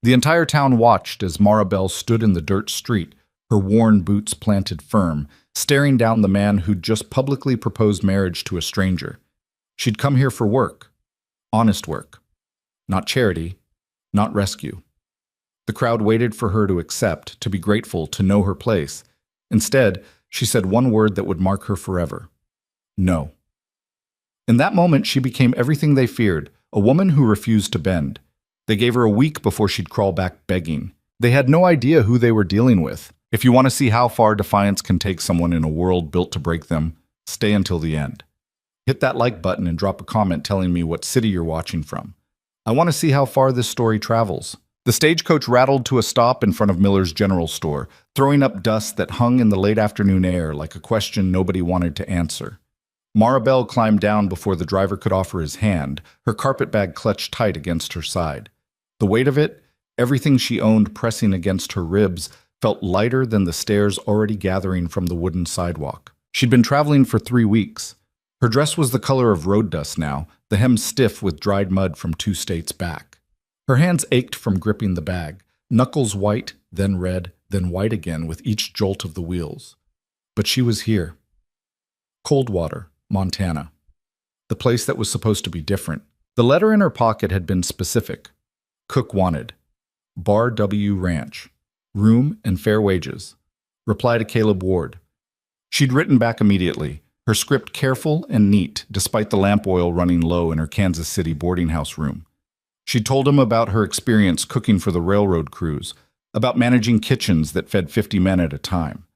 The entire town watched as Maribel stood in the dirt street, her worn boots planted firm, staring down the man who'd just publicly proposed marriage to a stranger. She'd come here for work. Honest work. Not charity, not rescue. The crowd waited for her to accept, to be grateful, to know her place. Instead, she said one word that would mark her forever. No. In that moment, she became everything they feared, a woman who refused to bend. They gave her a week before she'd crawl back begging. They had no idea who they were dealing with. If you want to see how far defiance can take someone in a world built to break them, stay until the end. Hit that like button and drop a comment telling me what city you're watching from. I want to see how far this story travels. The stagecoach rattled to a stop in front of Miller's General Store, throwing up dust that hung in the late afternoon air like a question nobody wanted to answer. Maribel climbed down before the driver could offer his hand, her carpetbag clutched tight against her side. The weight of it, everything she owned pressing against her ribs, felt lighter than the stairs already gathering from the wooden sidewalk. She'd been traveling for 3 weeks. Her dress was the color of road dust now, the hem stiff with dried mud from 2 states back. Her hands ached from gripping the bag, knuckles white, then red, then white again with each jolt of the wheels. But she was here. Coldwater, Montana. The place that was supposed to be different. The letter in her pocket had been specific. Cook wanted. Bar W Ranch. Room and fair wages. Reply to Caleb Ward. She'd written back immediately, her script careful and neat despite the lamp oil running low in her Kansas City boarding house room. She told him about her experience cooking for the railroad crews, about managing kitchens that fed 50 men at a time,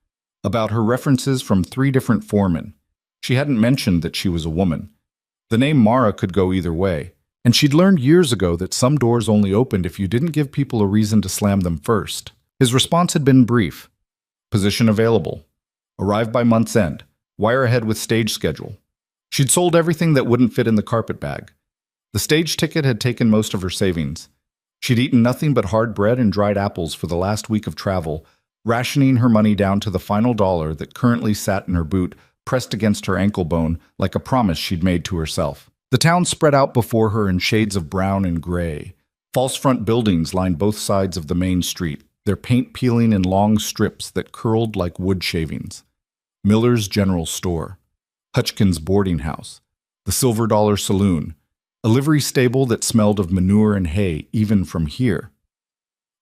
about her references from 3 different foremen. She hadn't mentioned that she was a woman. The name Mara could go either way, and she'd learned years ago that some doors only opened if you didn't give people a reason to slam them first. His response had been brief. Position available. Arrive by month's end. Wire ahead with stage schedule. She'd sold everything that wouldn't fit in the carpetbag. The stage ticket had taken most of her savings. She'd eaten nothing but hard bread and dried apples for the last week of travel, rationing her money down to the final dollar that currently sat in her boot, pressed against her ankle bone like a promise she'd made to herself. The town spread out before her in shades of brown and gray. False front buildings lined both sides of the main street, their paint peeling in long strips that curled like wood shavings. Miller's General Store, Hutchkin's boarding house, the Silver Dollar Saloon, a livery stable that smelled of manure and hay even from here.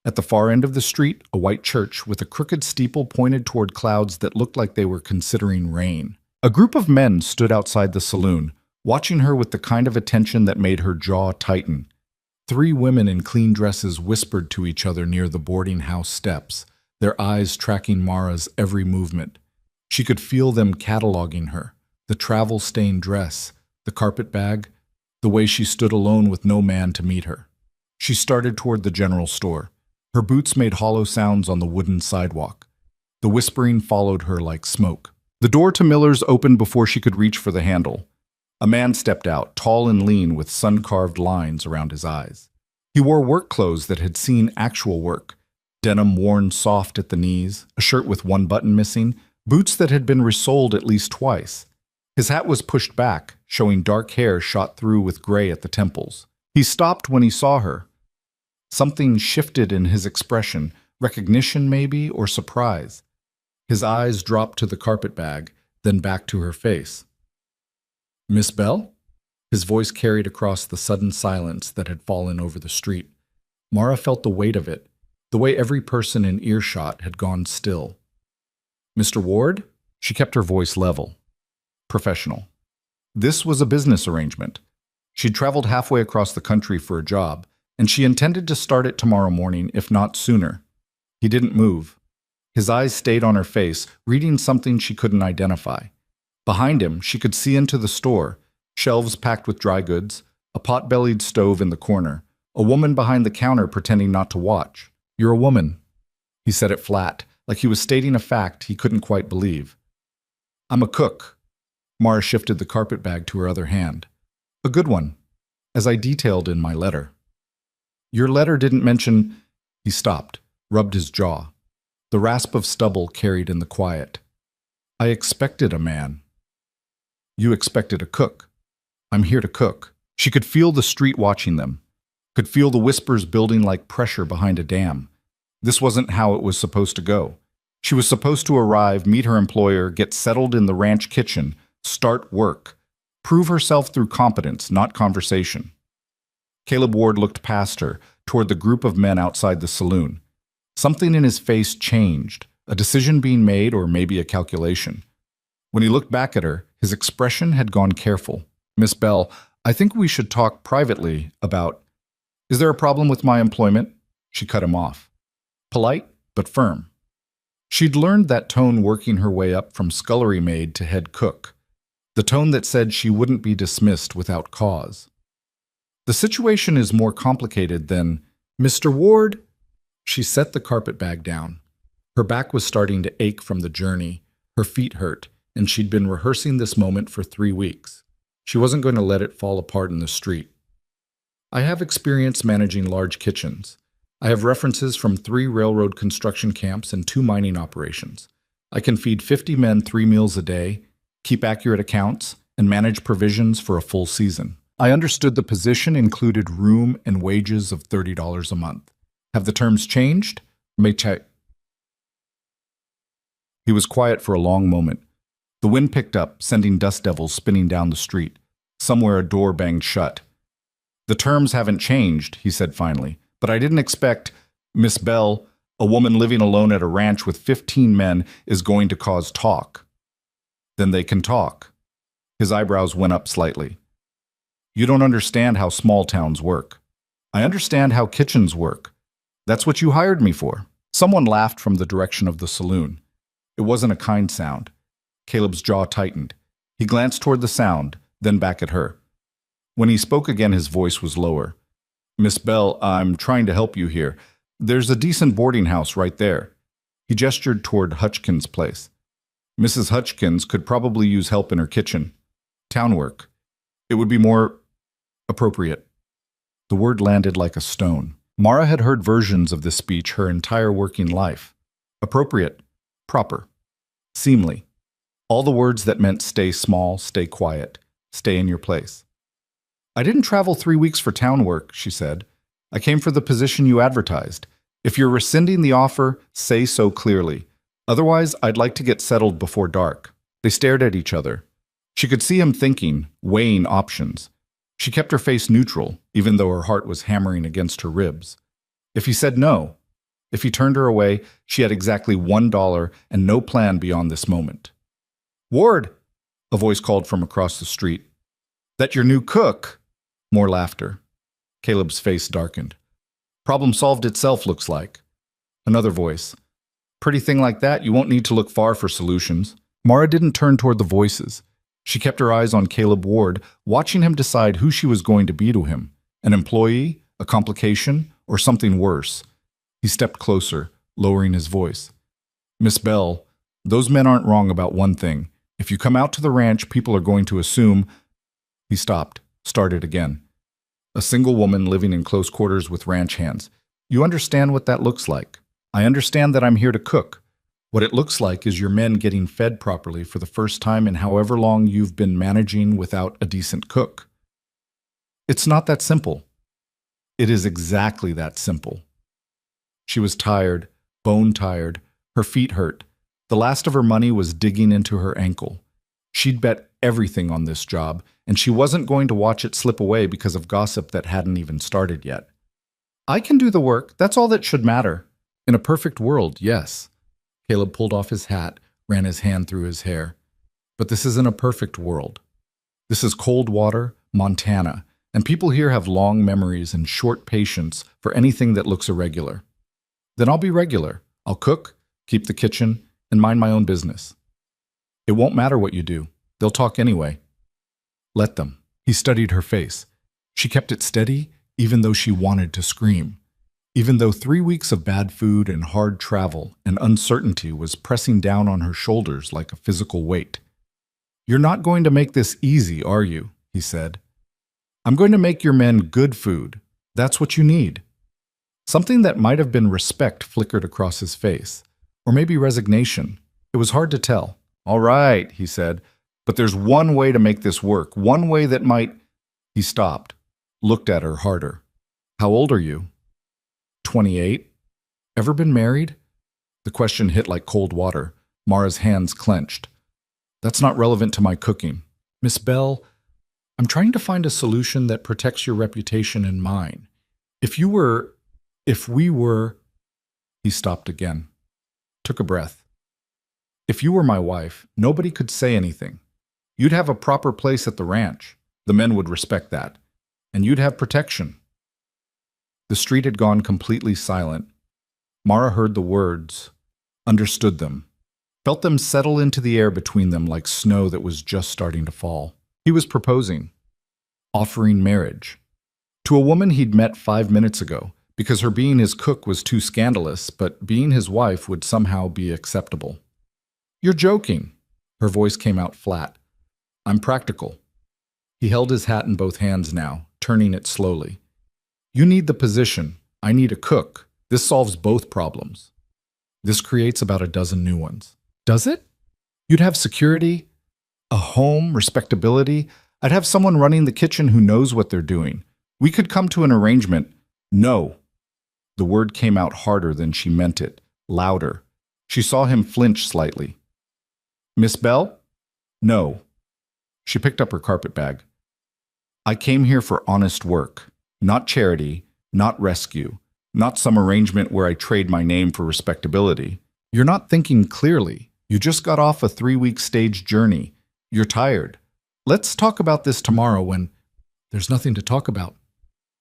At the far end of the street, a white church with a crooked steeple pointed toward clouds that looked like they were considering rain. A group of men stood outside the saloon, watching her with the kind of attention that made her jaw tighten. 3 women in clean dresses whispered to each other near the boarding house steps, their eyes tracking Mara's every movement. She could feel them cataloging her, the travel-stained dress, the carpetbag, the way she stood alone with no man to meet her. She started toward the general store. Her boots made hollow sounds on the wooden sidewalk. The whispering followed her like smoke. The door to Miller's opened before she could reach for the handle. A man stepped out, tall and lean with sun-carved lines around his eyes. He wore work clothes that had seen actual work, denim worn soft at the knees, a shirt with 1 button missing, boots that had been resoled at least twice. His hat was pushed back, showing dark hair shot through with gray at the temples. He stopped when he saw her. Something shifted in his expression, recognition maybe, or surprise. His eyes dropped to the carpetbag, then back to her face. "Miss Bell?" His voice carried across the sudden silence that had fallen over the street. Mara felt the weight of it, the way every person in earshot had gone still. "Mr. Ward?" She kept her voice level. Professional. This was a business arrangement. She'd traveled halfway across the country for a job, and she intended to start it tomorrow morning, if not sooner. He didn't move. His eyes stayed on her face, reading something she couldn't identify. Behind him, she could see into the store, shelves packed with dry goods, a pot-bellied stove in the corner, a woman behind the counter pretending not to watch. "You're a woman." He said it flat, like he was stating a fact he couldn't quite believe. "I'm a cook." Mara shifted the carpetbag to her other hand. "A good one, as I detailed in my letter." "Your letter didn't mention—" He stopped, rubbed his jaw. The rasp of stubble carried in the quiet. "I expected a man." "You expected a cook. I'm here to cook." She could feel the street watching them. could feel the whispers building like pressure behind a dam. This wasn't how it was supposed to go. She was supposed to arrive, meet her employer, get settled in the ranch kitchen, start work, prove herself through competence, not conversation. Caleb Ward looked past her, toward the group of men outside the saloon. Something in his face changed, a decision being made or maybe a calculation. When he looked back at her, his expression had gone careful. "Miss Bell, I think we should talk privately about— Is there a problem with my employment?" She cut him off. Polite, but firm. She'd learned that tone working her way up from scullery maid to head cook, the tone that said she wouldn't be dismissed without cause. "The situation is more complicated than— Mr. Ward." She set the carpetbag down. Her back was starting to ache from the journey, her feet hurt, and she'd been rehearsing this moment for 3 weeks. She wasn't going to let it fall apart in the street. "I have experience managing large kitchens. I have references from 3 railroad construction camps and 2 mining operations. I can feed 50 men 3 meals a day, keep accurate accounts, and manage provisions for a full season. I understood the position included room and wages of $30 a month. Have the terms changed? May check." He was quiet for a long moment. The wind picked up, sending dust devils spinning down the street. Somewhere a door banged shut. "The terms haven't changed," he said finally. "But I didn't expect— Miss Bell, a woman living alone at a ranch with 15 men is going to cause talk." "Then they can talk." His eyebrows went up slightly. "You don't understand how small towns work. I understand how kitchens work. That's what you hired me for." Someone laughed from the direction of the saloon. It wasn't a kind sound. Caleb's jaw tightened. He glanced toward the sound, then back at her. When he spoke again, his voice was lower. "Miss Bell, I'm trying to help you here. There's a decent boarding house right there." He gestured toward Hutchkins' place. "Mrs. Hutchkins could probably use help in her kitchen. Town work. It would be more appropriate." The word landed like a stone. Mara had heard versions of this speech her entire working life. Appropriate, proper, seemly. All the words that meant stay small, stay quiet, stay in your place. "I didn't travel 3 weeks for town work," she said. "I came for the position you advertised. If you're rescinding the offer, say so clearly. Otherwise, I'd like to get settled before dark." They stared at each other. She could see him thinking, weighing options. She kept her face neutral, even though her heart was hammering against her ribs. If he said no, if he turned her away, she had exactly $1 and no plan beyond this moment. "Ward!" a voice called from across the street. "That your new cook?" More laughter. Caleb's face darkened. "Problem solved itself, looks like." Another voice. "Pretty thing like that, you won't need to look far for solutions." Mara didn't turn toward the voices. She kept her eyes on Caleb Ward, watching him decide who she was going to be to him. An employee, a complication, or something worse. He stepped closer, lowering his voice. "Miss Bell, those men aren't wrong about one thing. If you come out to the ranch, people are going to assume—" He stopped, started again. "A single woman living in close quarters with ranch hands. You understand what that looks like. I understand that I'm here to cook. What it looks like is your men getting fed properly for the first time in however long you've been managing without a decent cook. It's not that simple. It is exactly that simple." She was tired, bone-tired. Her feet hurt. The last of her money was digging into her ankle. She'd bet everything on this job, and she wasn't going to watch it slip away because of gossip that hadn't even started yet. "I can do the work. That's all that should matter." In a perfect world, yes. Caleb pulled off his hat, ran his hand through his hair. But this isn't a perfect world. This is Coldwater, Montana, and people here have long memories and short patience for anything that looks irregular. Then I'll be regular. I'll cook, keep the kitchen, and mind my own business. It won't matter what you do. They'll talk anyway. Let them. He studied her face. She kept it steady, even though she wanted to scream. Even though 3 weeks of bad food and hard travel and uncertainty was pressing down on her shoulders like a physical weight. "You're not going to make this easy, are you?" he said. "I'm going to make your men good food. That's what you need." Something that might have been respect flickered across his face, or maybe resignation. It was hard to tell. "All right," he said, "but there's one way to make this work, one way that might—" He stopped, looked at her harder. How old are you? 28. Ever been married? The question hit like cold water. Mara's hands clenched. That's not relevant to my cooking. Miss Bell, I'm trying to find a solution that protects your reputation and mine. If we were, he stopped again, took a breath. If you were my wife, nobody could say anything. You'd have a proper place at the ranch. The men would respect that. And you'd have protection. The street had gone completely silent. Mara heard the words, understood them, felt them settle into the air between them like snow that was just starting to fall. He was proposing, offering marriage, to a woman he'd met 5 minutes ago, because her being his cook was too scandalous, but being his wife would somehow be acceptable. You're joking. Her voice came out flat. I'm practical. He held his hat in both hands now, turning it slowly. You need the position. I need a cook. This solves both problems. This creates about a dozen new ones. Does it? You'd have security, a home, respectability. I'd have someone running the kitchen who knows what they're doing. We could come to an arrangement. No. The word came out harder than she meant it, louder. She saw him flinch slightly. Miss Bell? No. She picked up her carpet bag. I came here for honest work, not charity, not rescue, not some arrangement where I trade my name for respectability. You're not thinking clearly. You just got off a 3-week stage journey. You're tired. Let's talk about this tomorrow when there's nothing to talk about.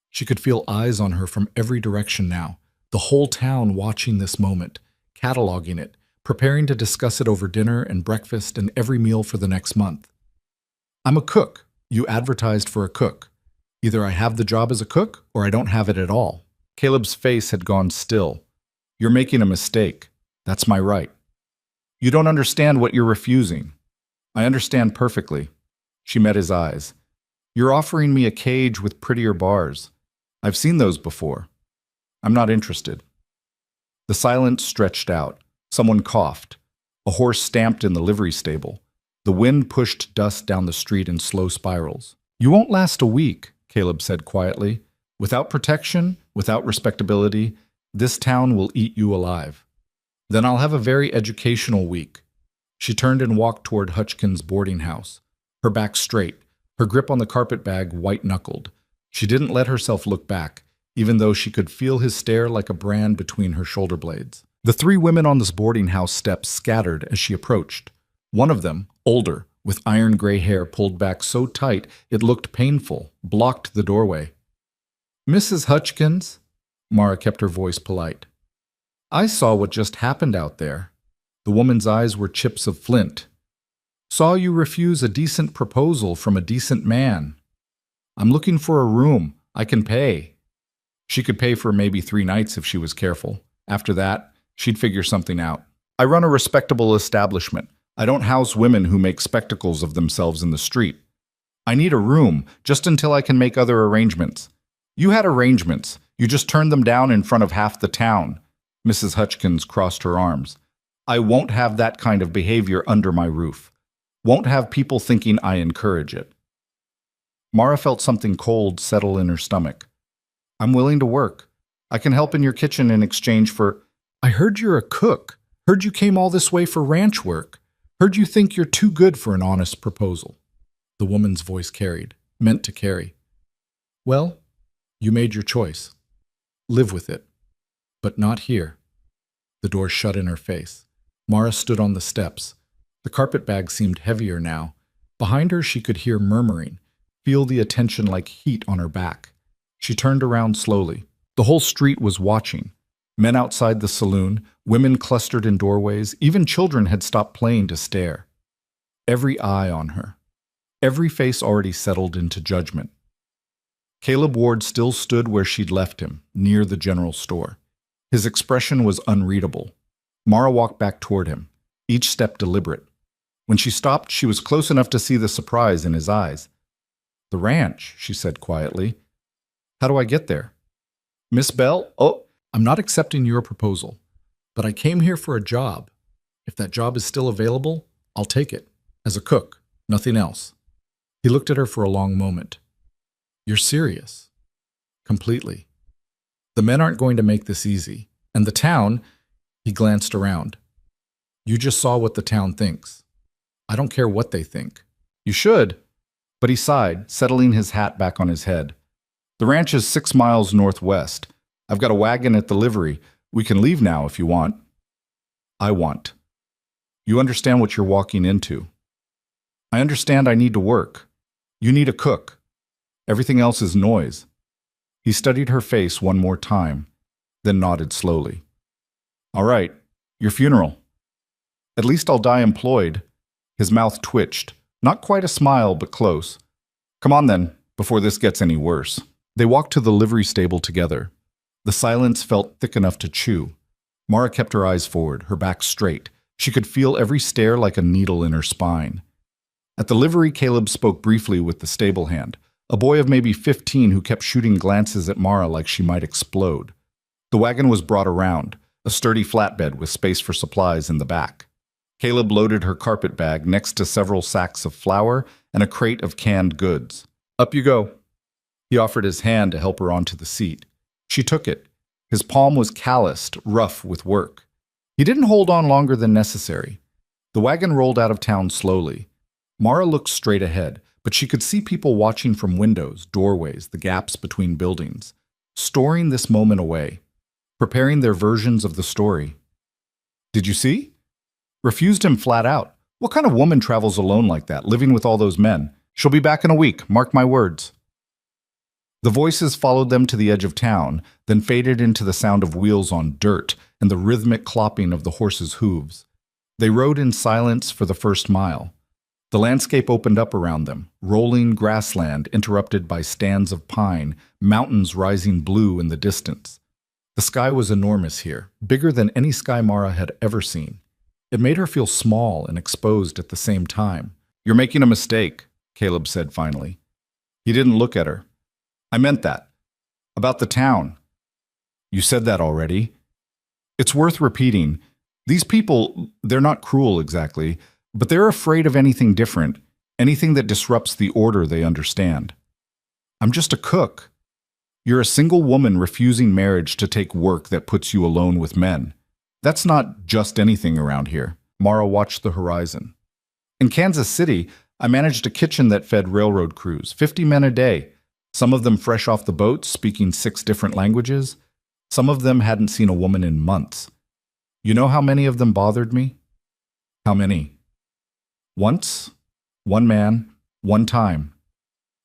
She could feel eyes on her from every direction now, the whole town watching this moment, cataloging it, preparing to discuss it over dinner and breakfast and every meal for the next month. I'm a cook. You advertised for a cook. Either I have the job as a cook or I don't have it at all. Caleb's face had gone still. You're making a mistake. That's my right. You don't understand what you're refusing. I understand perfectly. She met his eyes. You're offering me a cage with prettier bars. I've seen those before. I'm not interested. The silence stretched out. Someone coughed. A horse stamped in the livery stable. The wind pushed dust down the street in slow spirals. You won't last a week, Caleb said quietly. Without protection, without respectability, this town will eat you alive. Then I'll have a very educational week. She turned and walked toward Hutchkins' boarding house, her back straight, her grip on the carpet bag white-knuckled. She didn't let herself look back, even though she could feel his stare like a brand between her shoulder blades. The 3 women on this boarding house steps scattered as she approached. One of them, older, with iron gray hair pulled back so tight it looked painful, blocked the doorway. Mrs. Hutchkins? Mara kept her voice polite. I saw what just happened out there. The woman's eyes were chips of flint. Saw you refuse a decent proposal from a decent man. I'm looking for a room. I can pay. She could pay for maybe 3 nights if she was careful. After that, she'd figure something out. I run a respectable establishment. I don't house women who make spectacles of themselves in the street. I need a room just until I can make other arrangements. You had arrangements. You just turned them down in front of half the town. Mrs. Hutchkins crossed her arms. I won't have that kind of behavior under my roof. Won't have people thinking I encourage it. Mara felt something cold settle in her stomach. I'm willing to work. I can help in your kitchen in exchange for... I heard you're a cook. Heard you came all this way for ranch work. Heard you think you're too good for an honest proposal. The woman's voice carried, meant to carry. Well, you made your choice. Live with it. But not here. The door shut in her face. Mara stood on the steps. The carpet bag seemed heavier now. Behind her she could hear murmuring, feel the attention like heat on her back. She turned around slowly. The whole street was watching. Men outside the saloon, women clustered in doorways, even children had stopped playing to stare. Every eye on her. Every face already settled into judgment. Caleb Ward still stood where she'd left him, near the general store. His expression was unreadable. Mara walked back toward him, each step deliberate. When she stopped, she was close enough to see the surprise in his eyes. The ranch, she said quietly. How do I get there? Miss Bell? Oh, I'm not accepting your proposal, but I came here for a job. If that job is still available, I'll take it. As a cook, nothing else. He looked at her for a long moment. You're serious? Completely. The men aren't going to make this easy. And the town, he glanced around. You just saw what the town thinks. I don't care what they think. You should. But he sighed, settling his hat back on his head. The ranch is 6 miles northwest. I've got a wagon at the livery. We can leave now if you want. I want. You understand what you're walking into. I understand I need to work. You need a cook. Everything else is noise. He studied her face one more time, then nodded slowly. All right, your funeral. At least I'll die employed. His mouth twitched. Not quite a smile, but close. Come on then, before this gets any worse. They walked to the livery stable together. The silence felt thick enough to chew. Mara kept her eyes forward, her back straight. She could feel every stare like a needle in her spine. At the livery, Caleb spoke briefly with the stable hand, a boy of maybe 15 who kept shooting glances at Mara like she might explode. The wagon was brought around, a sturdy flatbed with space for supplies in the back. Caleb loaded her carpet bag next to several sacks of flour and a crate of canned goods. Up you go. He offered his hand to help her onto the seat. She took it. His palm was calloused, rough with work. He didn't hold on longer than necessary. The wagon rolled out of town slowly. Mara looked straight ahead, but she could see people watching from windows, doorways, the gaps between buildings, storing this moment away, preparing their versions of the story. Did you see? Refused him flat out. What kind of woman travels alone like that, living with all those men? She'll be back in a week, mark my words. The voices followed them to the edge of town, then faded into the sound of wheels on dirt and the rhythmic clopping of the horses' hooves. They rode in silence for the first mile. The landscape opened up around them, rolling grassland interrupted by stands of pine, mountains rising blue in the distance. The sky was enormous here, bigger than any sky Mara had ever seen. It made her feel small and exposed at the same time. You're making a mistake, Caleb said finally. He didn't look at her. I meant that. About the town. You said that already. It's worth repeating. These people, they're not cruel exactly, but they're afraid of anything different, anything that disrupts the order they understand. I'm just a cook. You're a single woman refusing marriage to take work that puts you alone with men. That's not just anything around here. Mara watched the horizon. In Kansas City, I managed a kitchen that fed railroad crews, 50 men a day. Some of them fresh off the boat, speaking 6 different languages. Some of them hadn't seen a woman in months. You know how many of them bothered me? How many? Once, one man, one time.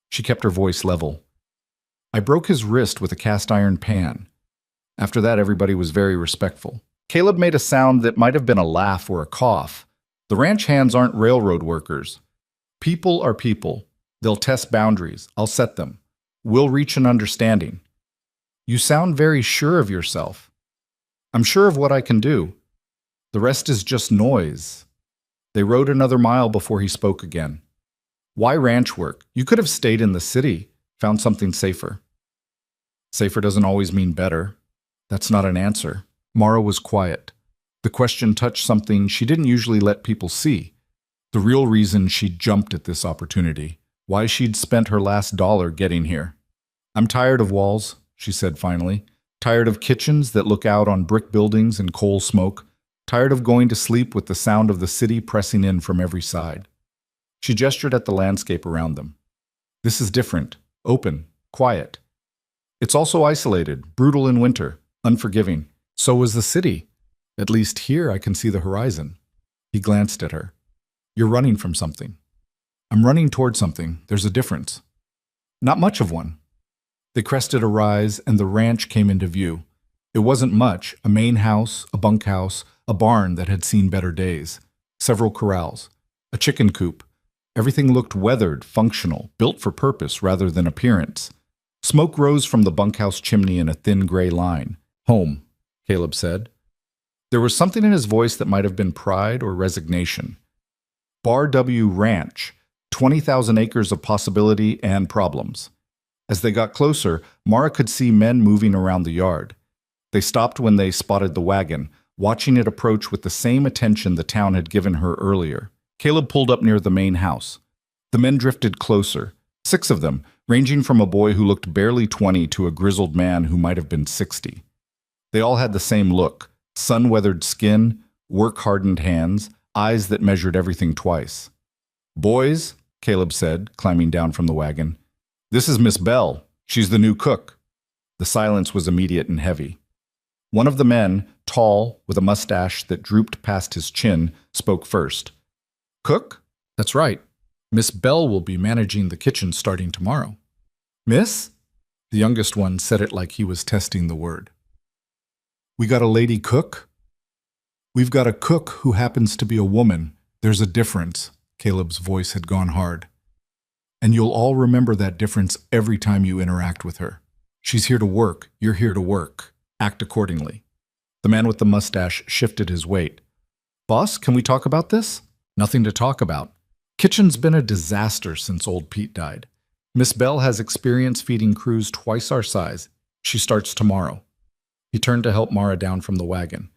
She kept her voice level. I broke his wrist with a cast iron pan. After that, everybody was very respectful. Caleb made a sound that might have been a laugh or a cough. The ranch hands aren't railroad workers. People are people. They'll test boundaries. I'll set them. We'll reach an understanding. You sound very sure of yourself. I'm sure of what I can do. The rest is just noise. They rode another mile before he spoke again. Why ranch work? You could have stayed in the city, found something safer. Safer doesn't always mean better. That's not an answer. Mara was quiet. The question touched something she didn't usually let people see. The real reason she'd jumped at this opportunity. Why she'd spent her last dollar getting here. I'm tired of walls, she said finally. Tired of kitchens that look out on brick buildings and coal smoke. Tired of going to sleep with the sound of the city pressing in from every side. She gestured at the landscape around them. This is different, open, quiet. It's also isolated, brutal in winter, unforgiving. So was the city. At least here I can see the horizon. He glanced at her. You're running from something. I'm running toward something. There's a difference. Not much of one. They crested a rise and the ranch came into view. It wasn't much, a main house, a bunkhouse, a barn that had seen better days, several corrals, a chicken coop. Everything looked weathered, functional, built for purpose rather than appearance. Smoke rose from the bunkhouse chimney in a thin gray line. Home, Caleb said. There was something in his voice that might have been pride or resignation. Bar W Ranch, 20,000 acres of possibility and problems. As they got closer, Mara could see men moving around the yard. They stopped when they spotted the wagon, watching it approach with the same attention the town had given her earlier. Caleb pulled up near the main house. The men drifted closer. 6 of them, ranging from a boy who looked barely 20 to a grizzled man who might have been 60. They all had the same look, sun-weathered skin, work-hardened hands, eyes that measured everything twice. "Boys," Caleb said, climbing down from the wagon, "this is Miss Bell. She's the new cook." The silence was immediate and heavy. One of the men, tall, with a mustache that drooped past his chin, spoke first. "Cook?" "That's right. Miss Bell will be managing the kitchen starting tomorrow." "Miss?" The youngest one said it like he was testing the word. "We got a lady cook?" "We've got a cook who happens to be a woman. There's a difference." Caleb's voice had gone hard. "And you'll all remember that difference every time you interact with her. She's here to work. You're here to work. Act accordingly." The man with the mustache shifted his weight. "Boss, can we talk about this?" "Nothing to talk about. Kitchen's been a disaster since old Pete died. Miss Bell has experience feeding crews twice our size. She starts tomorrow." He turned to help Mara down from the wagon.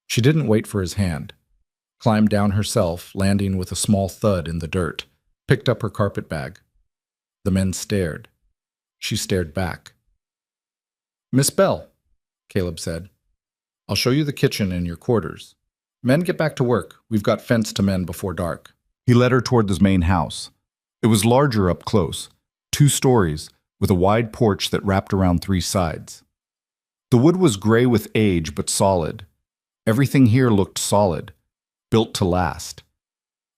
She didn't wait for his hand. Climbed down herself, landing with a small thud in the dirt. Picked up her carpet bag. The men stared. She stared back. "Miss Bell," Caleb said, "I'll show you the kitchen and your quarters. Men, get back to work. We've got fence to mend before dark." He led her toward the main house. It was larger up close, 2 stories, with a wide porch that wrapped around 3 sides. The wood was gray with age, but solid. Everything here looked solid, built to last.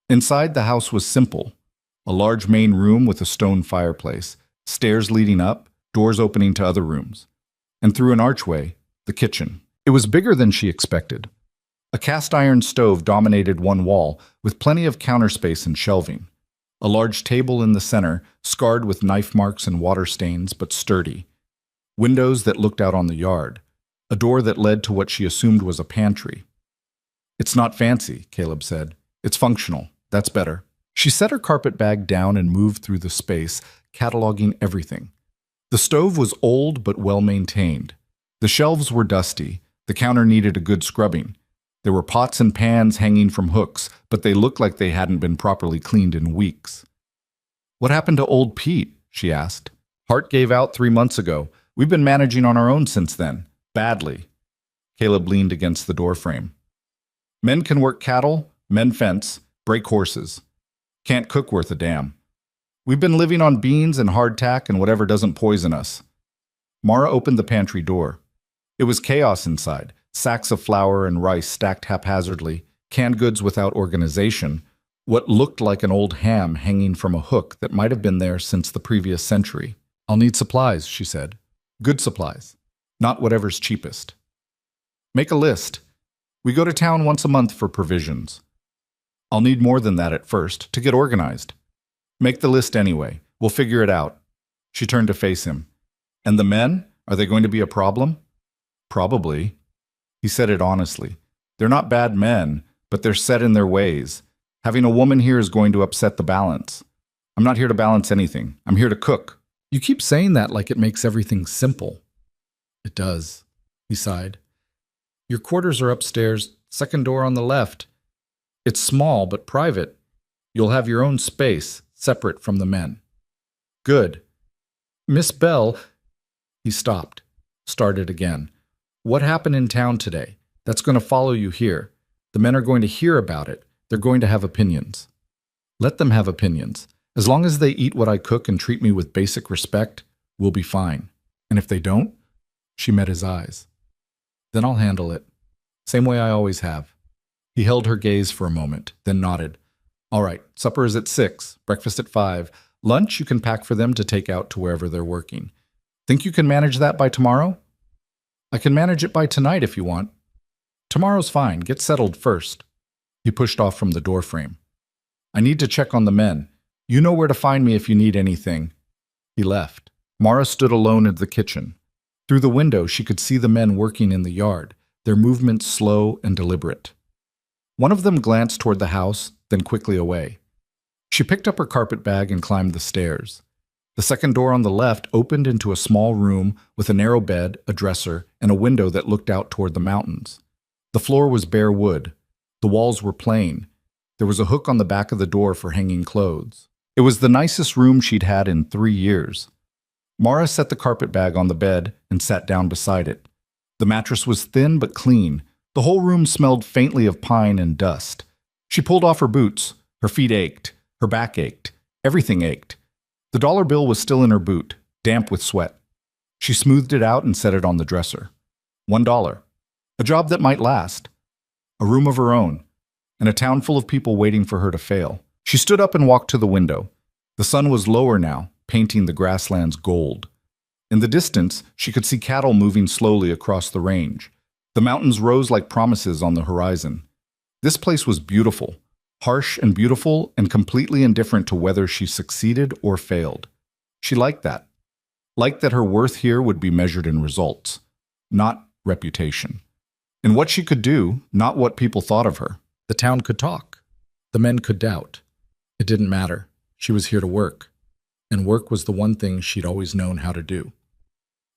Inside, the house was simple. A large main room with a stone fireplace, stairs leading up, doors opening to other rooms. And through an archway, the kitchen. It was bigger than she expected. A cast-iron stove dominated one wall, with plenty of counter space and shelving. A large table in the center, scarred with knife marks and water stains, but sturdy. Windows that looked out on the yard. A door that led to what she assumed was a pantry. "It's not fancy," Caleb said. "It's functional. That's better." She set her carpet bag down and moved through the space, cataloging everything. The stove was old but well-maintained. The shelves were dusty. The counter needed a good scrubbing. There were pots and pans hanging from hooks, but they looked like they hadn't been properly cleaned in weeks. "What happened to old Pete?" she asked. "Heart gave out 3 months ago. We've been managing on our own since then. Badly." Caleb leaned against the doorframe. "Men can work cattle, mend fence, break horses. Can't cook worth a damn. We've been living on beans and hardtack and whatever doesn't poison us." Mara opened the pantry door. It was chaos inside. Sacks of flour and rice stacked haphazardly, canned goods without organization, what looked like an old ham hanging from a hook that might have been there since the previous century. "I'll need supplies," she said. "Good supplies. Not whatever's cheapest. Make a list. We go to town once a month for provisions. I'll need more than that at first, to get organized. Make the list anyway. We'll figure it out." She turned to face him. "And the men? Are they going to be a problem?" "Probably." He said it honestly. "They're not bad men, but they're set in their ways. Having a woman here is going to upset the balance. I'm not here to balance anything. I'm here to cook." "You keep saying that like it makes everything simple." "It does," he sighed. "Your quarters are upstairs, second door on the left. It's small but private. You'll have your own space, separate from the men." "Good. Miss Bell—" He stopped, started again. "What happened in town today? That's going to follow you here. The men are going to hear about it. They're going to have opinions." "Let them have opinions. As long as they eat what I cook and treat me with basic respect, we'll be fine. And if they don't?" She met his eyes. "Then I'll handle it. Same way I always have." He held her gaze for a moment, then nodded. "All right, supper is at 6, breakfast at 5. Lunch you can pack for them to take out to wherever they're working. Think you can manage that by tomorrow?" "I can manage it by tonight if you want." "Tomorrow's fine. Get settled first." He pushed off from the doorframe. "I need to check on the men. You know where to find me if you need anything." He left. Mara stood alone in the kitchen. Through the window, she could see the men working in the yard, their movements slow and deliberate. One of them glanced toward the house, then quickly away. She picked up her carpet bag and climbed the stairs. The second door on the left opened into a small room with a narrow bed, a dresser, and a window that looked out toward the mountains. The floor was bare wood. The walls were plain. There was a hook on the back of the door for hanging clothes. It was the nicest room she'd had in 3 years. Mara set the carpet bag on the bed and sat down beside it. The mattress was thin but clean. The whole room smelled faintly of pine and dust. She pulled off her boots. Her feet ached. Her back ached. Everything ached. The dollar bill was still in her boot, damp with sweat. She smoothed it out and set it on the dresser. $1. A job that might last. A room of her own. And a town full of people waiting for her to fail. She stood up and walked to the window. The sun was lower now, painting the grasslands gold. In the distance, she could see cattle moving slowly across the range. The mountains rose like promises on the horizon. This place was beautiful, harsh and beautiful, and completely indifferent to whether she succeeded or failed. She liked that. Liked that her worth here would be measured in results, not reputation. In what she could do, not what people thought of her. The town could talk. The men could doubt. It didn't matter. She was here to work. And work was the one thing she'd always known how to do.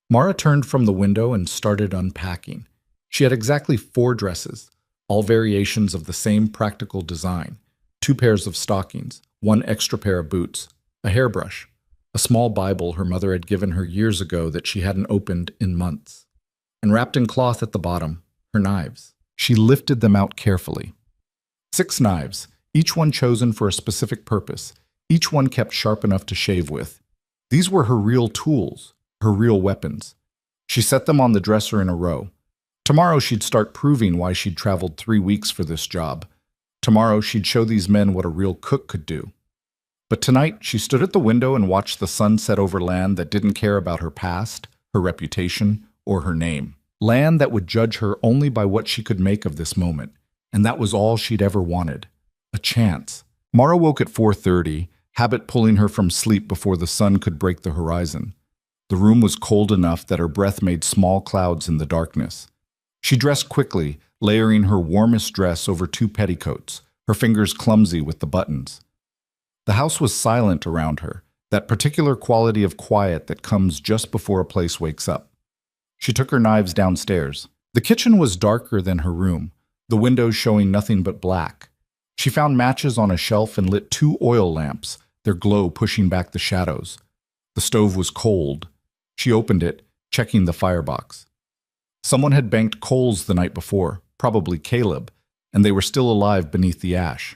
Mara turned from the window and started unpacking. She had exactly 4 dresses, all variations of the same practical design. 2 pairs of stockings, 1 extra pair of boots, a hairbrush, a small Bible her mother had given her years ago that she hadn't opened in months. And wrapped in cloth at the bottom, her knives. She lifted them out carefully. 6 knives, each one chosen for a specific purpose, each one kept sharp enough to shave with. These were her real tools, her real weapons. She set them on the dresser in a row. Tomorrow she'd start proving why she'd traveled 3 weeks for this job. Tomorrow she'd show these men what a real cook could do. But tonight she stood at the window and watched the sun set over land that didn't care about her past, her reputation, or her name. Land that would judge her only by what she could make of this moment. And that was all she'd ever wanted. A chance. Mara woke at 4:30, habit pulling her from sleep before the sun could break the horizon. The room was cold enough that her breath made small clouds in the darkness. She dressed quickly, layering her warmest dress over 2 petticoats, her fingers clumsy with the buttons. The house was silent around her, that particular quality of quiet that comes just before a place wakes up. She took her knives downstairs. The kitchen was darker than her room, the windows showing nothing but black. She found matches on a shelf and lit 2 oil lamps, their glow pushing back the shadows. The stove was cold. She opened it, checking the firebox. Someone had banked coals the night before, probably Caleb, and they were still alive beneath the ash.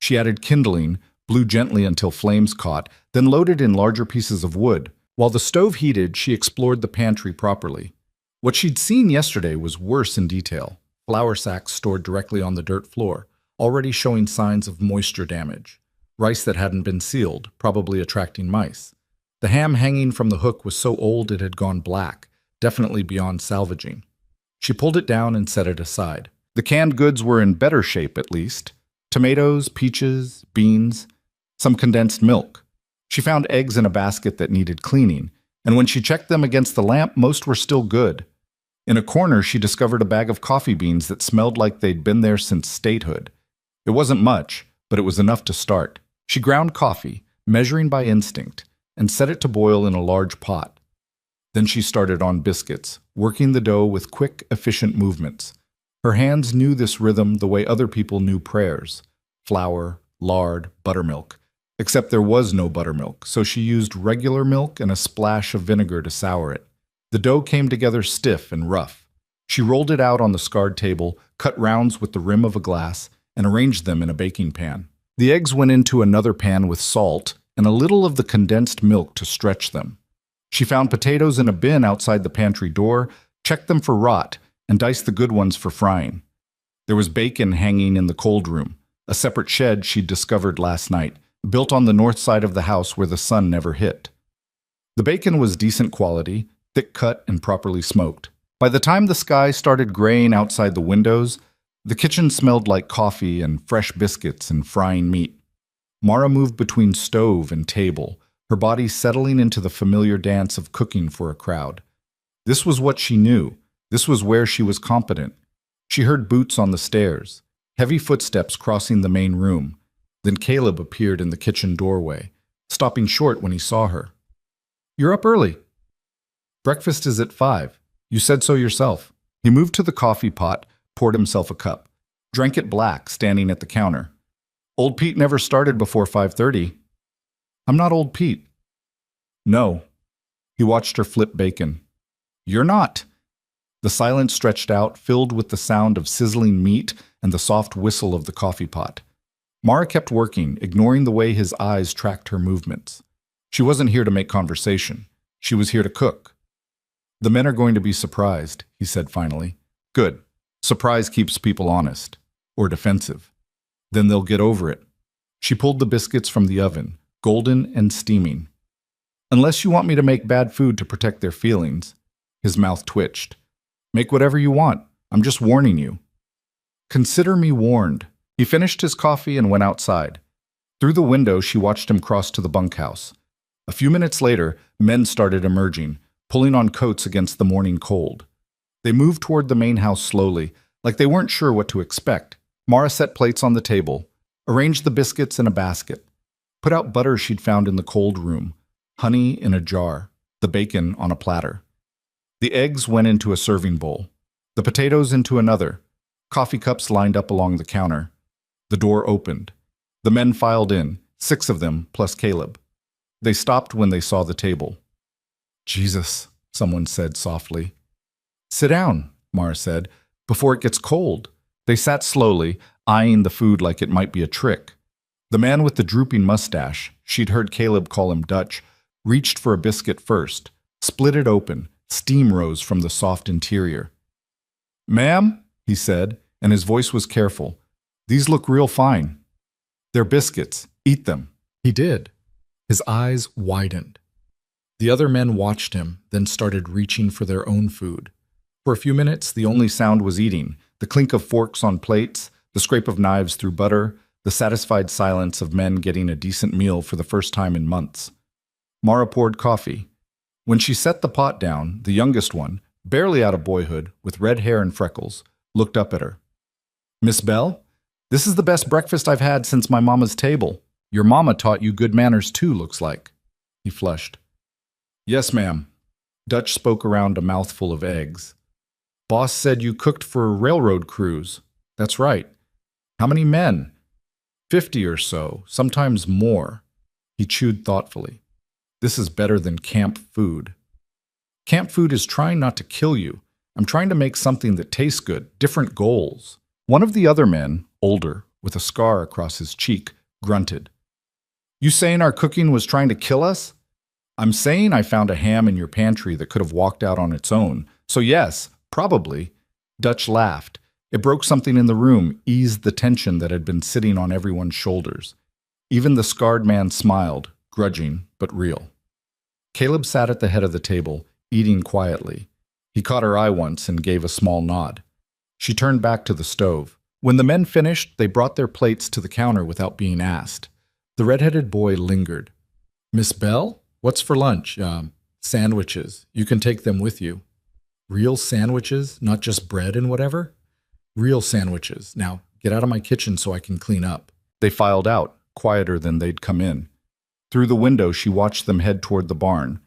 She added kindling, blew gently until flames caught, then loaded in larger pieces of wood. While the stove heated, she explored the pantry properly. What she'd seen yesterday was worse in detail. Flour sacks stored directly on the dirt floor, already showing signs of moisture damage. Rice that hadn't been sealed, probably attracting mice. The ham hanging from the hook was so old it had gone black, definitely beyond salvaging. She pulled it down and set it aside. The canned goods were in better shape, at least. Tomatoes, peaches, beans, some condensed milk. She found eggs in a basket that needed cleaning, and when she checked them against the lamp, most were still good. In a corner, she discovered a bag of coffee beans that smelled like they'd been there since statehood. It wasn't much, but it was enough to start. She ground coffee, measuring by instinct, and set it to boil in a large pot. Then she started on biscuits, working the dough with quick, efficient movements. Her hands knew this rhythm the way other people knew prayers. Flour, lard, buttermilk. Except there was no buttermilk, so she used regular milk and a splash of vinegar to sour it. The dough came together stiff and rough. She rolled it out on the scarred table, cut rounds with the rim of a glass, and arranged them in a baking pan. The eggs went into another pan with salt and a little of the condensed milk to stretch them. She found potatoes in a bin outside the pantry door, checked them for rot, and diced the good ones for frying. There was bacon hanging in the cold room, a separate shed she'd discovered last night, built on the north side of the house where the sun never hit. The bacon was decent quality, thick-cut and properly smoked. By the time the sky started graying outside the windows, the kitchen smelled like coffee and fresh biscuits and frying meat. Mara moved between stove and table, her body settling into the familiar dance of cooking for a crowd. This was what she knew. This was where she was competent. She heard boots on the stairs, heavy footsteps crossing the main room. Then Caleb appeared in the kitchen doorway, stopping short when he saw her. "You're up early." "Breakfast is at 5. You said so yourself." He moved to the coffee pot, poured himself a cup, drank it black, standing at the counter. "Old Pete never started before 5:30. I'm not old Pete. No. He watched her flip bacon. You're not. The silence stretched out, filled with the sound of sizzling meat and the soft whistle of the coffee pot. Mara kept working, ignoring the way his eyes tracked her movements. She wasn't here to make conversation. She was here to cook. The men are going to be surprised, he said finally. Good. Surprise keeps people honest. Or defensive. Then they'll get over it. She pulled the biscuits from the oven, golden and steaming. Unless you want me to make bad food to protect their feelings. His mouth twitched. Make whatever you want. I'm just warning you. Consider me warned. He finished his coffee and went outside. Through the window, she watched him cross to the bunkhouse. A few minutes later, men started emerging, pulling on coats against the morning cold. They moved toward the main house slowly, like they weren't sure what to expect. Mara set plates on the table, arranged the biscuits in a basket, put out butter she'd found in the cold room, honey in a jar, the bacon on a platter. The eggs went into a serving bowl, the potatoes into another, coffee cups lined up along the counter. The door opened. The men filed in, 6 of them plus Caleb. They stopped when they saw the table. Jesus, someone said softly. Sit down, Mara said, before it gets cold. They sat slowly, eyeing the food like it might be a trick. The man with the drooping mustache, she'd heard Caleb call him Dutch, reached for a biscuit first, split it open. Steam rose from the soft interior. Ma'am, he said, and his voice was careful. These look real fine. They're biscuits. Eat them. He did. His eyes widened. The other men watched him, then started reaching for their own food. For a few minutes, the only sound was eating, the clink of forks on plates, the scrape of knives through butter, the satisfied silence of men getting a decent meal for the first time in months. Mara poured coffee. When she set the pot down, the youngest one, barely out of boyhood, with red hair and freckles, looked up at her. Miss Bell, this is the best breakfast I've had since my mama's table. Your mama taught you good manners too, looks like. He flushed. Yes, ma'am. Dutch spoke around a mouthful of eggs. Boss said you cooked for railroad crews. That's right. How many men? 50 or so, sometimes more. He chewed thoughtfully. This is better than camp food. Camp food is trying not to kill you. I'm trying to make something that tastes good, different goals. One of the other men, older, with a scar across his cheek, grunted. You saying our cooking was trying to kill us? I'm saying I found a ham in your pantry that could have walked out on its own. So yes, probably. Dutch laughed. It broke something in the room, eased the tension that had been sitting on everyone's shoulders. Even the scarred man smiled, grudging but real. Caleb sat at the head of the table, eating quietly. He caught her eye once and gave a small nod. She turned back to the stove. When the men finished, they brought their plates to the counter without being asked. The red-headed boy lingered. Miss Bell, what's for lunch? Sandwiches. You can take them with you. Real sandwiches, not just bread and whatever? Real sandwiches. Now, get out of my kitchen so I can clean up. They filed out, quieter than they'd come in. Through the window, she watched them head toward the barn.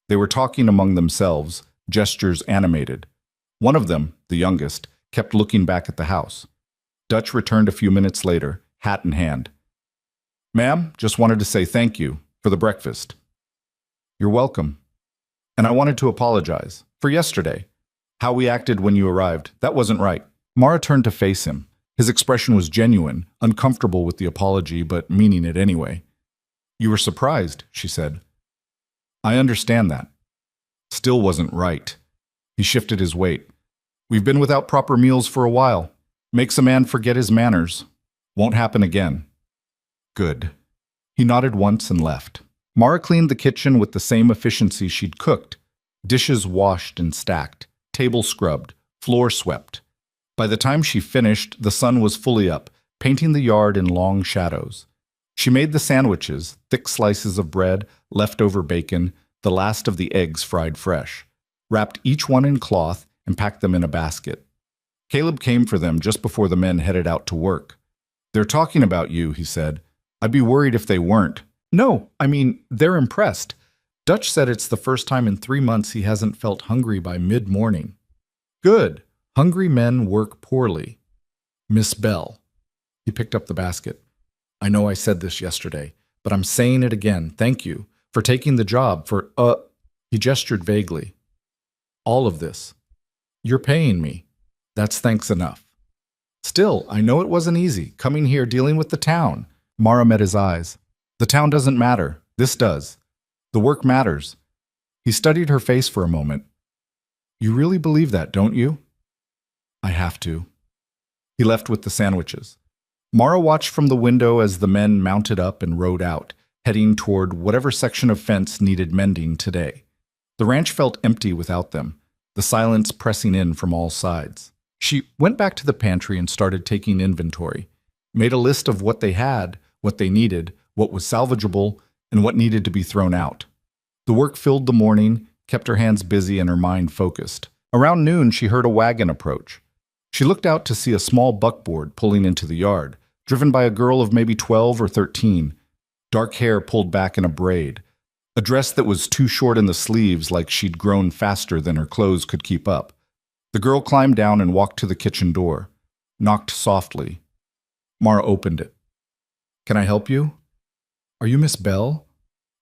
They were talking among themselves, gestures animated. One of them, the youngest, kept looking back at the house. Dutch returned a few minutes later, hat in hand. Ma'am, just wanted to say thank you for the breakfast. You're welcome. And I wanted to apologize for yesterday. How we acted when you arrived, that wasn't right. Mara turned to face him. His expression was genuine, uncomfortable with the apology, but meaning it anyway. You were surprised, she said. I understand that. Still wasn't right. He shifted his weight. We've been without proper meals for a while. Makes a man forget his manners. Won't happen again. Good. He nodded once and left. Mara cleaned the kitchen with the same efficiency she'd cooked. Dishes washed and stacked, table scrubbed, floor swept. By the time she finished, the sun was fully up, painting the yard in long shadows. She made the sandwiches, thick slices of bread, leftover bacon, the last of the eggs fried fresh, wrapped each one in cloth, and packed them in a basket. Caleb came for them just before the men headed out to work. They're talking about you, he said. I'd be worried if they weren't. No, I mean, they're impressed. Dutch said it's the first time in 3 months he hasn't felt hungry by mid-morning. Good. Hungry men work poorly. Miss Bell. He picked up the basket. I know I said this yesterday, but I'm saying it again. Thank you for taking the job, he gestured vaguely. All of this. You're paying me. That's thanks enough. Still, I know it wasn't easy, coming here dealing with the town. Mara met his eyes. The town doesn't matter. This does. The work matters. He studied her face for a moment. You really believe that, don't you? I have to. He left with the sandwiches. Mara watched from the window as the men mounted up and rode out, heading toward whatever section of fence needed mending today. The ranch felt empty without them, the silence pressing in from all sides. She went back to the pantry and started taking inventory, made a list of what they had, what they needed, what was salvageable, and what needed to be thrown out. The work filled the morning, kept her hands busy and her mind focused. Around noon, she heard a wagon approach. She looked out to see a small buckboard pulling into the yard, driven by a girl of maybe 12 or 13, dark hair pulled back in a braid, a dress that was too short in the sleeves like she'd grown faster than her clothes could keep up. The girl climbed down and walked to the kitchen door, knocked softly. Mara opened it. Can I help you? Are you Miss Bell?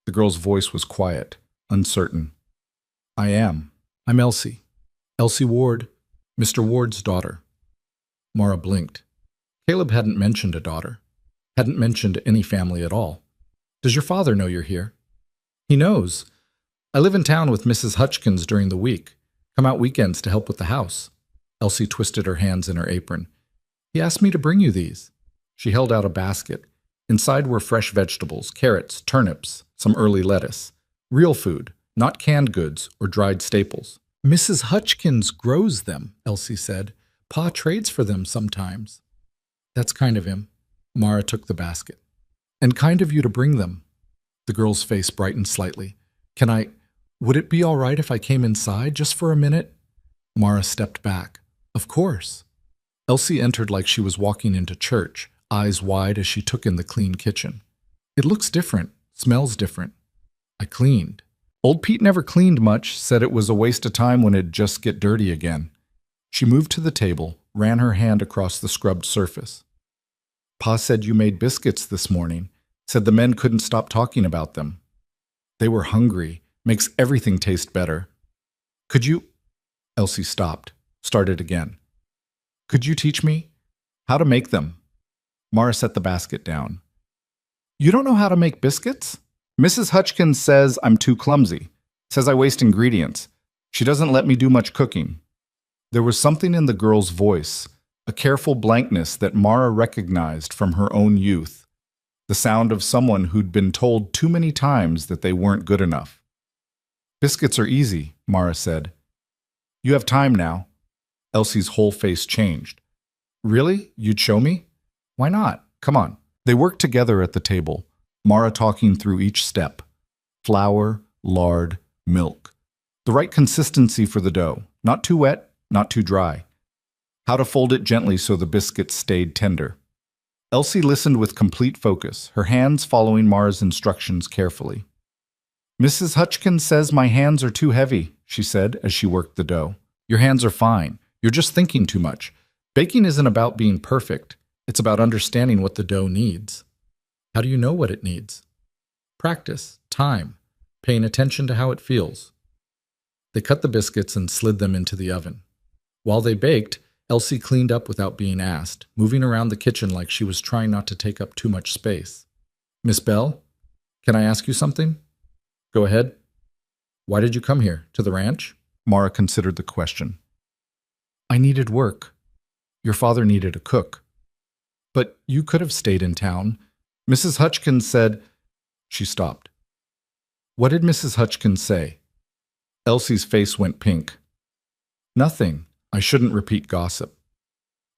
The girl's voice was quiet, uncertain. I am. I'm Elsie. Elsie Ward, Mr. Ward's daughter. Mara blinked. Caleb hadn't mentioned a daughter. Hadn't mentioned any family at all. Does your father know you're here? He knows. I live in town with Mrs. Hutchkins during the week. Come out weekends to help with the house. Elsie twisted her hands in her apron. He asked me to bring you these. She held out a basket. Inside were fresh vegetables, carrots, turnips, some early lettuce. Real food, not canned goods or dried staples. Mrs. Hutchkins grows them, Elsie said. Pa trades for them sometimes. That's kind of him. Mara took the basket. And kind of you to bring them. The girl's face brightened slightly. Would it be all right if I came inside just for a minute? Mara stepped back. Of course. Elsie entered like she was walking into church, eyes wide as she took in the clean kitchen. It looks different, smells different. I cleaned. Old Pete never cleaned much, said it was a waste of time when it'd just get dirty again. She moved to the table, ran her hand across the scrubbed surface. Pa said you made biscuits this morning, said the men couldn't stop talking about them. They were hungry, makes everything taste better. Could you? Elsie stopped, started again. Could you teach me how to make them? Mara set the basket down. You don't know how to make biscuits? Mrs. Hutchkins says I'm too clumsy, says I waste ingredients. She doesn't let me do much cooking. There was something in the girl's voice, a careful blankness that Mara recognized from her own youth, the sound of someone who'd been told too many times that they weren't good enough. Biscuits are easy, Mara said. You have time now. Elsie's whole face changed. Really? You'd show me? Why not? Come on. They worked together at the table, Mara talking through each step. Flour, lard, milk. The right consistency for the dough. Not too wet, not too dry. How to fold it gently so the biscuits stayed tender. Elsie listened with complete focus, her hands following Mara's instructions carefully. Mrs. Hutchkins says my hands are too heavy, she said as she worked the dough. Your hands are fine. You're just thinking too much. Baking isn't about being perfect. It's about understanding what the dough needs. How do you know what it needs? Practice, time, paying attention to how it feels. They cut the biscuits and slid them into the oven. While they baked, Elsie cleaned up without being asked, moving around the kitchen like she was trying not to take up too much space. Miss Bell, can I ask you something? Go ahead. Why did you come here? To the ranch? Mara considered the question. I needed work. Your father needed a cook. But you could have stayed in town. Mrs. Hutchkins said... She stopped. What did Mrs. Hutchkins say? Elsie's face went pink. Nothing. I shouldn't repeat gossip.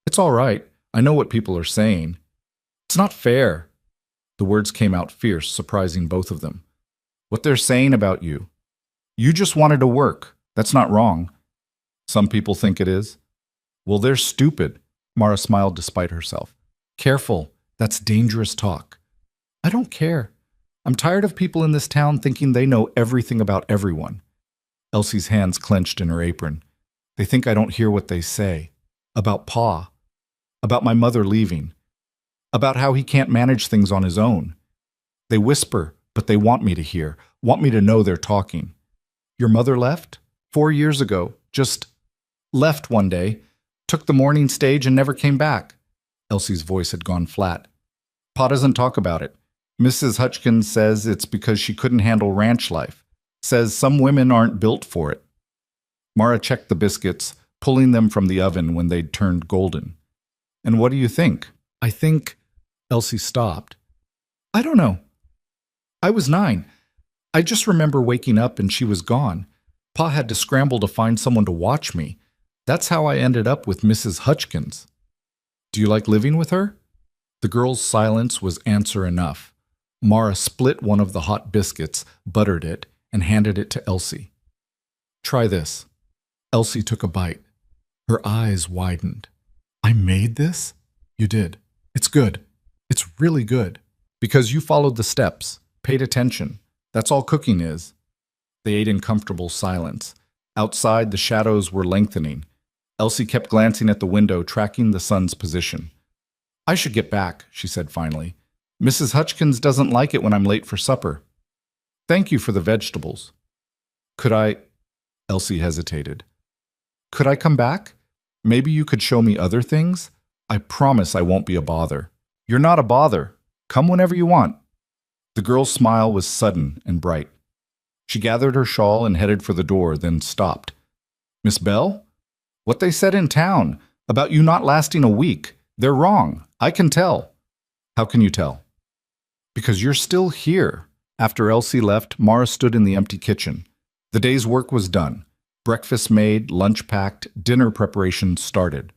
It's all right. I know what people are saying. It's not fair. The words came out fierce, surprising both of them. What they're saying about you. You just wanted to work. That's not wrong. Some people think it is. Well, they're stupid. Mara smiled despite herself. Careful. That's dangerous talk. I don't care. I'm tired of people in this town thinking they know everything about everyone. Elsie's hands clenched in her apron. They think I don't hear what they say. About Pa. About my mother leaving. About how he can't manage things on his own. They whisper, but they want me to hear, want me to know they're talking. Your mother left? 4 years ago. Just left one day, took the morning stage and never came back. Elsie's voice had gone flat. Pa doesn't talk about it. Mrs. Hutchins says it's because she couldn't handle ranch life. Says some women aren't built for it. Mara checked the biscuits, pulling them from the oven when they'd turned golden. And what do you think? I think... Elsie stopped. I don't know. I was 9. I just remember waking up and she was gone. Pa had to scramble to find someone to watch me. That's how I ended up with Mrs. Hutchins. Do you like living with her? The girl's silence was answer enough. Mara split one of the hot biscuits, buttered it, and handed it to Elsie. Try this. Elsie took a bite. Her eyes widened. I made this? You did. It's good. It's really good. Because you followed the steps, paid attention. That's all cooking is. They ate in comfortable silence. Outside, the shadows were lengthening. Elsie kept glancing at the window, tracking the sun's position. I should get back, she said finally. Mrs. Hutchins doesn't like it when I'm late for supper. Thank you for the vegetables. Could I... Elsie hesitated. Could I come back? Maybe you could show me other things? I promise I won't be a bother. You're not a bother. Come whenever you want. The girl's smile was sudden and bright. She gathered her shawl and headed for the door, then stopped. Miss Bell? What they said in town about you not lasting a week. They're wrong. I can tell. How can you tell? Because you're still here. After Elsie left, Mara stood in the empty kitchen. The day's work was done. Breakfast made, lunch packed, dinner preparations started.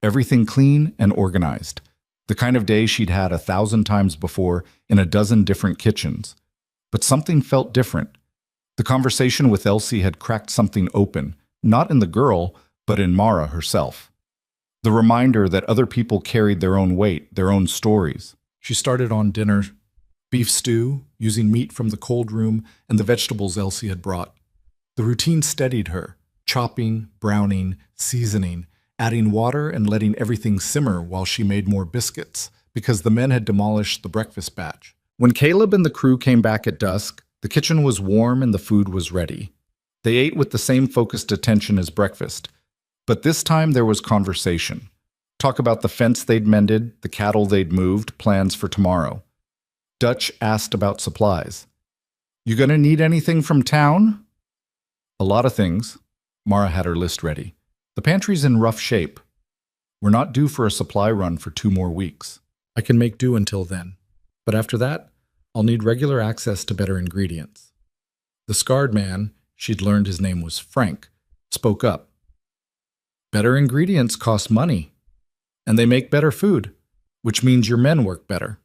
Everything clean and organized. The kind of day she'd had 1,000 times before in a dozen different kitchens. But something felt different. The conversation with Elsie had cracked something open, not in the girl, but in Mara herself. The reminder that other people carried their own weight, their own stories. She started on dinner, beef stew, using meat from the cold room and the vegetables Elsie had brought. The routine steadied her, chopping, browning, seasoning, adding water and letting everything simmer while she made more biscuits, because the men had demolished the breakfast batch. When Caleb and the crew came back at dusk, the kitchen was warm and the food was ready. They ate with the same focused attention as breakfast, but this time there was conversation. Talk about the fence they'd mended, the cattle they'd moved, plans for tomorrow. Dutch asked about supplies. You gonna need anything from town? A lot of things. Mara had her list ready. The pantry's in rough shape. We're not due for a supply run for 2 more weeks. I can make do until then. But after that, I'll need regular access to better ingredients. The scarred man, she'd learned his name was Frank, spoke up. Better ingredients cost money. And they make better food, which means your men work better,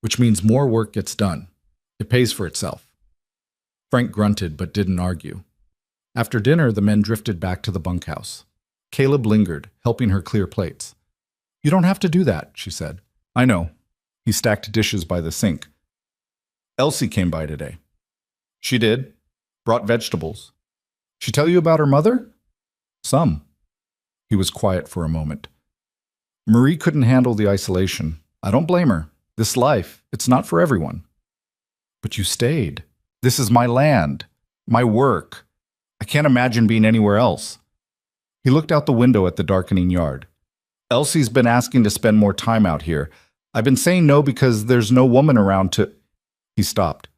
which means more work gets done. It pays for itself. Frank grunted but didn't argue. After dinner, the men drifted back to the bunkhouse. Caleb lingered, helping her clear plates. You don't have to do that, she said. I know. He stacked dishes by the sink. Elsie came by today. She did. Brought vegetables. She tell you about her mother? Some. He was quiet for a moment. Marie couldn't handle the isolation. I don't blame her. This life, it's not for everyone. But you stayed. This is my land, my work. I can't imagine being anywhere else. He looked out the window at the darkening yard. Elsie's been asking to spend more time out here. I've been saying no because there's no woman around to... He stopped.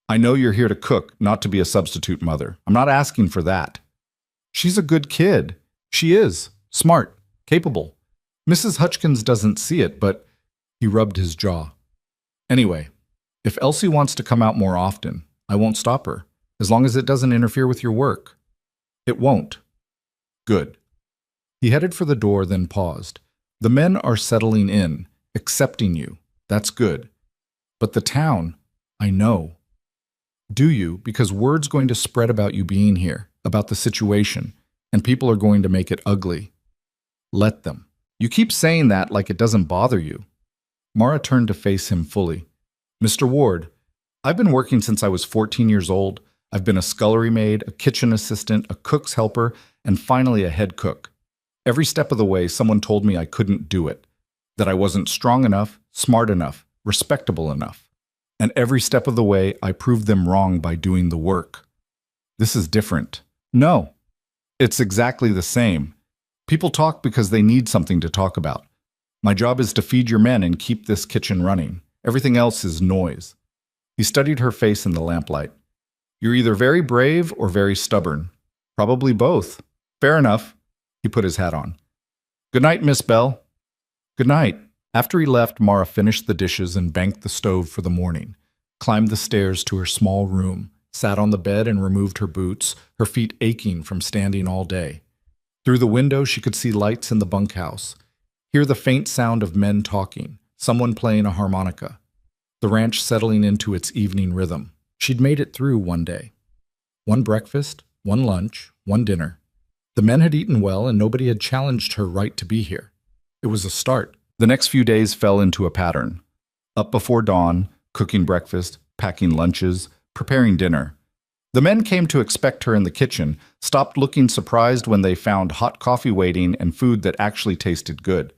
I know you're here to cook, not to be a substitute mother. I'm not asking for that. She's a good kid. She is. Smart. Capable. Mrs. Hutchins doesn't see it, but... He rubbed his jaw. Anyway, if Elsie wants to come out more often, I won't stop her, as long as it doesn't interfere with your work. It won't. Good. He headed for the door, then paused. The men are settling in, accepting you. That's good. But the town, I know. Do you? Because word's going to spread about you being here, about the situation, and people are going to make it ugly. Let them. You keep saying that like it doesn't bother you. Mara turned to face him fully. Mr. Ward, I've been working since I was 14 years old. I've been a scullery maid, a kitchen assistant, a cook's helper, and finally a head cook. Every step of the way, someone told me I couldn't do it, that I wasn't strong enough, smart enough, respectable enough. And every step of the way, I proved them wrong by doing the work. This is different. No, it's exactly the same. People talk because they need something to talk about. My job is to feed your men and keep this kitchen running. Everything else is noise. He studied her face in the lamplight. You're either very brave or very stubborn. Probably both. Fair enough. He put his hat on. Good night, Miss Bell. Good night. After he left, Mara finished the dishes and banked the stove for the morning, climbed the stairs to her small room, sat on the bed and removed her boots, her feet aching from standing all day. Through the window, she could see lights in the bunkhouse, hear the faint sound of men talking, someone playing a harmonica, the ranch settling into its evening rhythm. She'd made it through one day. One breakfast, one lunch, one dinner. The men had eaten well and nobody had challenged her right to be here. It was a start. The next few days fell into a pattern. Up before dawn, cooking breakfast, packing lunches, preparing dinner. The men came to expect her in the kitchen, stopped looking surprised when they found hot coffee waiting and food that actually tasted good.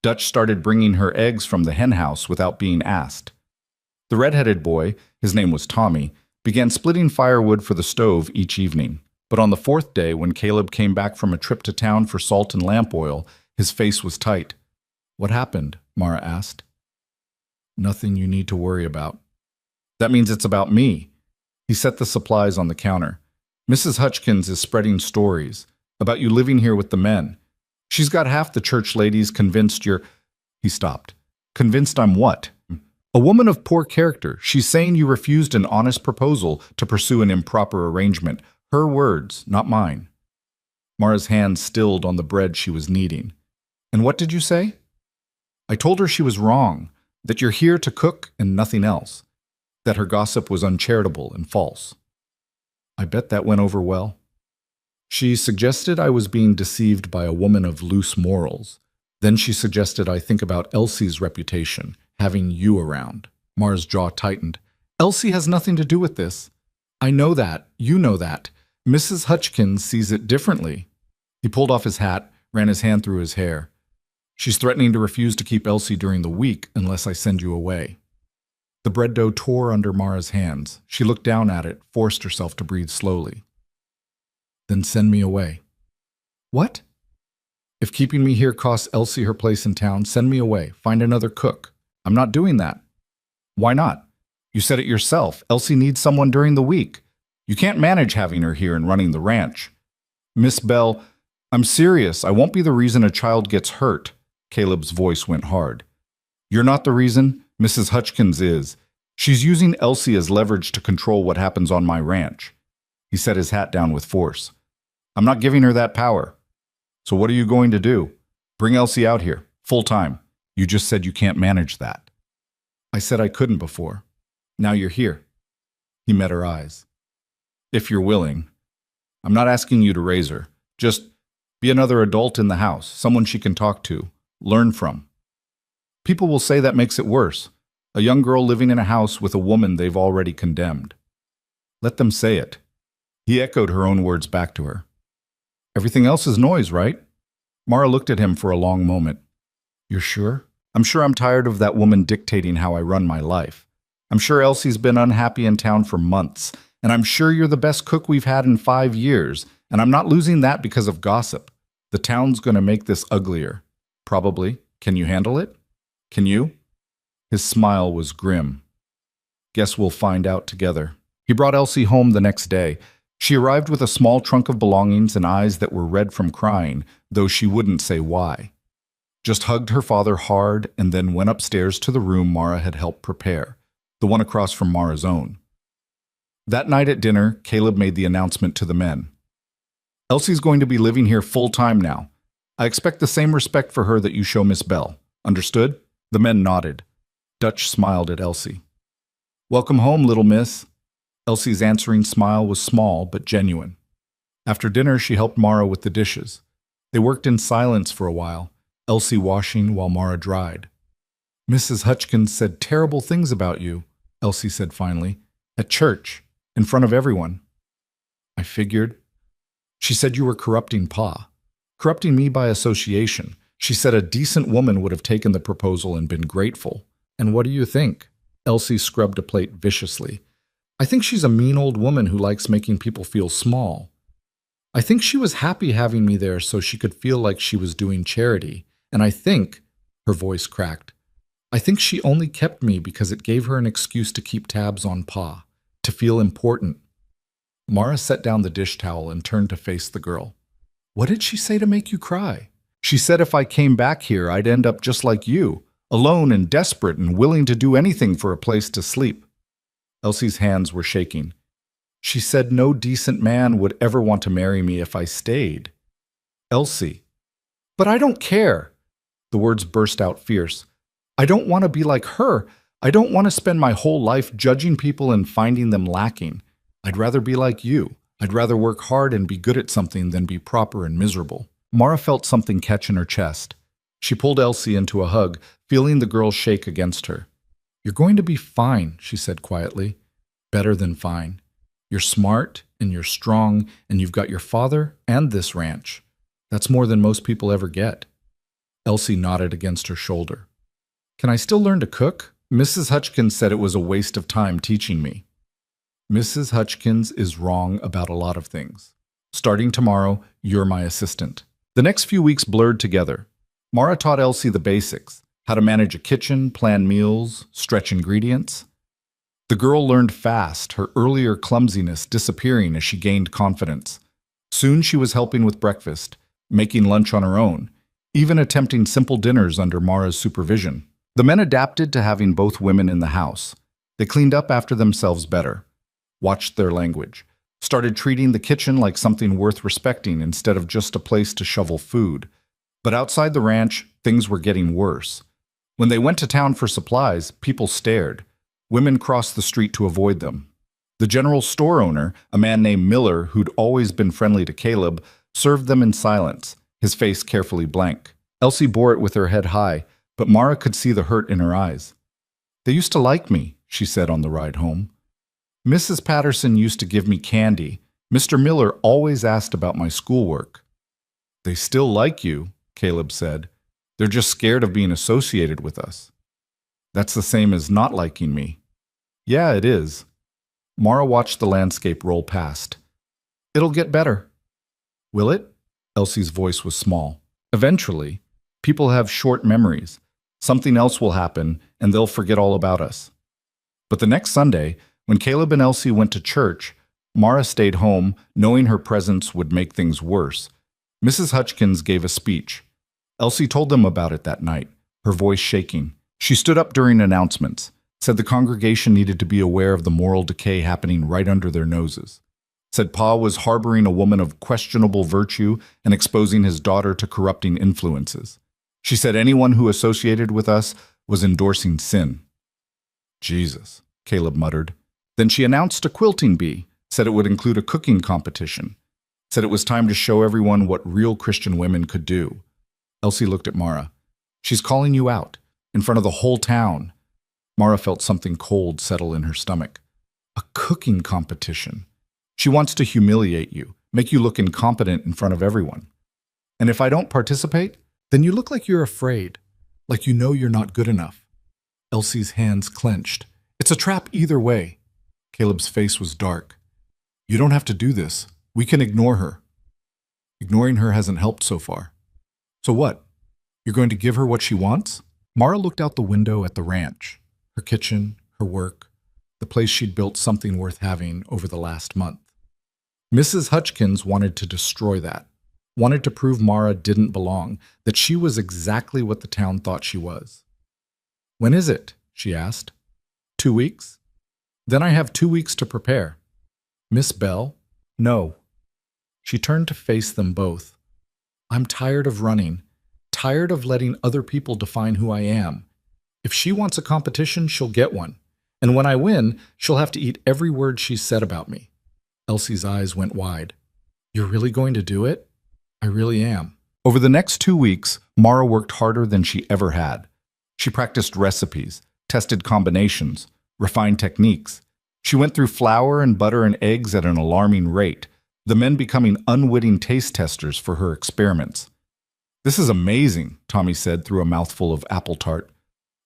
Dutch started bringing her eggs from the henhouse without being asked. The red-headed boy, his name was Tommy, began splitting firewood for the stove each evening. But on the fourth day, when Caleb came back from a trip to town for salt and lamp oil, his face was tight. What happened? Mara asked. Nothing you need to worry about. That means it's about me. He set the supplies on the counter. Mrs. Hutchkins is spreading stories about you living here with the men. She's got half the church ladies convinced you're... He stopped. Convinced I'm what? A woman of poor character. She's saying you refused an honest proposal to pursue an improper arrangement. Her words, not mine. Mara's hand stilled on the bread she was kneading. And what did you say? I told her she was wrong, that you're here to cook and nothing else, that her gossip was uncharitable and false. I bet that went over well. She suggested I was being deceived by a woman of loose morals. Then she suggested I think about Elsie's reputation, having you around. Mara's jaw tightened. Elsie has nothing to do with this. I know that. You know that. Mrs. Hutchkins sees it differently. He pulled off his hat, ran his hand through his hair. She's threatening to refuse to keep Elsie during the week unless I send you away. The bread dough tore under Mara's hands. She looked down at it, forced herself to breathe slowly. Then send me away. What? If keeping me here costs Elsie her place in town, send me away. Find another cook. I'm not doing that. Why not? You said it yourself. Elsie needs someone during the week. You can't manage having her here and running the ranch. Miss Bell, I'm serious. I won't be the reason a child gets hurt. Caleb's voice went hard. You're not the reason. Mrs. Hutchkins is. She's using Elsie as leverage to control what happens on my ranch. He set his hat down with force. I'm not giving her that power. So what are you going to do? Bring Elsie out here, full time. You just said you can't manage that. I said I couldn't before. Now you're here. He met her eyes. If you're willing. I'm not asking you to raise her. Just be another adult in the house, someone she can talk to, learn from. People will say that makes it worse. A young girl living in a house with a woman they've already condemned. Let them say it. He echoed her own words back to her. Everything else is noise, right? Mara looked at him for a long moment. You're sure? I'm sure I'm tired of that woman dictating how I run my life. I'm sure Elsie's been unhappy in town for months, and I'm sure you're the best cook we've had in 5 years, and I'm not losing that because of gossip. The town's going to make this uglier. Probably. Can you handle it? Can you? His smile was grim. Guess we'll find out together. He brought Elsie home the next day. She arrived with a small trunk of belongings and eyes that were red from crying, though she wouldn't say why. Just hugged her father hard and then went upstairs to the room Mara had helped prepare, the one across from Mara's own. That night at dinner, Caleb made the announcement to the men. Elsie's going to be living here full-time now. I expect the same respect for her that you show Miss Bell. Understood? The men nodded. Dutch smiled at Elsie. Welcome home, little miss. Elsie's answering smile was small but genuine. After dinner, she helped Mara with the dishes. They worked in silence for a while, Elsie washing while Mara dried. Mrs. Hutchkins said terrible things about you, Elsie said finally, at church, in front of everyone. I figured. She said you were corrupting Pa. Corrupting me by association. She said a decent woman would have taken the proposal and been grateful. And what do you think? Elsie scrubbed a plate viciously. I think she's a mean old woman who likes making people feel small. I think she was happy having me there so she could feel like she was doing charity. And I think, her voice cracked, I think she only kept me because it gave her an excuse to keep tabs on Pa, to feel important. Mara set down the dish towel and turned to face the girl. What did she say to make you cry? She said if I came back here, I'd end up just like you, alone and desperate and willing to do anything for a place to sleep. Elsie's hands were shaking. She said no decent man would ever want to marry me if I stayed. Elsie. But I don't care. The words burst out fierce. I don't want to be like her. I don't want to spend my whole life judging people and finding them lacking. I'd rather be like you. I'd rather work hard and be good at something than be proper and miserable. Mara felt something catch in her chest. She pulled Elsie into a hug, feeling the girl shake against her. You're going to be fine, she said quietly. Better than fine. You're smart and you're strong and you've got your father and this ranch. That's more than most people ever get. Elsie nodded against her shoulder. Can I still learn to cook? Mrs. Hutchkins said it was a waste of time teaching me. Mrs. Hutchkins is wrong about a lot of things. Starting tomorrow, you're my assistant. The next few weeks blurred together. Mara taught Elsie the basics, how to manage a kitchen, plan meals, stretch ingredients. The girl learned fast, her earlier clumsiness disappearing as she gained confidence. Soon she was helping with breakfast, making lunch on her own, even attempting simple dinners under Mara's supervision. The men adapted to having both women in the house. They cleaned up after themselves better, watched their language, started treating the kitchen like something worth respecting instead of just a place to shovel food. But outside the ranch, things were getting worse. When they went to town for supplies, people stared. Women crossed the street to avoid them. The general store owner, a man named Miller who'd always been friendly to Caleb, served them in silence, his face carefully blank. Elsie bore it with her head high, but Mara could see the hurt in her eyes. They used to like me, she said on the ride home. Mrs. Patterson used to give me candy. Mr. Miller always asked about my schoolwork. They still like you, Caleb said. They're just scared of being associated with us. That's the same as not liking me. Yeah, it is. Mara watched the landscape roll past. It'll get better. Will it? Elsie's voice was small. Eventually. People have short memories. Something else will happen, and they'll forget all about us. But the next Sunday, when Caleb and Elsie went to church, Mara stayed home, knowing her presence would make things worse. Mrs. Hutchkins gave a speech. Elsie told them about it that night, her voice shaking. She stood up during announcements, said the congregation needed to be aware of the moral decay happening right under their noses. Said Pa was harboring a woman of questionable virtue and exposing his daughter to corrupting influences. She said anyone who associated with us was endorsing sin. Jesus, Caleb muttered. Then she announced a quilting bee, said it would include a cooking competition, said it was time to show everyone what real Christian women could do. Elsie looked at Mara. She's calling you out, in front of the whole town. Mara felt something cold settle in her stomach. A cooking competition. She wants to humiliate you, make you look incompetent in front of everyone. And if I don't participate, then you look like you're afraid, like you know you're not good enough. Elsie's hands clenched. It's a trap either way. Caleb's face was dark. You don't have to do this. We can ignore her. Ignoring her hasn't helped so far. So what? You're going to give her what she wants? Mara looked out the window at the ranch, her kitchen, her work, the place she'd built something worth having over the last month. Mrs. Hutchkins wanted to destroy that, wanted to prove Mara didn't belong, that she was exactly what the town thought she was. When is it? She asked. 2 weeks? Then I have 2 weeks to prepare. Miss Bell? No. She turned to face them both. I'm tired of running, tired of letting other people define who I am. If she wants a competition, she'll get one. And when I win, she'll have to eat every word she's said about me. Elsie's eyes went wide. You're really going to do it? I really am. Over the next 2 weeks, Mara worked harder than she ever had. She practiced recipes, tested combinations, refined techniques. She went through flour and butter and eggs at an alarming rate, the men becoming unwitting taste testers for her experiments. This is amazing, Tommy said through a mouthful of apple tart.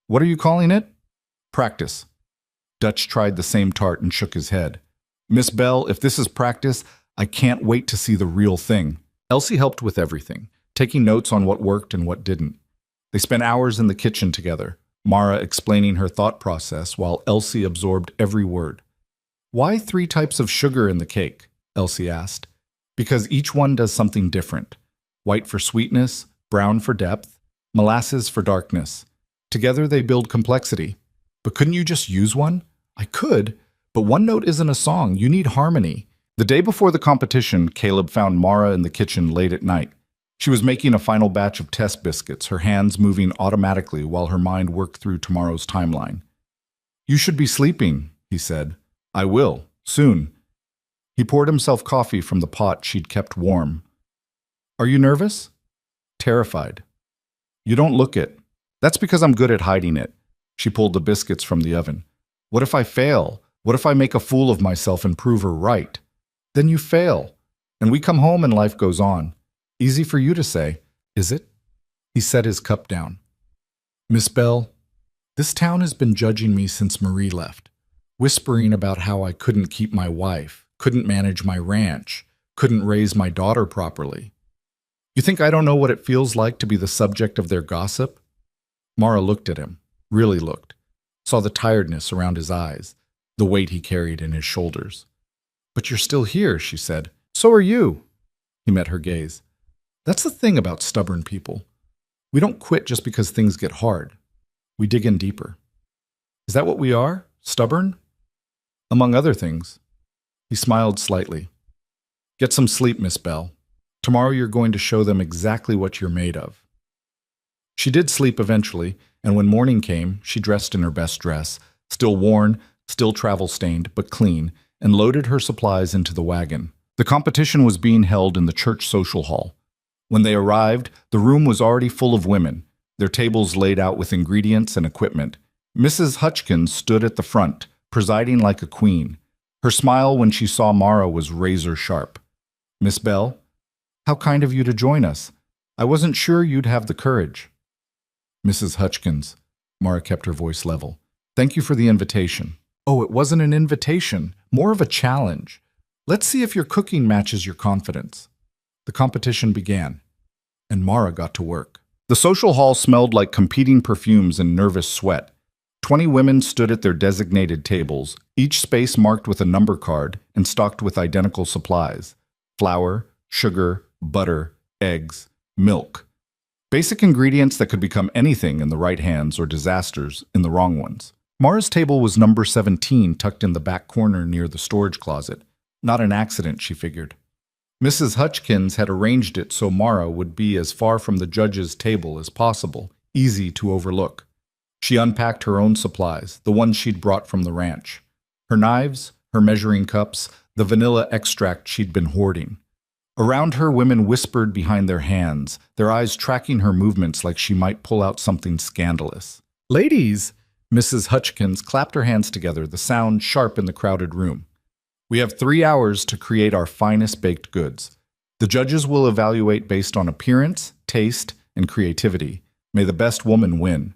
What are you calling it? Practice. Dutch tried the same tart and shook his head. Miss Bell, if this is practice, I can't wait to see the real thing. Elsie helped with everything, taking notes on what worked and what didn't. They spent hours in the kitchen together, Mara explaining her thought process while Elsie absorbed every word. Why 3 types of sugar in the cake? Elsie asked. Because each one does something different. White for sweetness, brown for depth, molasses for darkness. Together they build complexity. But couldn't you just use one? I could, but one note isn't a song. You need harmony. The day before the competition, Caleb found Mara in the kitchen late at night. She was making a final batch of test biscuits, her hands moving automatically while her mind worked through tomorrow's timeline. You should be sleeping, he said. I will, soon. He poured himself coffee from the pot she'd kept warm. Are you nervous? Terrified. You don't look it. That's because I'm good at hiding it. She pulled the biscuits from the oven. What if I fail? What if I make a fool of myself and prove her right? Then you fail. And we come home and life goes on. Easy for you to say, is it? He set his cup down. Miss Bell, this town has been judging me since Marie left, whispering about how I couldn't keep my wife, couldn't manage my ranch, couldn't raise my daughter properly. You think I don't know what it feels like to be the subject of their gossip? Mara looked at him, really looked, saw the tiredness around his eyes, the weight he carried in his shoulders. But you're still here, she said. So are you. He met her gaze. That's the thing about stubborn people. We don't quit just because things get hard. We dig in deeper. Is that what we are? Stubborn? Among other things. He smiled slightly. Get some sleep, Miss Bell. Tomorrow you're going to show them exactly what you're made of. She did sleep eventually, and when morning came, she dressed in her best dress, still worn, still travel-stained, but clean, and loaded her supplies into the wagon. The competition was being held in the church social hall. When they arrived, the room was already full of women, their tables laid out with ingredients and equipment. Mrs. Hutchkins stood at the front, presiding like a queen. Her smile when she saw Mara was razor-sharp. Miss Bell, how kind of you to join us. I wasn't sure you'd have the courage. Mrs. Hutchkins, Mara kept her voice level. Thank you for the invitation. Oh, it wasn't an invitation, more of a challenge. Let's see if your cooking matches your confidence. The competition began, and Mara got to work. The social hall smelled like competing perfumes and nervous sweat. 20 women stood at their designated tables, each space marked with a number card and stocked with identical supplies: flour, sugar, butter, eggs, milk. Basic ingredients that could become anything in the right hands or disasters in the wrong ones. Mara's table was number 17, tucked in the back corner near the storage closet. Not an accident, she figured. Mrs. Hutchkins had arranged it so Mara would be as far from the judge's table as possible, easy to overlook. She unpacked her own supplies, the ones she'd brought from the ranch. Her knives, her measuring cups, the vanilla extract she'd been hoarding. Around her, women whispered behind their hands, their eyes tracking her movements like she might pull out something scandalous. Ladies! Mrs. Hutchkins clapped her hands together, the sound sharp in the crowded room. We have 3 hours to create our finest baked goods. The judges will evaluate based on appearance, taste, and creativity. May the best woman win.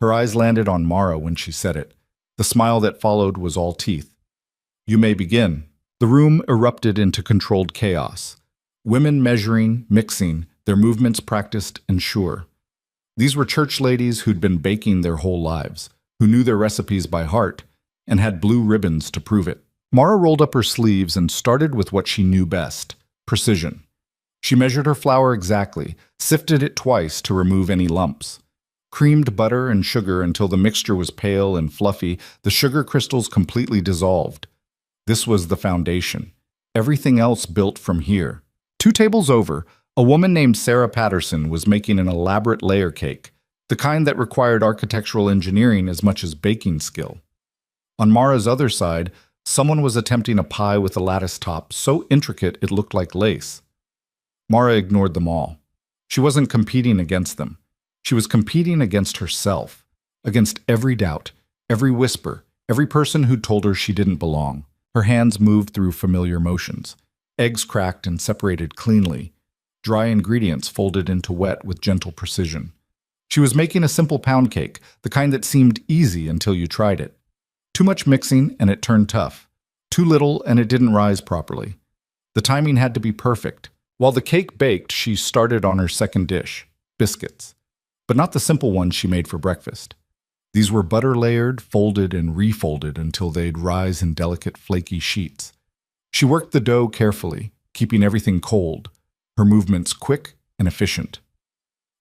Her eyes landed on Mara when she said it. The smile that followed was all teeth. You may begin. The room erupted into controlled chaos. Women measuring, mixing, their movements practiced and sure. These were church ladies who'd been baking their whole lives, who knew their recipes by heart, and had blue ribbons to prove it. Mara rolled up her sleeves and started with what she knew best: precision. She measured her flour exactly, sifted it twice to remove any lumps. Creamed butter and sugar until the mixture was pale and fluffy, the sugar crystals completely dissolved. This was the foundation. Everything else built from here. 2 tables over, a woman named Sarah Patterson was making an elaborate layer cake, the kind that required architectural engineering as much as baking skill. On Mara's other side, someone was attempting a pie with a lattice top so intricate it looked like lace. Mara ignored them all. She wasn't competing against them. She was competing against herself, against every doubt, every whisper, every person who told her she didn't belong. Her hands moved through familiar motions. Eggs cracked and separated cleanly. Dry ingredients folded into wet with gentle precision. She was making a simple pound cake, the kind that seemed easy until you tried it. Too much mixing and it turned tough. Too little and it didn't rise properly. The timing had to be perfect. While the cake baked, she started on her second dish, biscuits. But not the simple ones she made for breakfast. These were butter-layered, folded and refolded until they'd rise in delicate, flaky sheets. She worked the dough carefully, keeping everything cold, her movements quick and efficient.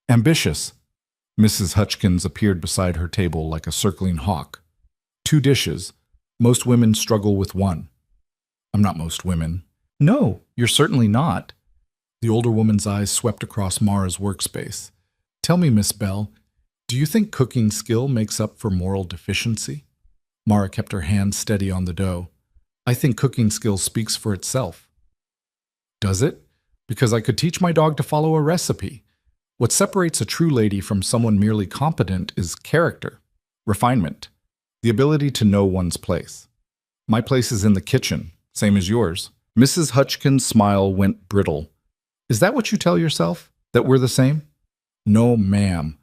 Ambitious, Mrs. Hutchkins appeared beside her table like a circling hawk. 2 dishes. Most women struggle with 1. I'm not most women. No, you're certainly not. The older woman's eyes swept across Mara's workspace. Tell me, Miss Bell, do you think cooking skill makes up for moral deficiency? Mara kept her hand steady on the dough. I think cooking skill speaks for itself. Does it? Because I could teach my dog to follow a recipe. What separates a true lady from someone merely competent is character, refinement, the ability to know one's place. My place is in the kitchen, same as yours. Mrs. Hutchkins' smile went brittle. Is that what you tell yourself? That we're the same? No, ma'am.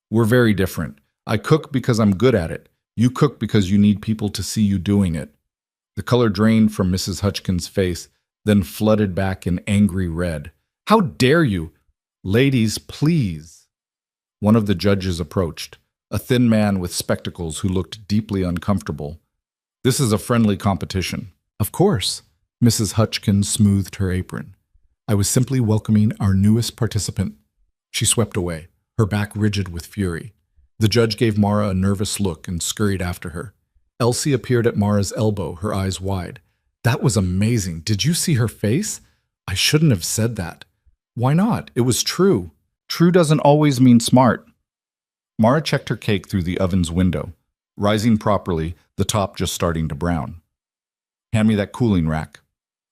We're very different. I cook because I'm good at it. You cook because you need people to see you doing it. The color drained from Mrs. Hutchkins' face, then flooded back in angry red. How dare you? Ladies, please. One of the judges approached, a thin man with spectacles who looked deeply uncomfortable. This is a friendly competition. Of course. Mrs. Hutchkins smoothed her apron. I was simply welcoming our newest participant. She swept away, her back rigid with fury. The judge gave Mara a nervous look and scurried after her. Elsie appeared at Mara's elbow, her eyes wide. That was amazing. Did you see her face? I shouldn't have said that. Why not? It was true. True doesn't always mean smart. Mara checked her cake through the oven's window, rising properly, the top just starting to brown. Hand me that cooling rack.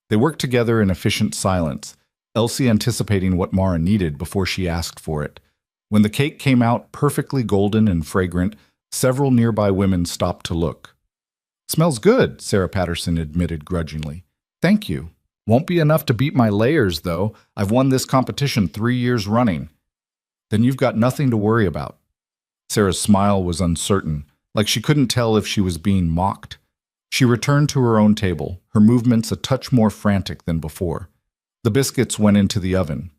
They worked together in efficient silence, Elsie anticipating what Mara needed before she asked for it. When the cake came out perfectly golden and fragrant, several nearby women stopped to look. Smells good, Sarah Patterson admitted grudgingly. Thank you. Won't be enough to beat my layers, though. I've won this competition 3 years running. Then you've got nothing to worry about. Sarah's smile was uncertain, like she couldn't tell if she was being mocked. She returned to her own table, her movements a touch more frantic than before. The biscuits went into the oven.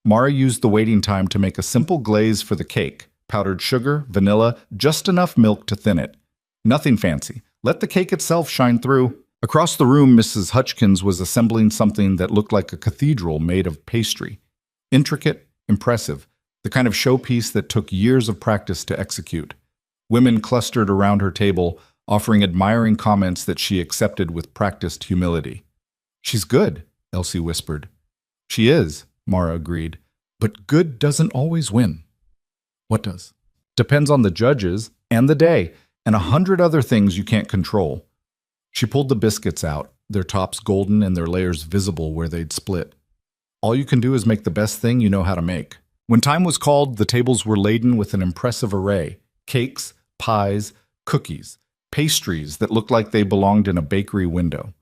Mara used the waiting time to make a simple glaze for the cake, powdered sugar, vanilla, just enough milk to thin it. Nothing fancy. Let the cake itself shine through. Across the room, Mrs. Hutchkins was assembling something that looked like a cathedral made of pastry. Intricate, impressive, the kind of showpiece that took years of practice to execute. Women clustered around her table, offering admiring comments that she accepted with practiced humility. She's good, Elsie whispered. She is, Mara agreed, but good doesn't always win. What does? Depends on the judges and the day, and 100 other things you can't control. She pulled the biscuits out, their tops golden and their layers visible where they'd split. All you can do is make the best thing you know how to make. When time was called, the tables were laden with an impressive array: cakes, pies, cookies, pastries that looked like they belonged in a bakery window.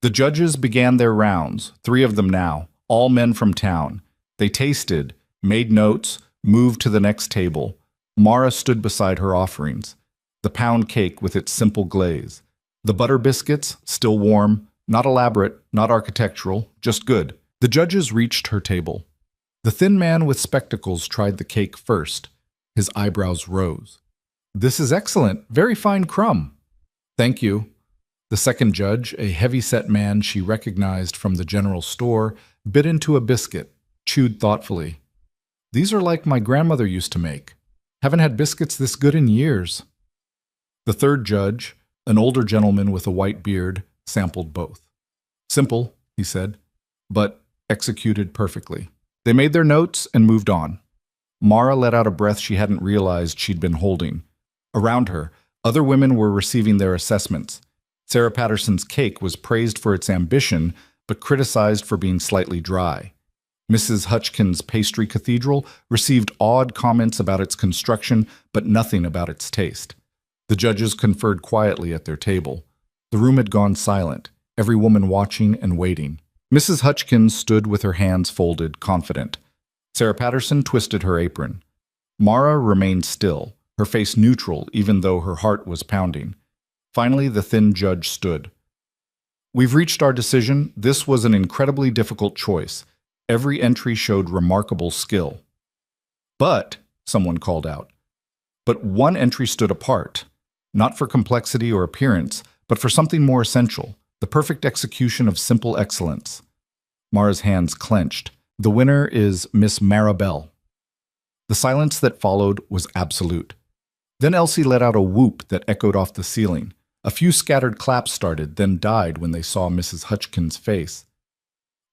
The judges began their rounds, 3 of them now, all men from town. They tasted, made notes, moved to the next table. Mara stood beside her offerings: the pound cake with its simple glaze, the butter biscuits, still warm, not elaborate, not architectural, just good. The judges reached her table. The thin man with spectacles tried the cake first. His eyebrows rose. This is excellent, very fine crumb. Thank you. The second judge, a heavy-set man she recognized from the general store, bit into a biscuit, chewed thoughtfully. These are like my grandmother used to make. Haven't had biscuits this good in years. The third judge, an older gentleman with a white beard, sampled both. Simple, he said, but executed perfectly. They made their notes and moved on. Mara let out a breath she hadn't realized she'd been holding. Around her, other women were receiving their assessments. Sarah Patterson's cake was praised for its ambition, but criticized for being slightly dry. Mrs. Hutchkins' pastry cathedral received awed comments about its construction, but nothing about its taste. The judges conferred quietly at their table. The room had gone silent, every woman watching and waiting. Mrs. Hutchkins stood with her hands folded, confident. Sarah Patterson twisted her apron. Mara remained still, her face neutral even though her heart was pounding. Finally, the thin judge stood. We've reached our decision. This was an incredibly difficult choice. Every entry showed remarkable skill. But, someone called out, but one entry stood apart, not for complexity or appearance, but for something more essential, the perfect execution of simple excellence. Mara's hands clenched. The winner is Miss Maribel. The silence that followed was absolute. Then Elsie let out a whoop that echoed off the ceiling. A few scattered claps started, then died when they saw Mrs. Hutchkins' face.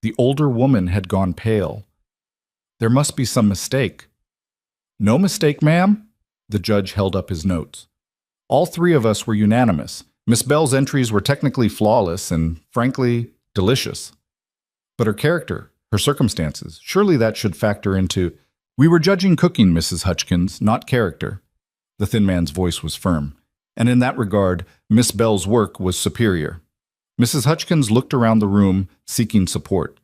The older woman had gone pale. There must be some mistake. No mistake, ma'am? The judge held up his notes. All three of us were unanimous. Miss Bell's entries were technically flawless and, frankly, delicious. But her character, her circumstances, surely that should factor into... We were judging cooking, Mrs. Hutchkins, not character. The thin man's voice was firm. And in that regard, Miss Bell's work was superior. Mrs. Hutchkins looked around the room, seeking support.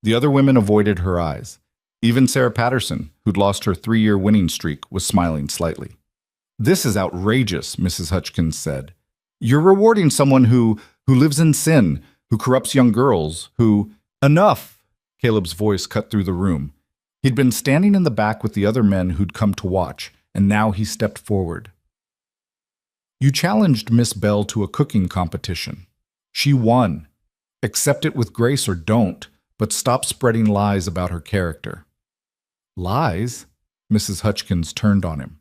The other women avoided her eyes. Even Sarah Patterson, who'd lost her 3-year winning streak, was smiling slightly. This is outrageous, Mrs. Hutchkins said. You're rewarding someone who lives in sin, who corrupts young girls, who... Enough! Caleb's voice cut through the room. He'd been standing in the back with the other men who'd come to watch, and now he stepped forward. You challenged Miss Bell to a cooking competition. She won. Accept it with grace or don't, but stop spreading lies about her character. Lies? Mrs. Hutchkins turned on him.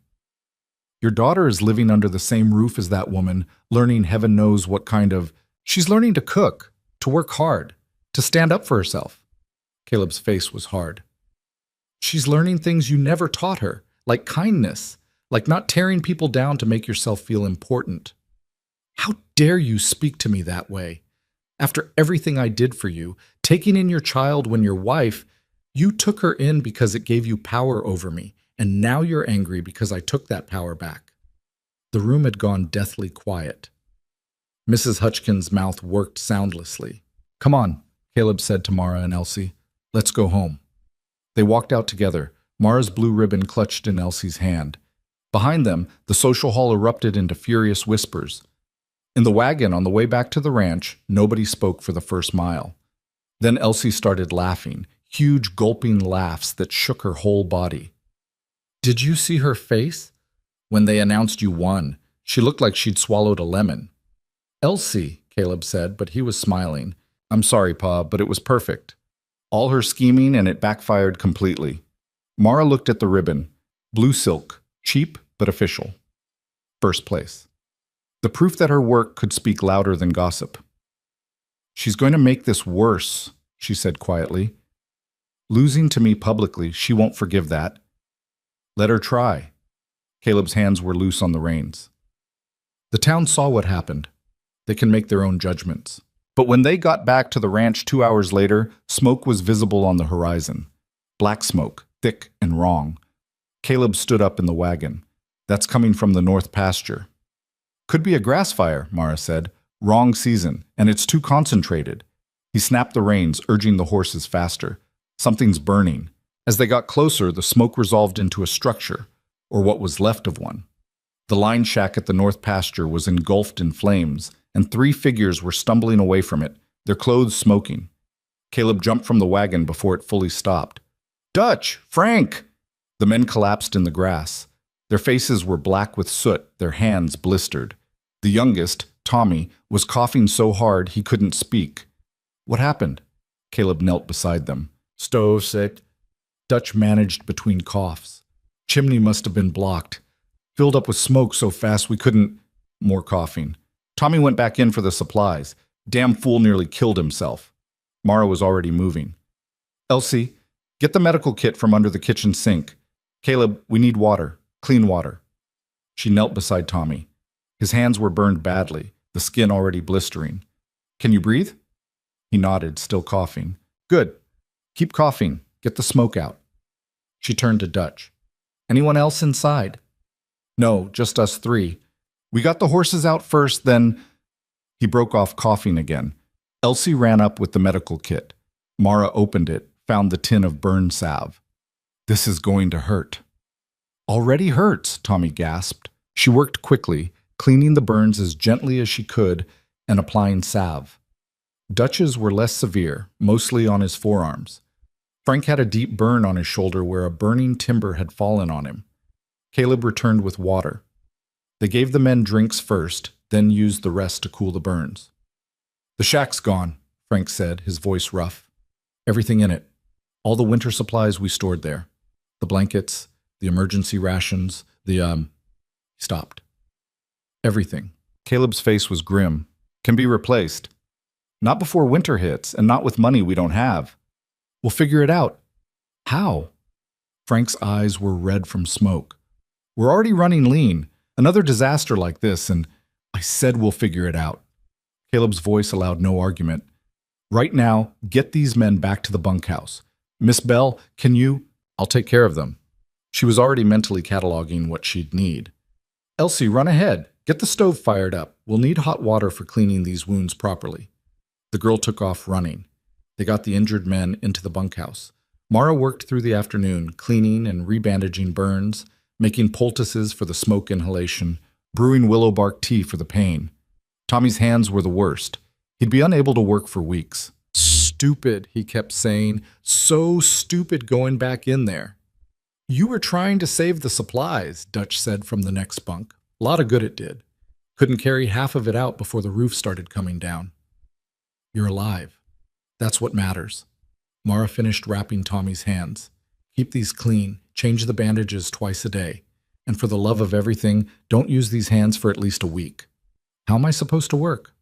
Your daughter is living under the same roof as that woman, learning heaven knows what kind of... She's learning to cook, to work hard, to stand up for herself. Caleb's face was hard. She's learning things you never taught her, like kindness, like not tearing people down to make yourself feel important. How dare you speak to me that way? After everything I did for you, taking in your child when your wife, you took her in because it gave you power over me, and now you're angry because I took that power back. The room had gone deathly quiet. Mrs. Hutchkins' mouth worked soundlessly. Come on, Caleb said to Mara and Elsie. Let's go home. They walked out together, Mara's blue ribbon clutched in Elsie's hand. Behind them, the social hall erupted into furious whispers. In the wagon on the way back to the ranch, nobody spoke for the first mile. Then Elsie started laughing, huge gulping laughs that shook her whole body. Did you see her face? When they announced you won, she looked like she'd swallowed a lemon. Elsie, Caleb said, but he was smiling. I'm sorry, Pa, but it was perfect. All her scheming and it backfired completely. Mara looked at the ribbon. Blue silk, cheap but official. First place. The proof that her work could speak louder than gossip. She's going to make this worse, she said quietly. Losing to me publicly, she won't forgive that. Let her try. Caleb's hands were loose on the reins. The town saw what happened. They can make their own judgments. But when they got back to the ranch 2 hours later, smoke was visible on the horizon. Black smoke, thick and wrong. Caleb stood up in the wagon. That's coming from the north pasture. Could be a grass fire, Mara said. Wrong season, and it's too concentrated. He snapped the reins, urging the horses faster. Something's burning. As they got closer, the smoke resolved into a structure, or what was left of one. The line shack at the north pasture was engulfed in flames, and 3 figures were stumbling away from it, their clothes smoking. Caleb jumped from the wagon before it fully stopped. Dutch! Frank! The men collapsed in the grass. Their faces were black with soot, their hands blistered. The youngest, Tommy, was coughing so hard he couldn't speak. What happened? Caleb knelt beside them. Stove sick. Dutch managed between coughs. Chimney must have been blocked. Filled up with smoke so fast we couldn't... More coughing. Tommy went back in for the supplies. Damn fool nearly killed himself. Mara was already moving. Elsie, get the medical kit from under the kitchen sink. Caleb, we need water. Clean water. She knelt beside Tommy. His hands were burned badly, the skin already blistering. Can you breathe? He nodded, still coughing. Good. Keep coughing. Get the smoke out. She turned to Dutch. Anyone else inside? No, just us 3. We got the horses out first, then... He broke off coughing again. Elsie ran up with the medical kit. Mara opened it, found the tin of burn salve. This is going to hurt. Already hurts, Tommy gasped. She worked quickly, cleaning the burns as gently as she could and applying salve. Dutch's were less severe, mostly on his forearms. Frank had a deep burn on his shoulder where a burning timber had fallen on him. Caleb returned with water. They gave the men drinks first, then used the rest to cool the burns. "The shack's gone," Frank said, his voice rough. "Everything in it. All the winter supplies we stored there. The blankets, the emergency rations, He stopped. "Everything." Caleb's face was grim. "Can be replaced. Not before winter hits, and not with money we don't have. We'll figure it out." "How?" Frank's eyes were red from smoke. "We're already running lean. Another disaster like this, and I said we'll figure it out." Caleb's voice allowed no argument. "Right now, get these men back to the bunkhouse. Miss Bell, can you—" "I'll take care of them." She was already mentally cataloging what she'd need. "Elsie, run ahead. Get the stove fired up. We'll need hot water for cleaning these wounds properly." The girl took off running. They got the injured men into the bunkhouse. Mara worked through the afternoon, cleaning and rebandaging burns, making poultices for the smoke inhalation, brewing willow bark tea for the pain. Tommy's hands were the worst. He'd be unable to work for weeks. "Stupid," he kept saying. "So stupid going back in there." "You were trying to save the supplies," Dutch said from the next bunk. "A lot of good it did. Couldn't carry half of it out before the roof started coming down." "You're alive. That's what matters." Mara finished wrapping Tommy's hands. "Keep these clean. Change the bandages twice a day. And for the love of everything, don't use these hands for at least a week." "How am I supposed to work?"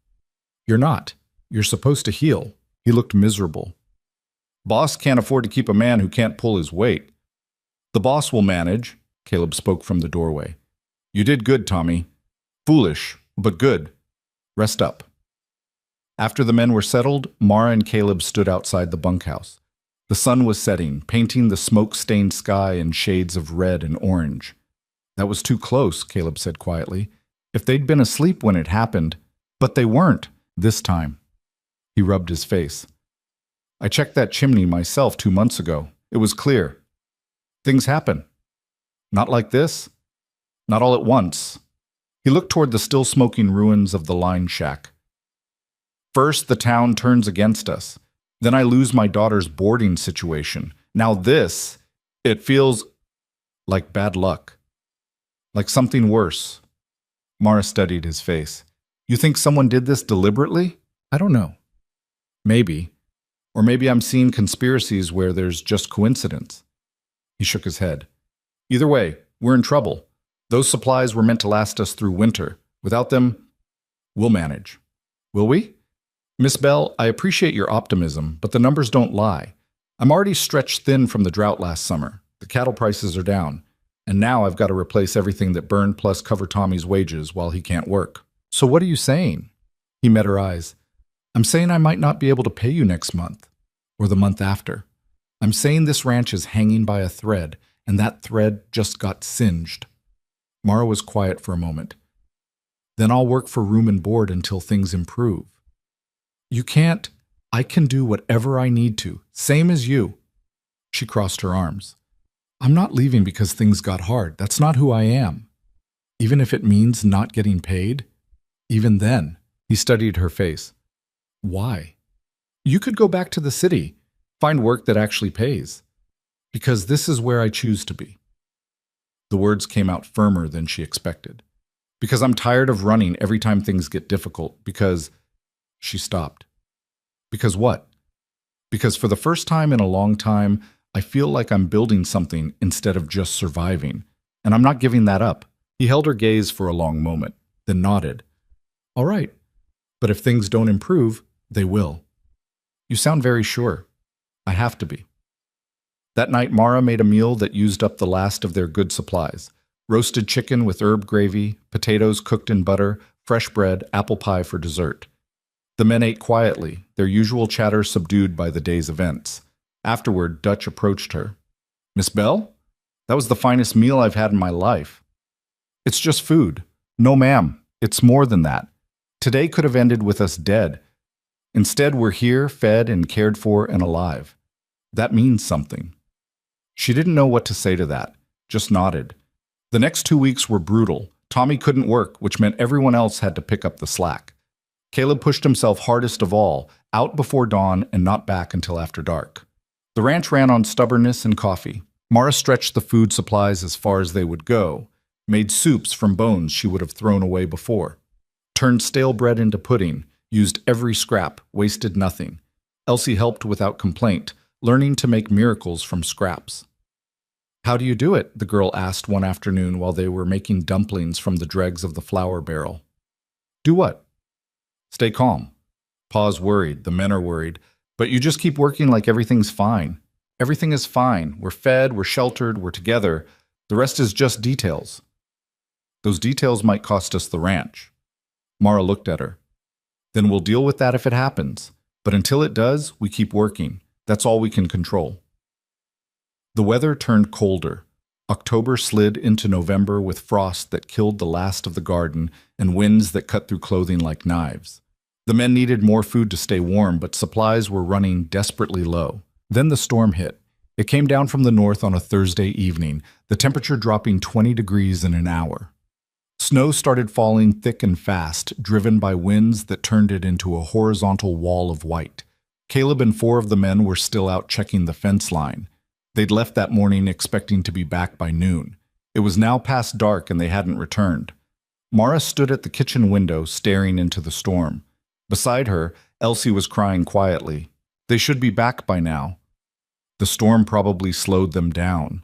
"You're not. You're supposed to heal." He looked miserable. "Boss can't afford to keep a man who can't pull his weight." "The boss will manage," Caleb spoke from the doorway. "You did good, Tommy. Foolish, but good. Rest up." After the men were settled, Mara and Caleb stood outside the bunkhouse. The sun was setting, painting the smoke-stained sky in shades of red and orange. "That was too close," Caleb said quietly. "If they'd been asleep when it happened, but they weren't this time." He rubbed his face. "I checked that chimney myself 2 months ago. It was clear. Things happen. Not like this. Not all at once." He looked toward the still smoking ruins of the line shack. "First, the town turns against us. Then I lose my daughter's boarding situation. Now this, it feels like bad luck. Like something worse." Mara studied his face. "You think someone did this deliberately?" "I don't know. Maybe. Or maybe I'm seeing conspiracies where there's just coincidence." He shook his head. "Either way, we're in trouble. Those supplies were meant to last us through winter. Without them, we'll manage." "Will we?" "Miss Bell, I appreciate your optimism, but the numbers don't lie. I'm already stretched thin from the drought last summer. The cattle prices are down. And now I've got to replace everything that burned plus cover Tommy's wages while he can't work." "So what are you saying?" He met her eyes. "I'm saying I might not be able to pay you next month. Or the month after. I'm saying this ranch is hanging by a thread, and that thread just got singed." Mara was quiet for a moment. "Then I'll work for room and board until things improve." "You can't. I can do whatever I need to. Same as you." She crossed her arms. "I'm not leaving because things got hard. That's not who I am. Even if it means not getting paid. Even then." He studied her face. "Why?" "You could go back to the city. Find work that actually pays. Because this is where I choose to be." The words came out firmer than she expected. "Because I'm tired of running every time things get difficult. Because—" She stopped. "Because what?" "Because for the first time in a long time, I feel like I'm building something instead of just surviving. And I'm not giving that up." He held her gaze for a long moment, then nodded. "All right. But if things don't improve, they will." "You sound very sure." "I have to be." That night, Mara made a meal that used up the last of their good supplies. Roasted chicken with herb gravy, potatoes cooked in butter, fresh bread, apple pie for dessert. The men ate quietly, their usual chatter subdued by the day's events. Afterward, Dutch approached her. "Miss Bell? That was the finest meal I've had in my life." "It's just food." "No, ma'am. It's more than that. Today could have ended with us dead. Instead, we're here, fed and cared for and alive. That means something." She didn't know what to say to that, just nodded. The next 2 weeks were brutal. Tommy couldn't work, which meant everyone else had to pick up the slack. Caleb pushed himself hardest of all, out before dawn and not back until after dark. The ranch ran on stubbornness and coffee. Mara stretched the food supplies as far as they would go, made soups from bones she would have thrown away before, turned stale bread into pudding, used every scrap, wasted nothing. Elsie helped without complaint, learning to make miracles from scraps. "How do you do it?" the girl asked one afternoon while they were making dumplings from the dregs of the flour barrel. "Do what?" "Stay calm." Pa's worried, the men are worried, but you just keep working like everything's fine. Everything is fine. We're fed, we're sheltered, we're together. The rest is just details. Those details might cost us the ranch. Mara looked at her. Then we'll deal with that if it happens. But until it does, we keep working. That's all we can control. The weather turned colder. October slid into November with frost that killed the last of the garden and winds that cut through clothing like knives. The men needed more food to stay warm, but supplies were running desperately low. Then the storm hit. It came down from the north on a Thursday evening, the temperature dropping 20 degrees in an hour. Snow started falling thick and fast, driven by winds that turned it into a horizontal wall of white. Caleb and 4 of the men were still out checking the fence line. They'd left that morning expecting to be back by noon. It was now past dark and they hadn't returned. Mara stood at the kitchen window, staring into the storm. Beside her, Elsie was crying quietly. They should be back by now. The storm probably slowed them down.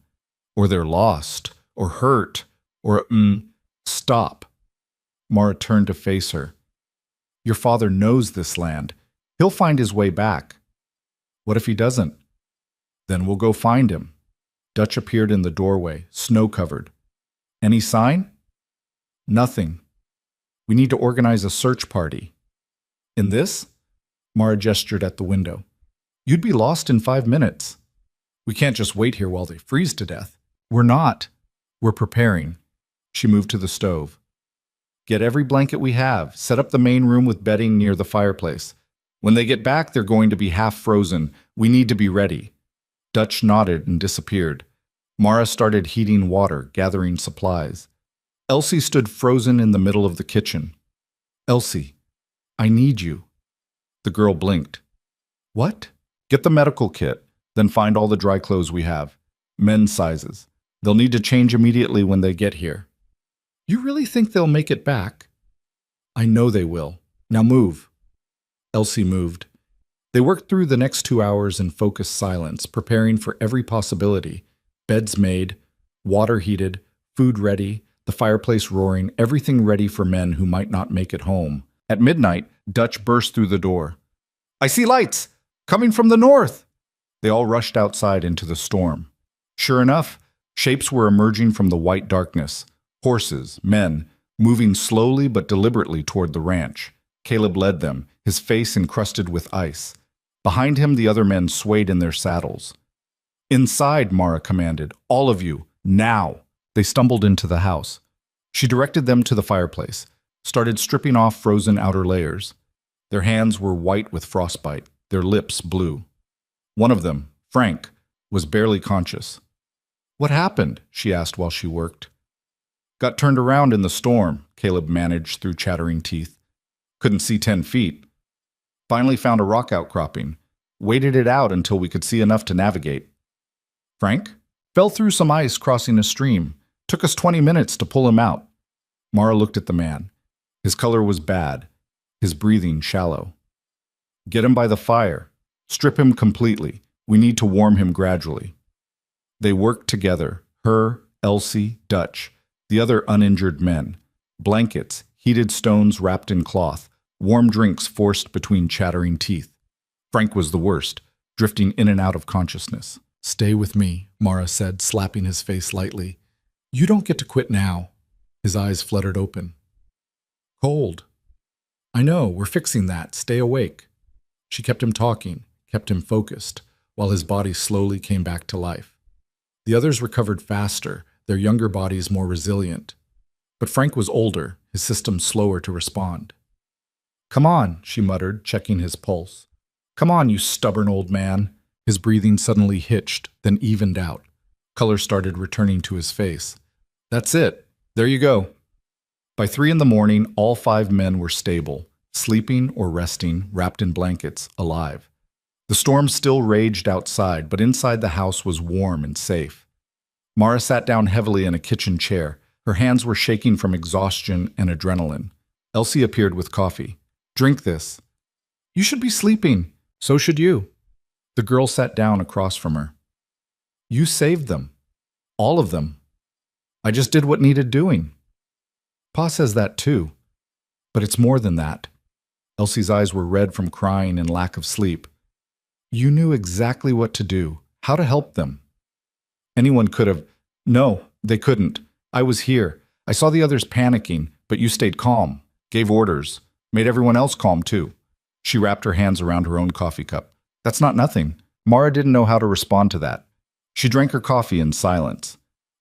Or they're lost, or hurt, or stop. Mara turned to face her. Your father knows this land. He'll find his way back. What if he doesn't? Then we'll go find him. Dutch appeared in the doorway, snow-covered. Any sign? Nothing. We need to organize a search party. In this? Mara gestured at the window. You'd be lost in 5 minutes. We can't just wait here while they freeze to death. We're not. We're preparing. She moved to the stove. Get every blanket we have. Set up the main room with bedding near the fireplace. When they get back, they're going to be half frozen. We need to be ready. Dutch nodded and disappeared. Mara started heating water, gathering supplies. Elsie stood frozen in the middle of the kitchen. Elsie, I need you. The girl blinked. What? Get the medical kit, then find all the dry clothes we have. Men's sizes. They'll need to change immediately when they get here. You really think they'll make it back? I know they will. Now move. Elsie moved. They worked through the next 2 hours in focused silence, preparing for every possibility. Beds made, water heated, food ready, the fireplace roaring, everything ready for men who might not make it home. At midnight, Dutch burst through the door. I see lights! Coming from the north! They all rushed outside into the storm. Sure enough, shapes were emerging from the white darkness. Horses, men, moving slowly but deliberately toward the ranch. Caleb led them, his face encrusted with ice. Behind him, the other men swayed in their saddles. Inside, Mara commanded. All of you, now! They stumbled into the house. She directed them to the fireplace, started stripping off frozen outer layers. Their hands were white with frostbite, their lips blue. One of them, Frank, was barely conscious. What happened? She asked while she worked. Got turned around in the storm, Caleb managed through chattering teeth. Couldn't see 10 feet. Finally found a rock outcropping. Waited it out until we could see enough to navigate. Frank? Fell through some ice crossing a stream. Took us 20 minutes to pull him out. Mara looked at the man. His color was bad, his breathing shallow. Get him by the fire. Strip him completely. We need to warm him gradually. They worked together, her, Elsie, Dutch, the other uninjured men. Blankets, heated stones wrapped in cloth, warm drinks forced between chattering teeth. Frank was the worst, drifting in and out of consciousness. Stay with me, Mara said, slapping his face lightly. You don't get to quit now. His eyes fluttered open. Cold. I know, we're fixing that. Stay awake. She kept him talking, kept him focused, while his body slowly came back to life. The others recovered faster, their younger bodies more resilient. But Frank was older, his system slower to respond. Come on, she muttered, checking his pulse. Come on, you stubborn old man. His breathing suddenly hitched, then evened out. Color started returning to his face. That's it. There you go. By 3 in the morning, all 5 men were stable, sleeping or resting, wrapped in blankets, alive. The storm still raged outside, but inside the house was warm and safe. Mara sat down heavily in a kitchen chair. Her hands were shaking from exhaustion and adrenaline. Elsie appeared with coffee. "Drink this." "You should be sleeping." "So should you." The girl sat down across from her. "You saved them. All of them. I just did what needed doing." "Pa says that too. But it's more than that." Elsie's eyes were red from crying and lack of sleep. "You knew exactly what to do, how to help them." "Anyone could have." "No, they couldn't. I was here. I saw the others panicking, but you stayed calm, gave orders, made everyone else calm too." She wrapped her hands around her own coffee cup. "That's not nothing." Mara didn't know how to respond to that. She drank her coffee in silence.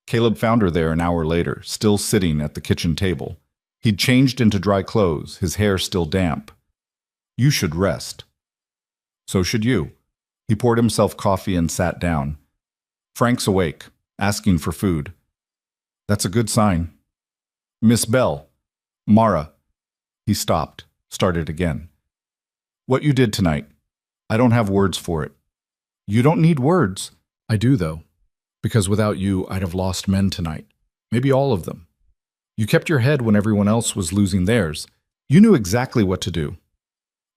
Caleb found her there an hour later, still sitting at the kitchen table. He'd changed into dry clothes, his hair still damp. "You should rest." "So should you." He poured himself coffee and sat down. "Frank's awake, asking for food." "That's a good sign." "Miss Bell." "Mara." He stopped, started again. "What you did tonight. I don't have words for it." "You don't need words." "I do, though. Because without you, I'd have lost men tonight. Maybe all of them. You kept your head when everyone else was losing theirs. You knew exactly what to do.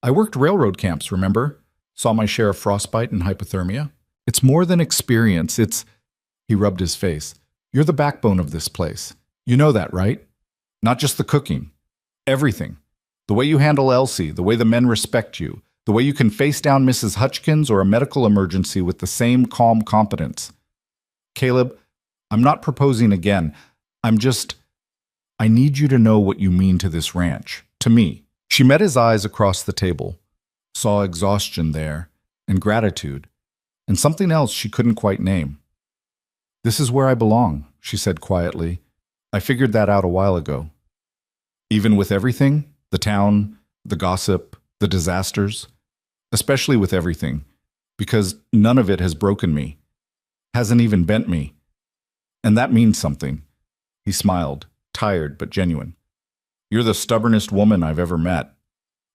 I worked railroad camps, remember? Saw my share of frostbite and hypothermia. It's more than experience, it's..." He rubbed his face. "You're the backbone of this place. You know that, right? Not just the cooking. Everything. The way you handle Elsie, the way the men respect you, the way you can face down Mrs. Hutchkins or a medical emergency with the same calm competence. Caleb, I'm not proposing again. I need you to know what you mean to this ranch, to me." She met his eyes across the table, saw exhaustion there, and gratitude, and something else she couldn't quite name. "This is where I belong," she said quietly. "I figured that out a while ago." "Even with everything? The town, the gossip, the disasters?" "Especially with everything, because none of it has broken me. Hasn't even bent me. And that means something." He smiled, tired but genuine. "You're the stubbornest woman I've ever met.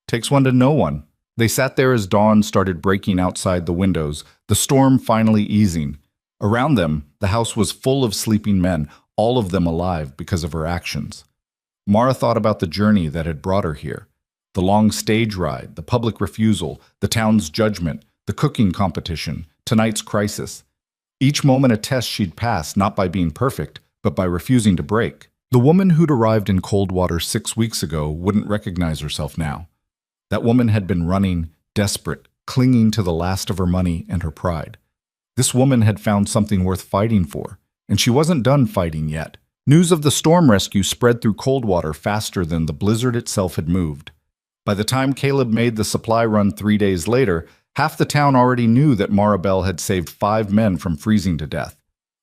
Takes one to know one." They sat there as dawn started breaking outside the windows, the storm finally easing. Around them, the house was full of sleeping men, all of them alive because of her actions. Mara thought about the journey that had brought her here. The long stage ride, the public refusal, the town's judgment, the cooking competition, tonight's crisis. Each moment a test she'd passed, not by being perfect, but by refusing to break. The woman who'd arrived in Coldwater 6 weeks ago wouldn't recognize herself now. That woman had been running, desperate, clinging to the last of her money and her pride. This woman had found something worth fighting for, and she wasn't done fighting yet. News of the storm rescue spread through Coldwater faster than the blizzard itself had moved. By the time Caleb made the supply run 3 days later, half the town already knew that Mara Bell had saved 5 men from freezing to death.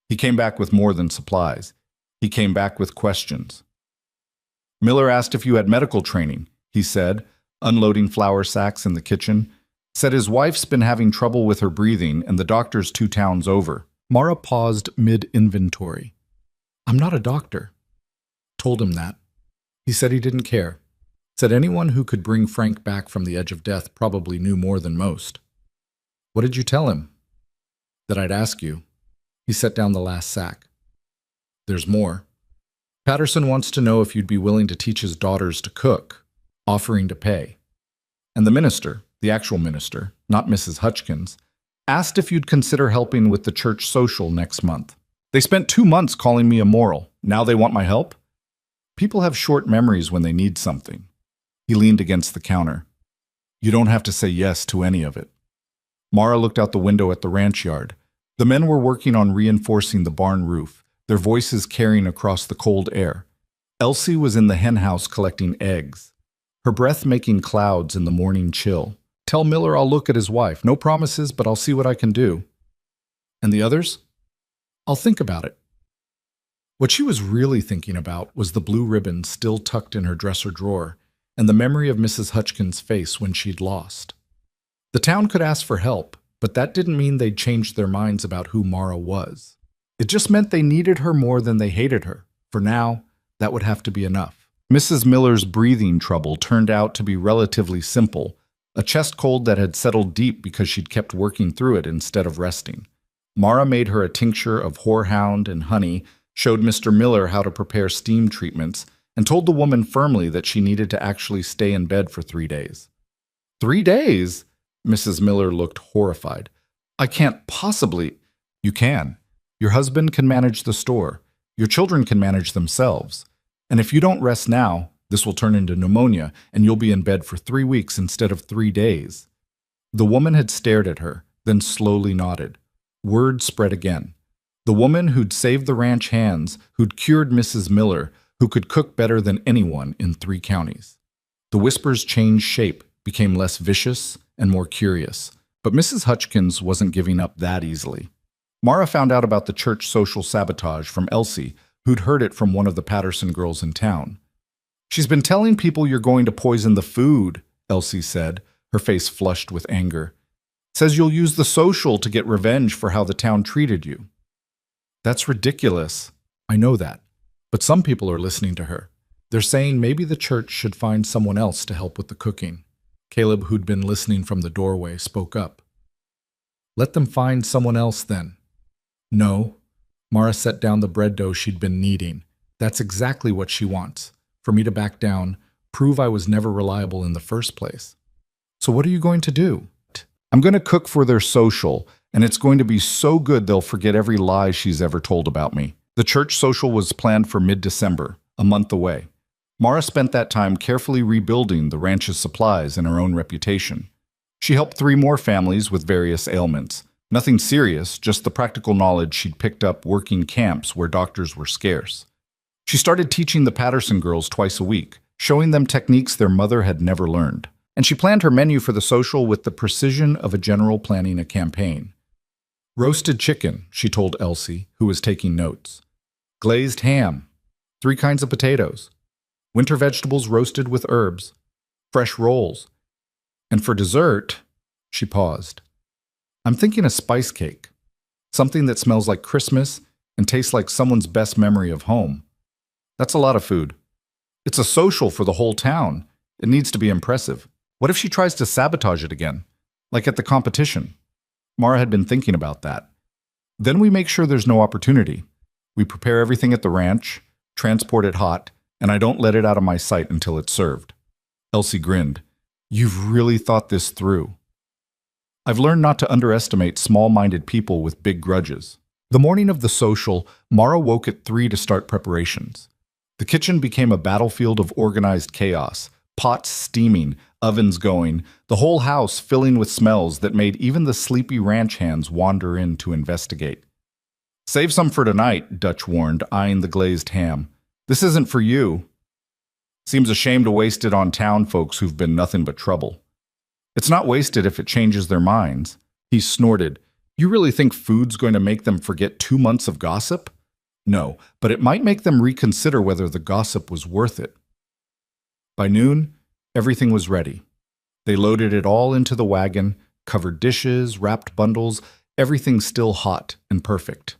He came back with more than supplies. He came back with questions. "Miller asked if you had medical training," he said, unloading flour sacks in the kitchen. "Said his wife's been having trouble with her breathing and the doctor's 2 towns over." Mara paused mid-inventory. "I'm not a doctor." Told him that. He said he didn't care. Said anyone who could bring Frank back from the edge of death probably knew more than most. "What did you tell him?" "That I'd ask you." He set down the last sack. "There's more. Patterson wants to know if you'd be willing to teach his daughters to cook, offering to pay. And the minister, the actual minister, not Mrs. Hutchkins, asked if you'd consider helping with the church social next month. They spent 2 months calling me immoral. Now they want my help? People have short memories when they need something." He leaned against the counter. "You don't have to say yes to any of it." Mara looked out the window at the ranch yard. The men were working on reinforcing the barn roof, their voices carrying across the cold air. Elsie was in the henhouse collecting eggs, her breath making clouds in the morning chill. "Tell Miller I'll look at his wife. No promises, but I'll see what I can do." "And the others?" "I'll think about it." What she was really thinking about was the blue ribbon still tucked in her dresser drawer and the memory of Mrs. Hutchkins' face when she'd lost. The town could ask for help, but that didn't mean they'd changed their minds about who Mara was. It just meant they needed her more than they hated her. For now, that would have to be enough. Mrs. Miller's breathing trouble turned out to be relatively simple, a chest cold that had settled deep because she'd kept working through it instead of resting. Mara made her a tincture of horehound and honey, showed Mr. Miller how to prepare steam treatments, and told the woman firmly that she needed to actually stay in bed for 3 days. 3 days? Mrs. Miller looked horrified. I can't possibly. You can. Your husband can manage the store. Your children can manage themselves. And if you don't rest now, this will turn into pneumonia, and you'll be in bed for 3 weeks instead of 3 days. The woman had stared at her, then slowly nodded. Word spread again. The woman who'd saved the ranch hands, who'd cured Mrs. Miller, who could cook better than anyone in 3 counties. The whispers changed shape, became less vicious and more curious. But Mrs. Hutchkins wasn't giving up that easily. Mara found out about the church social sabotage from Elsie, who'd heard it from one of the Patterson girls in town. She's been telling people you're going to poison the food, Elsie said, her face flushed with anger. Says you'll use the social to get revenge for how the town treated you. That's ridiculous. I know that. But some people are listening to her. They're saying maybe the church should find someone else to help with the cooking. Caleb, who'd been listening from the doorway, spoke up. Let them find someone else then. No. Mara set down the bread dough she'd been kneading. That's exactly what she wants. For me to back down, prove I was never reliable in the first place. So what are you going to do? I'm going to cook for their social, and it's going to be so good they'll forget every lie she's ever told about me. The church social was planned for mid-December, a month away. Mara spent that time carefully rebuilding the ranch's supplies and her own reputation. She helped 3 more families with various ailments. Nothing serious, just the practical knowledge she'd picked up working camps where doctors were scarce. She started teaching the Patterson girls twice a week, showing them techniques their mother had never learned. And she planned her menu for the social with the precision of a general planning a campaign. Roasted chicken, she told Elsie, who was taking notes. Glazed ham. 3 kinds of potatoes. Winter vegetables roasted with herbs. Fresh rolls. And for dessert, she paused. I'm thinking a spice cake. Something that smells like Christmas and tastes like someone's best memory of home. That's a lot of food. It's a social for the whole town. It needs to be impressive. What if she tries to sabotage it again? Like at the competition? Mara had been thinking about that. Then we make sure there's no opportunity. We prepare everything at the ranch, transport it hot, and I don't let it out of my sight until it's served. Elsie grinned. You've really thought this through. I've learned not to underestimate small-minded people with big grudges. The morning of the social, Mara woke at 3 to start preparations. The kitchen became a battlefield of organized chaos, pots steaming, ovens going, the whole house filling with smells that made even the sleepy ranch hands wander in to investigate. Save some for tonight, Dutch warned, eyeing the glazed ham. This isn't for you. Seems a shame to waste it on town folks who've been nothing but trouble. It's not wasted if it changes their minds. He snorted. You really think food's going to make them forget 2 months of gossip? No, but it might make them reconsider whether the gossip was worth it. By noon, everything was ready. They loaded it all into the wagon, covered dishes, wrapped bundles, everything still hot and perfect.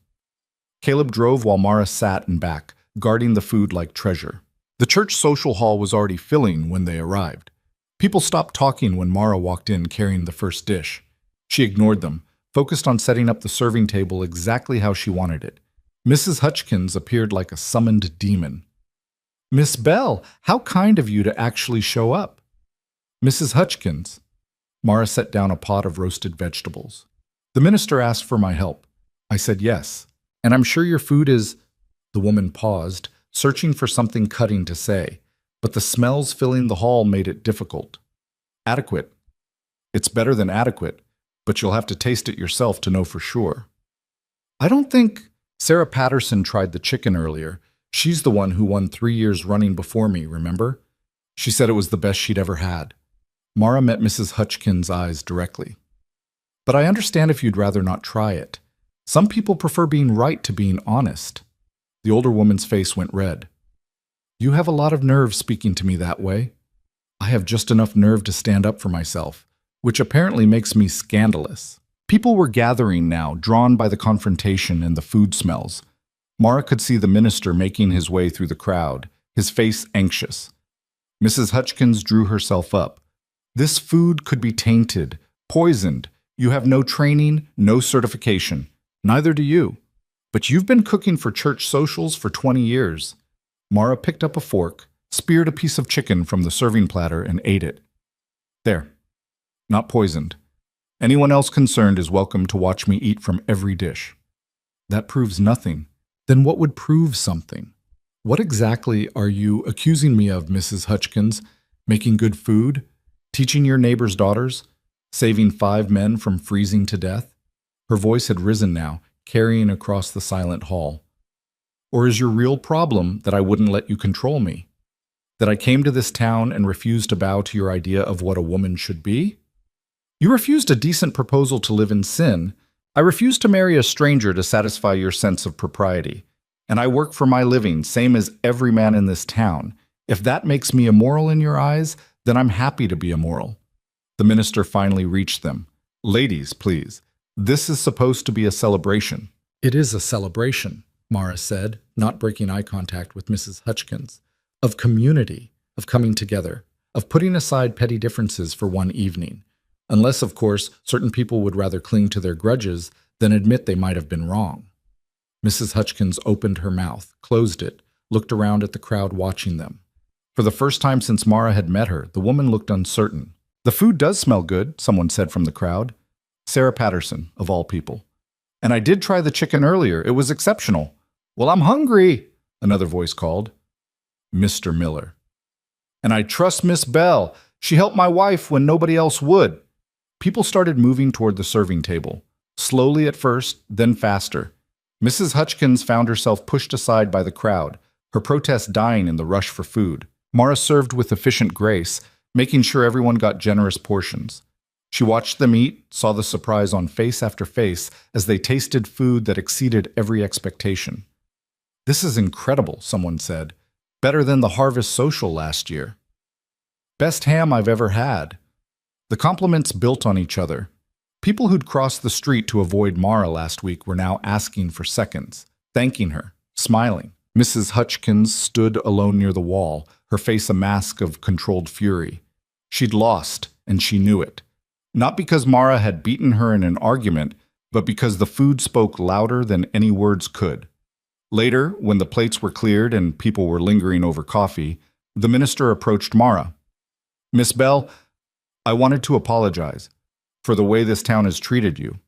Caleb drove while Mara sat in back, guarding the food like treasure. The church social hall was already filling when they arrived. People stopped talking when Mara walked in carrying the first dish. She ignored them, focused on setting up the serving table exactly how she wanted it. Mrs. Hutchkins appeared like a summoned demon. Miss Bell, how kind of you to actually show up. Mrs. Hutchkins. Mara set down a pot of roasted vegetables. The minister asked for my help. I said yes. And I'm sure your food is... The woman paused, searching for something cutting to say, but the smells filling the hall made it difficult. Adequate. It's better than adequate, but you'll have to taste it yourself to know for sure. I don't think... Sarah Patterson tried the chicken earlier. She's the one who won 3 years running before me, remember? She said it was the best she'd ever had. Mara met Mrs. Hutchkins' eyes directly. But I understand if you'd rather not try it. Some people prefer being right to being honest. The older woman's face went red. You have a lot of nerve speaking to me that way. I have just enough nerve to stand up for myself, which apparently makes me scandalous. People were gathering now, drawn by the confrontation and the food smells. Mara could see the minister making his way through the crowd, his face anxious. Mrs. Hutchins drew herself up. This food could be tainted, poisoned. You have no training, no certification. Neither do you. But you've been cooking for church socials for 20 years. Mara picked up a fork, speared a piece of chicken from the serving platter, and ate it. There. Not poisoned. Anyone else concerned is welcome to watch me eat from every dish. That proves nothing. Then what would prove something? What exactly are you accusing me of, Mrs. Hutchins? Making good food? Teaching your neighbor's daughters? Saving 5 men from freezing to death? Her voice had risen now, carrying across the silent hall. Or is your real problem that I wouldn't let you control me? That I came to this town and refused to bow to your idea of what a woman should be? You refused a decent proposal to live in sin. I refused to marry a stranger to satisfy your sense of propriety. And I work for my living, same as every man in this town. If that makes me immoral in your eyes, then I'm happy to be immoral. The minister finally reached them. Ladies, please. This is supposed to be a celebration. It is a celebration, Mara said, not breaking eye contact with Mrs. Hutchins. Of community, of coming together, of putting aside petty differences for one evening. Unless, of course, certain people would rather cling to their grudges than admit they might have been wrong. Mrs. Hutchins opened her mouth, closed it, looked around at the crowd watching them. For the first time since Mara had met her, the woman looked uncertain. The food does smell good, someone said from the crowd. Sarah Patterson, of all people. And I did try the chicken earlier. It was exceptional. Well, I'm hungry, another voice called. Mr. Miller. And I trust Miss Bell. She helped my wife when nobody else would. People started moving toward the serving table. Slowly at first, then faster. Mrs. Hutchins found herself pushed aside by the crowd, her protest dying in the rush for food. Mara served with efficient grace, making sure everyone got generous portions. She watched them eat, saw the surprise on face after face as they tasted food that exceeded every expectation. This is incredible, someone said. Better than the Harvest Social last year. Best ham I've ever had. The compliments built on each other. People who'd crossed the street to avoid Mara last week were now asking for seconds, thanking her, smiling. Mrs. Hutchins stood alone near the wall, her face a mask of controlled fury. She'd lost, and she knew it. Not because Mara had beaten her in an argument, but because the food spoke louder than any words could. Later, when the plates were cleared and people were lingering over coffee, the minister approached Mara. Miss Bell, I wanted to apologize for the way this town has treated you.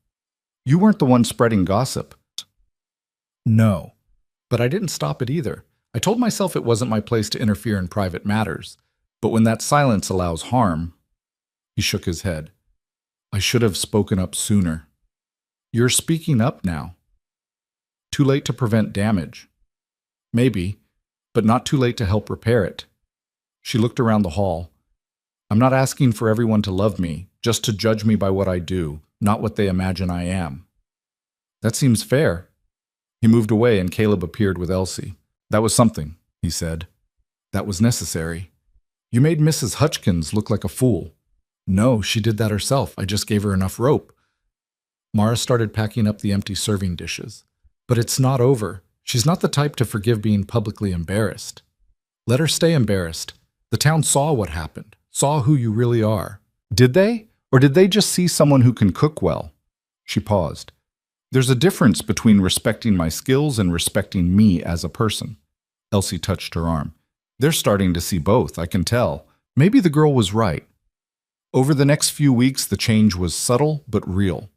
You weren't the one spreading gossip. No, but I didn't stop it either. I told myself it wasn't my place to interfere in private matters, but when that silence allows harm, he shook his head. I should have spoken up sooner. You're speaking up now. Too late to prevent damage. Maybe, but not too late to help repair it. She looked around the hall. I'm not asking for everyone to love me, just to judge me by what I do, not what they imagine I am. That seems fair. He moved away and Caleb appeared with Elsie. That was something, he said. That was necessary. You made Mrs. Hutchins look like a fool. No, she did that herself. I just gave her enough rope. Mara started packing up the empty serving dishes. But it's not over. She's not the type to forgive being publicly embarrassed. Let her stay embarrassed. The town saw what happened, saw who you really are. Did they? Or did they just see someone who can cook well? She paused. There's a difference between respecting my skills and respecting me as a person. Elsie touched her arm. They're starting to see both, I can tell. Maybe the girl was right. Over the next few weeks, the change was subtle but real.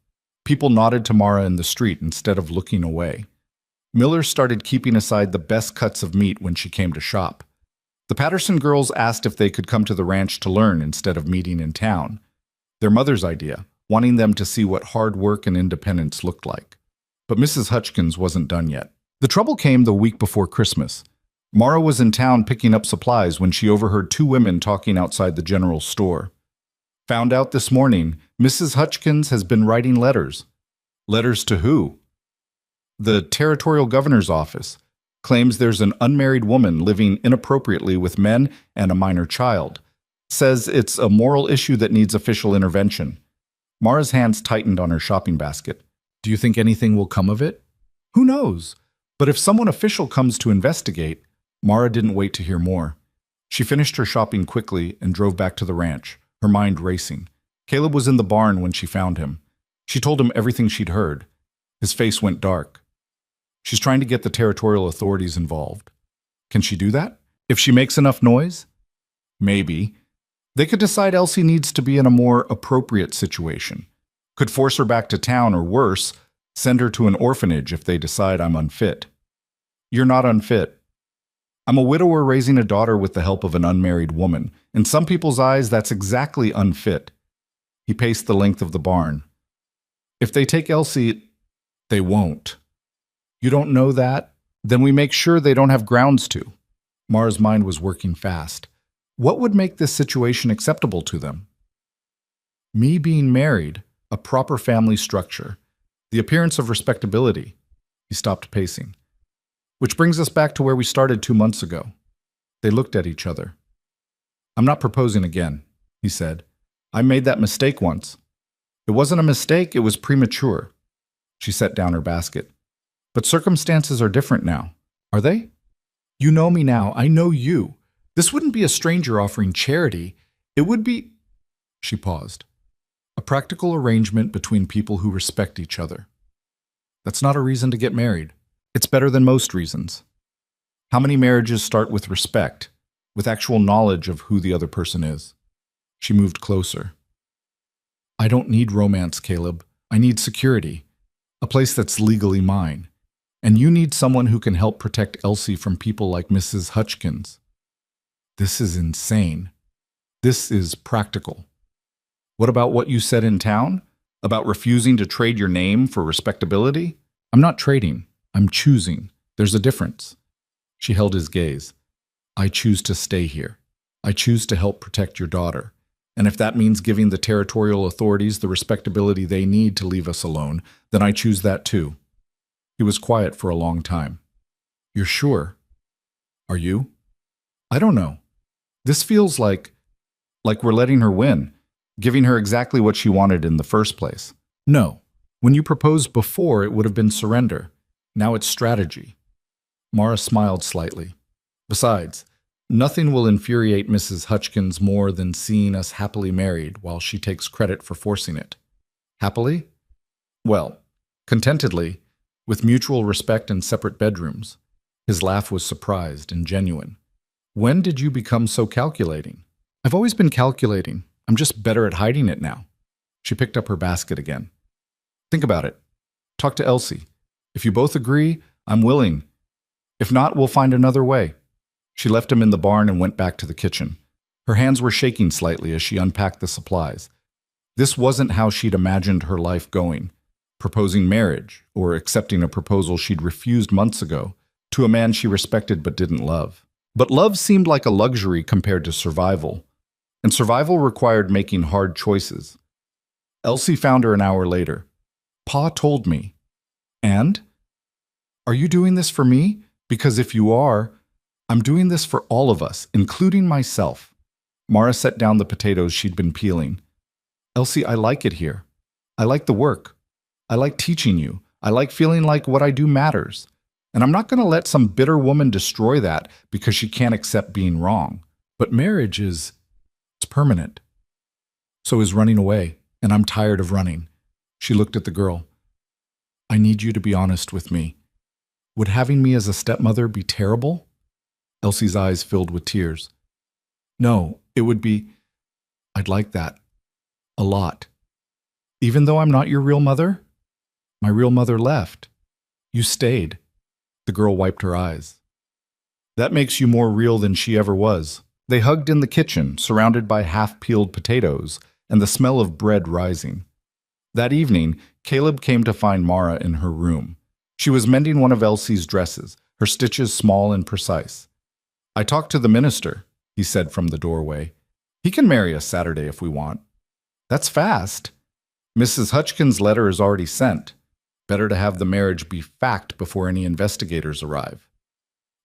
People nodded to Mara in the street instead of looking away. Miller started keeping aside the best cuts of meat when she came to shop. The Patterson girls asked if they could come to the ranch to learn instead of meeting in town. Their mother's idea, wanting them to see what hard work and independence looked like. But Mrs. Hutchins wasn't done yet. The trouble came the week before Christmas. Mara was in town picking up supplies when she overheard 2 women talking outside the general store. Found out this morning, Mrs. Hutchins has been writing letters. Letters to who? The territorial governor's office claims there's an unmarried woman living inappropriately with men and a minor child. Says it's a moral issue that needs official intervention. Mara's hands tightened on her shopping basket. Do you think anything will come of it? Who knows? But if someone official comes to investigate, Mara didn't wait to hear more. She finished her shopping quickly and drove back to the ranch, her mind racing. Caleb was in the barn when she found him. She told him everything she'd heard. His face went dark. She's trying to get the territorial authorities involved. Can she do that? If she makes enough noise? Maybe. They could decide Elsie needs to be in a more appropriate situation. Could force her back to town, or worse, send her to an orphanage if they decide I'm unfit. You're not unfit. I'm a widower raising a daughter with the help of an unmarried woman. In some people's eyes, that's exactly unfit. He paced the length of the barn. If they take Elsie, they won't. You don't know that? Then we make sure they don't have grounds to. Mara's mind was working fast. What would make this situation acceptable to them? Me being married, a proper family structure, the appearance of respectability. He stopped pacing. Which brings us back to where we started 2 months ago. They looked at each other. I'm not proposing again, he said. I made that mistake once. It wasn't a mistake, it was premature. She set down her basket. But circumstances are different now, are they? You know me now, I know you. This wouldn't be a stranger offering charity. It would be... She paused. A practical arrangement between people who respect each other. That's not a reason to get married. It's better than most reasons. How many marriages start with respect, with actual knowledge of who the other person is? She moved closer. I don't need romance, Caleb. I need security. A place that's legally mine. And you need someone who can help protect Elsie from people like Mrs. Hutchkins. This is insane. This is practical. What about what you said in town? About refusing to trade your name for respectability? I'm not trading. I'm choosing. There's a difference. She held his gaze. I choose to stay here. I choose to help protect your daughter. And if that means giving the territorial authorities the respectability they need to leave us alone, then I choose that too. He was quiet for a long time. You're sure? Are you? I don't know. This feels like we're letting her win, giving her exactly what she wanted in the first place. No. When you proposed before, it would have been surrender. Now it's strategy. Mara smiled slightly. Besides, nothing will infuriate Mrs. Hutchkins more than seeing us happily married while she takes credit for forcing it. Happily? Well, contentedly, with mutual respect and separate bedrooms. His laugh was surprised and genuine. When did you become so calculating? I've always been calculating. I'm just better at hiding it now. She picked up her basket again. Think about it. Talk to Elsie. If you both agree, I'm willing. If not, we'll find another way. She left him in the barn and went back to the kitchen. Her hands were shaking slightly as she unpacked the supplies. This wasn't how she'd imagined her life going. Proposing marriage, or accepting a proposal she'd refused months ago, to a man she respected but didn't love. But love seemed like a luxury compared to survival. And survival required making hard choices. Elsie found her an hour later. Pa told me. And? Are you doing this for me? Because if you are, I'm doing this for all of us, including myself. Mara set down the potatoes she'd been peeling. Elsie, I like it here. I like the work. I like teaching you. I like feeling like what I do matters. And I'm not going to let some bitter woman destroy that because she can't accept being wrong. But marriage it's permanent. So is running away, and I'm tired of running. She looked at the girl. I need you to be honest with me. Would having me as a stepmother be terrible? Elsie's eyes filled with tears. No, it would be... I'd like that. A lot. Even though I'm not your real mother? My real mother left. You stayed. The girl wiped her eyes. That makes you more real than she ever was. They hugged in the kitchen, surrounded by half-peeled potatoes and the smell of bread rising. That evening, Caleb came to find Mara in her room. She was mending one of Elsie's dresses, her stitches small and precise. I talked to the minister, he said from the doorway. He can marry us Saturday if we want. That's fast. Mrs. Hutchkins' letter is already sent. Better to have the marriage be fact before any investigators arrive.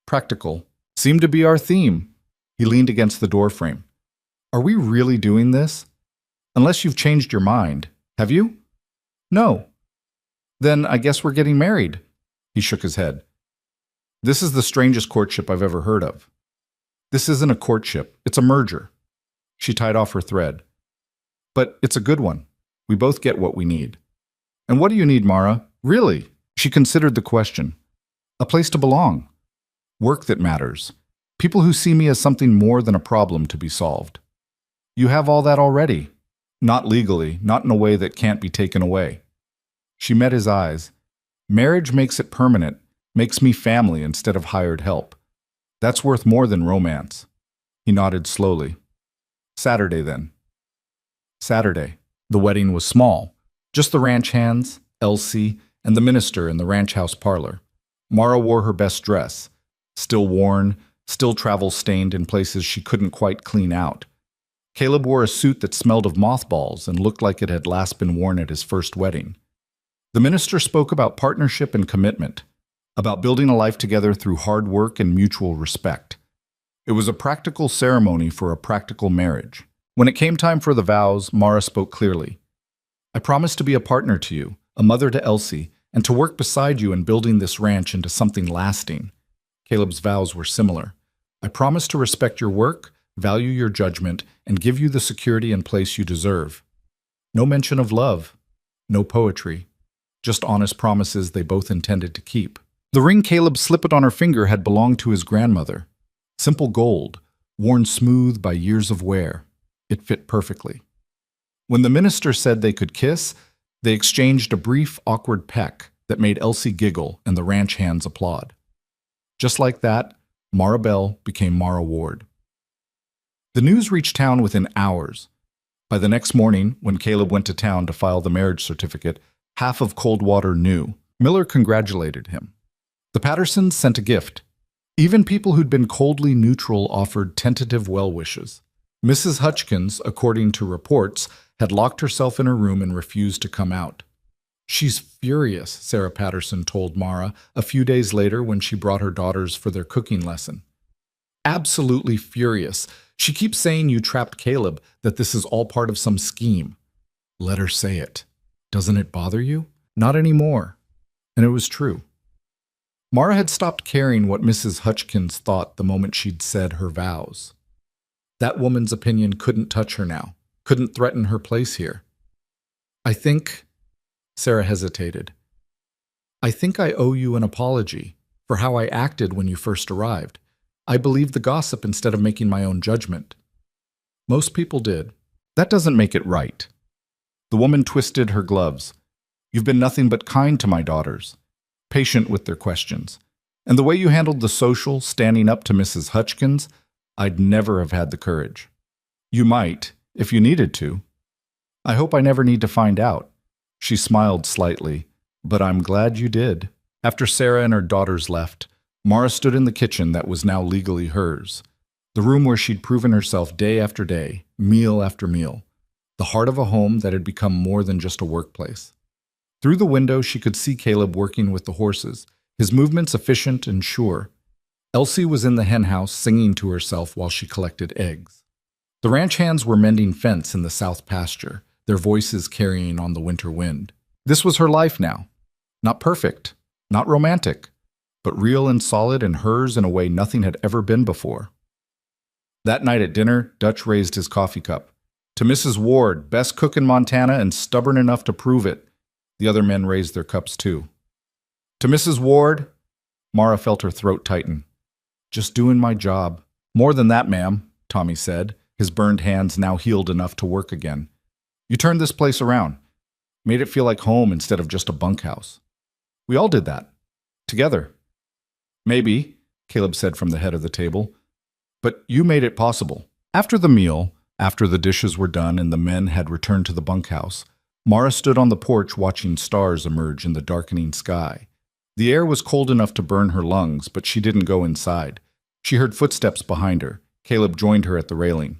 Practical. Seemed to be our theme. He leaned against the doorframe. Are we really doing this? Unless you've changed your mind. Have you? No. Then I guess we're getting married. He shook his head. This is the strangest courtship I've ever heard of. This isn't a courtship, it's a merger. She tied off her thread. But it's a good one. We both get what we need. And what do you need, Mara? Really? She considered the question. A place to belong. Work that matters. People who see me as something more than a problem to be solved. You have all that already. Not legally, not in a way that can't be taken away. She met his eyes. Marriage makes it permanent, makes me family instead of hired help. That's worth more than romance. He nodded slowly. Saturday, then. Saturday. The wedding was small. Just the ranch hands, Elsie, and the minister in the ranch house parlor. Mara wore her best dress. Still worn, still travel-stained in places she couldn't quite clean out. Caleb wore a suit that smelled of mothballs and looked like it had last been worn at his first wedding. The minister spoke about partnership and commitment, about building a life together through hard work and mutual respect. It was a practical ceremony for a practical marriage. When it came time for the vows, Mara spoke clearly. I promise to be a partner to you, a mother to Elsie, and to work beside you in building this ranch into something lasting. Caleb's vows were similar. I promise to respect your work, value your judgment, and give you the security and place you deserve. No mention of love, no poetry, just honest promises they both intended to keep. The ring Caleb slipped on her finger had belonged to his grandmother. Simple gold, worn smooth by years of wear. It fit perfectly. When the minister said they could kiss, they exchanged a brief, awkward peck that made Elsie giggle and the ranch hands applaud. Just like that, Mara Bell became Mara Ward. The news reached town within hours. By the next morning, when Caleb went to town to file the marriage certificate, half of Coldwater knew. Miller congratulated him. The Pattersons sent a gift. Even people who'd been coldly neutral offered tentative well wishes. Mrs. Hutchkins, according to reports, had locked herself in her room and refused to come out. She's furious, Sarah Patterson told Mara a few days later when she brought her daughters for their cooking lesson. Absolutely furious. She keeps saying you trapped Caleb, that this is all part of some scheme. Let her say it. Doesn't it bother you? Not anymore. And it was true. Mara had stopped caring what Mrs. Hutchkins thought the moment she'd said her vows. That woman's opinion couldn't touch her now, couldn't threaten her place here. I think, Sarah hesitated, I think I owe you an apology for how I acted when you first arrived. I believed the gossip instead of making my own judgment. Most people did. That doesn't make it right. The woman twisted her gloves. You've been nothing but kind to my daughters, patient with their questions. And the way you handled the social, standing up to Mrs. Hutchkins, I'd never have had the courage. You might, if you needed to. I hope I never need to find out. She smiled slightly, but I'm glad you did. After Sarah and her daughters left, Mara stood in the kitchen that was now legally hers, the room where she'd proven herself day after day, meal after meal, the heart of a home that had become more than just a workplace. Through the window, she could see Caleb working with the horses, his movements efficient and sure. Elsie was in the henhouse singing to herself while she collected eggs. The ranch hands were mending fence in the south pasture, their voices carrying on the winter wind. This was her life now. Not perfect, not romantic, but real and solid and hers in a way nothing had ever been before. That night at dinner, Dutch raised his coffee cup. To Mrs. Ward, best cook in Montana and stubborn enough to prove it. The other men raised their cups too. To Mrs. Ward, Mara felt her throat tighten. Just doing my job. More than that, ma'am, Tommy said, his burned hands now healed enough to work again. You turned this place around. Made it feel like home instead of just a bunkhouse. We all did that. Together. Maybe, Caleb said from the head of the table, but you made it possible. After the meal, after the dishes were done and the men had returned to the bunkhouse, Mara stood on the porch watching stars emerge in the darkening sky. The air was cold enough to burn her lungs, but she didn't go inside. She heard footsteps behind her. Caleb joined her at the railing.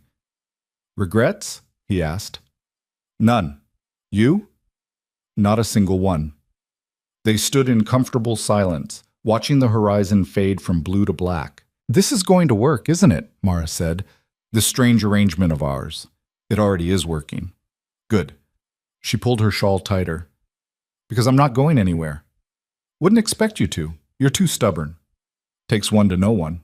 Regrets? He asked. None. You? Not a single one. They stood in comfortable silence, watching the horizon fade from blue to black. This is going to work, isn't it? Mara said. This strange arrangement of ours. It already is working. Good. She pulled her shawl tighter. Because I'm not going anywhere. Wouldn't expect you to. You're too stubborn. Takes one to know one.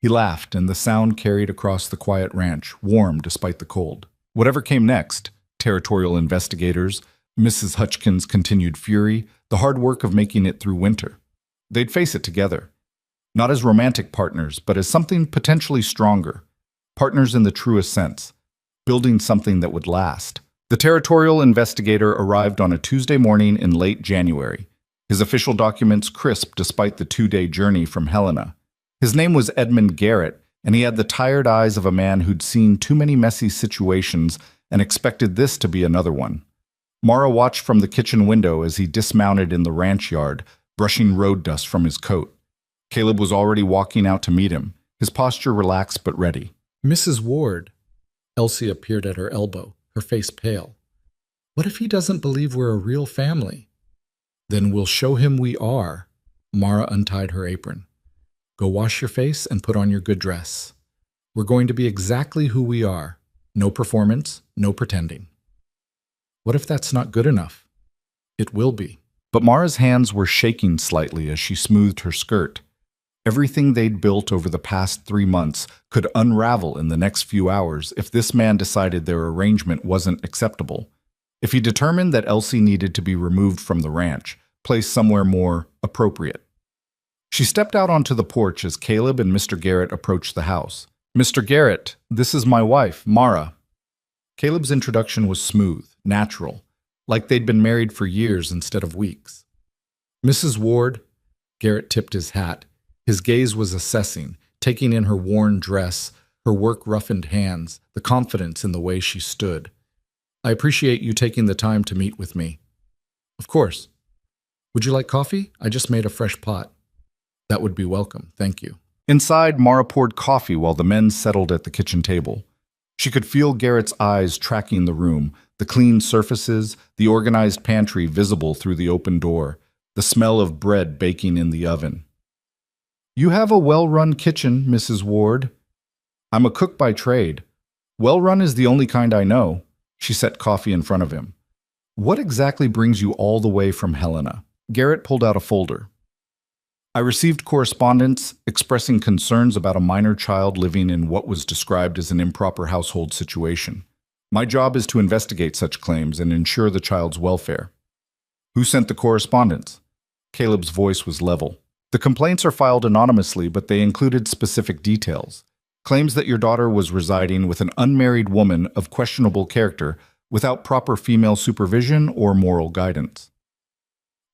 He laughed, and the sound carried across the quiet ranch, warm despite the cold. Whatever came next, territorial investigators, Mrs. Hutchins' continued fury, the hard work of making it through winter. They'd face it together. Not as romantic partners, but as something potentially stronger. Partners in the truest sense. Building something that would last. The territorial investigator arrived on a Tuesday morning in late January. His official documents crisp despite the 2-day journey from Helena. His name was Edmund Garrett, and he had the tired eyes of a man who'd seen too many messy situations and expected this to be another one. Mara watched from the kitchen window as he dismounted in the ranch yard, brushing road dust from his coat. Caleb was already walking out to meet him, his posture relaxed but ready. Mrs. Ward. Elsie appeared at her elbow, her face pale. What if he doesn't believe we're a real family? Then we'll show him we are. Mara untied her apron. Go wash your face and put on your good dress. We're going to be exactly who we are. No performance, no pretending. What if that's not good enough? It will be. But Mara's hands were shaking slightly as she smoothed her skirt. Everything they'd built over the past 3 months could unravel in the next few hours if this man decided their arrangement wasn't acceptable. If he determined that Elsie needed to be removed from the ranch, placed somewhere more appropriate. She stepped out onto the porch as Caleb and Mr. Garrett approached the house. Mr. Garrett, this is my wife, Mara. Caleb's introduction was smooth, natural, like they'd been married for years instead of weeks. Mrs. Ward, Garrett tipped his hat. His gaze was assessing, taking in her worn dress, her work-roughened hands, the confidence in the way she stood. I appreciate you taking the time to meet with me. Of course. Would you like coffee? I just made a fresh pot. That would be welcome, thank you. Inside, Mara poured coffee while the men settled at the kitchen table. She could feel Garrett's eyes tracking the room, the clean surfaces, the organized pantry visible through the open door, the smell of bread baking in the oven. You have a well-run kitchen, Mrs. Ward. I'm a cook by trade. Well-run is the only kind I know. She set coffee in front of him. What exactly brings you all the way from Helena? Garrett pulled out a folder. I received correspondence expressing concerns about a minor child living in what was described as an improper household situation. My job is to investigate such claims and ensure the child's welfare. Who sent the correspondence? Caleb's voice was level. The complaints are filed anonymously, but they included specific details. Claims that your daughter was residing with an unmarried woman of questionable character without proper female supervision or moral guidance.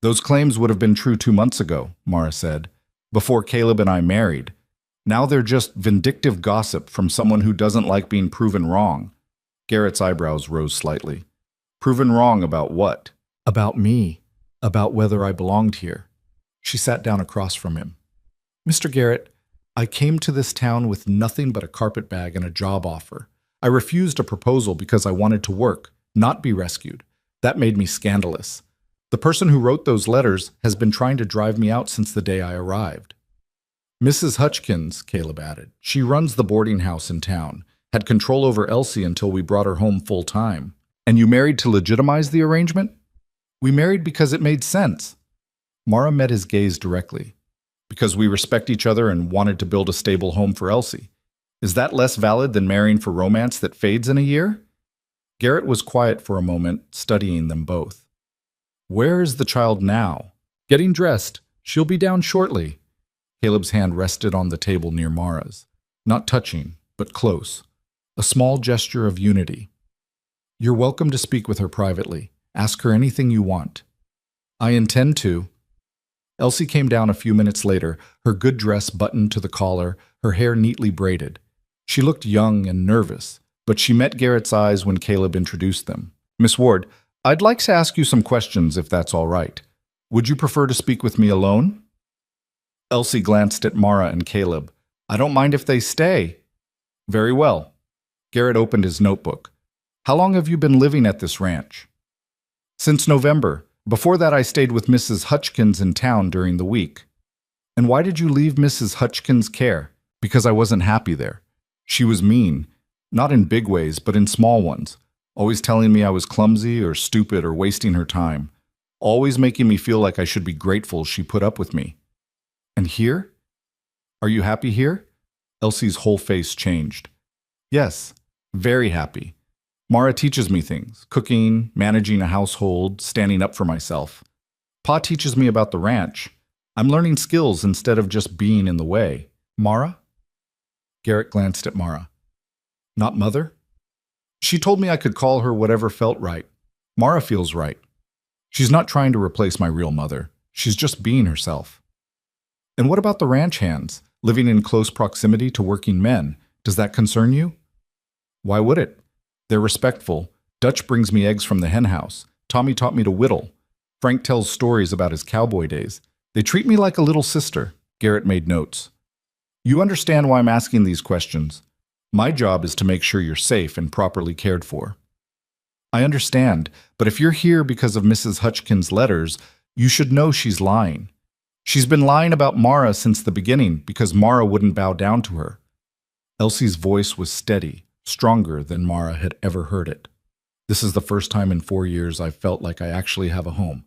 Those claims would have been true 2 months ago, Mara said, before Caleb and I married. Now they're just vindictive gossip from someone who doesn't like being proven wrong. Garrett's eyebrows rose slightly. Proven wrong about what? About me. About whether I belonged here. She sat down across from him. Mr. Garrett, I came to this town with nothing but a carpetbag and a job offer. I refused a proposal because I wanted to work, not be rescued. That made me scandalous. The person who wrote those letters has been trying to drive me out since the day I arrived. Mrs. Hutchins, Caleb added. She runs the boarding house in town, had control over Elsie until we brought her home full time. And you married to legitimize the arrangement? We married because it made sense. Mara met his gaze directly. Because we respect each other and wanted to build a stable home for Elsie. Is that less valid than marrying for romance that fades in a year? Garrett was quiet for a moment, studying them both. Where is the child now? Getting dressed. She'll be down shortly. Caleb's hand rested on the table near Mara's. Not touching, but close. A small gesture of unity. You're welcome to speak with her privately. Ask her anything you want. I intend to. Elsie came down a few minutes later, her good dress buttoned to the collar, her hair neatly braided. She looked young and nervous, but she met Garrett's eyes when Caleb introduced them. Miss Ward, I'd like to ask you some questions if that's all right. Would you prefer to speak with me alone? Elsie glanced at Mara and Caleb. I don't mind if they stay. Very well. Garrett opened his notebook. How long have you been living at this ranch? Since November. Before that I stayed with Mrs. Hutchins in town during the week. And why did you leave Mrs. Hutchins' care? Because I wasn't happy there. She was mean. Not in big ways, but in small ones. Always telling me I was clumsy or stupid or wasting her time. Always making me feel like I should be grateful she put up with me. And here? Are you happy here? Elsie's whole face changed. Yes, very happy. Mara teaches me things, cooking, managing a household, standing up for myself. Pa teaches me about the ranch. I'm learning skills instead of just being in the way. Mara? Garrett glanced at Mara. Not mother? She told me I could call her whatever felt right. Mara feels right. She's not trying to replace my real mother. She's just being herself. And what about the ranch hands, living in close proximity to working men? Does that concern you? Why would it? They're respectful. Dutch brings me eggs from the hen house. Tommy taught me to whittle. Frank tells stories about his cowboy days. They treat me like a little sister. Garrett made notes. You understand why I'm asking these questions. My job is to make sure you're safe and properly cared for. I understand, but if you're here because of Mrs. Hutchkins' letters, you should know she's lying. She's been lying about Mara since the beginning because Mara wouldn't bow down to her. Elsie's voice was steady, stronger than Mara had ever heard it. This is the first time in 4 years I've felt like I actually have a home.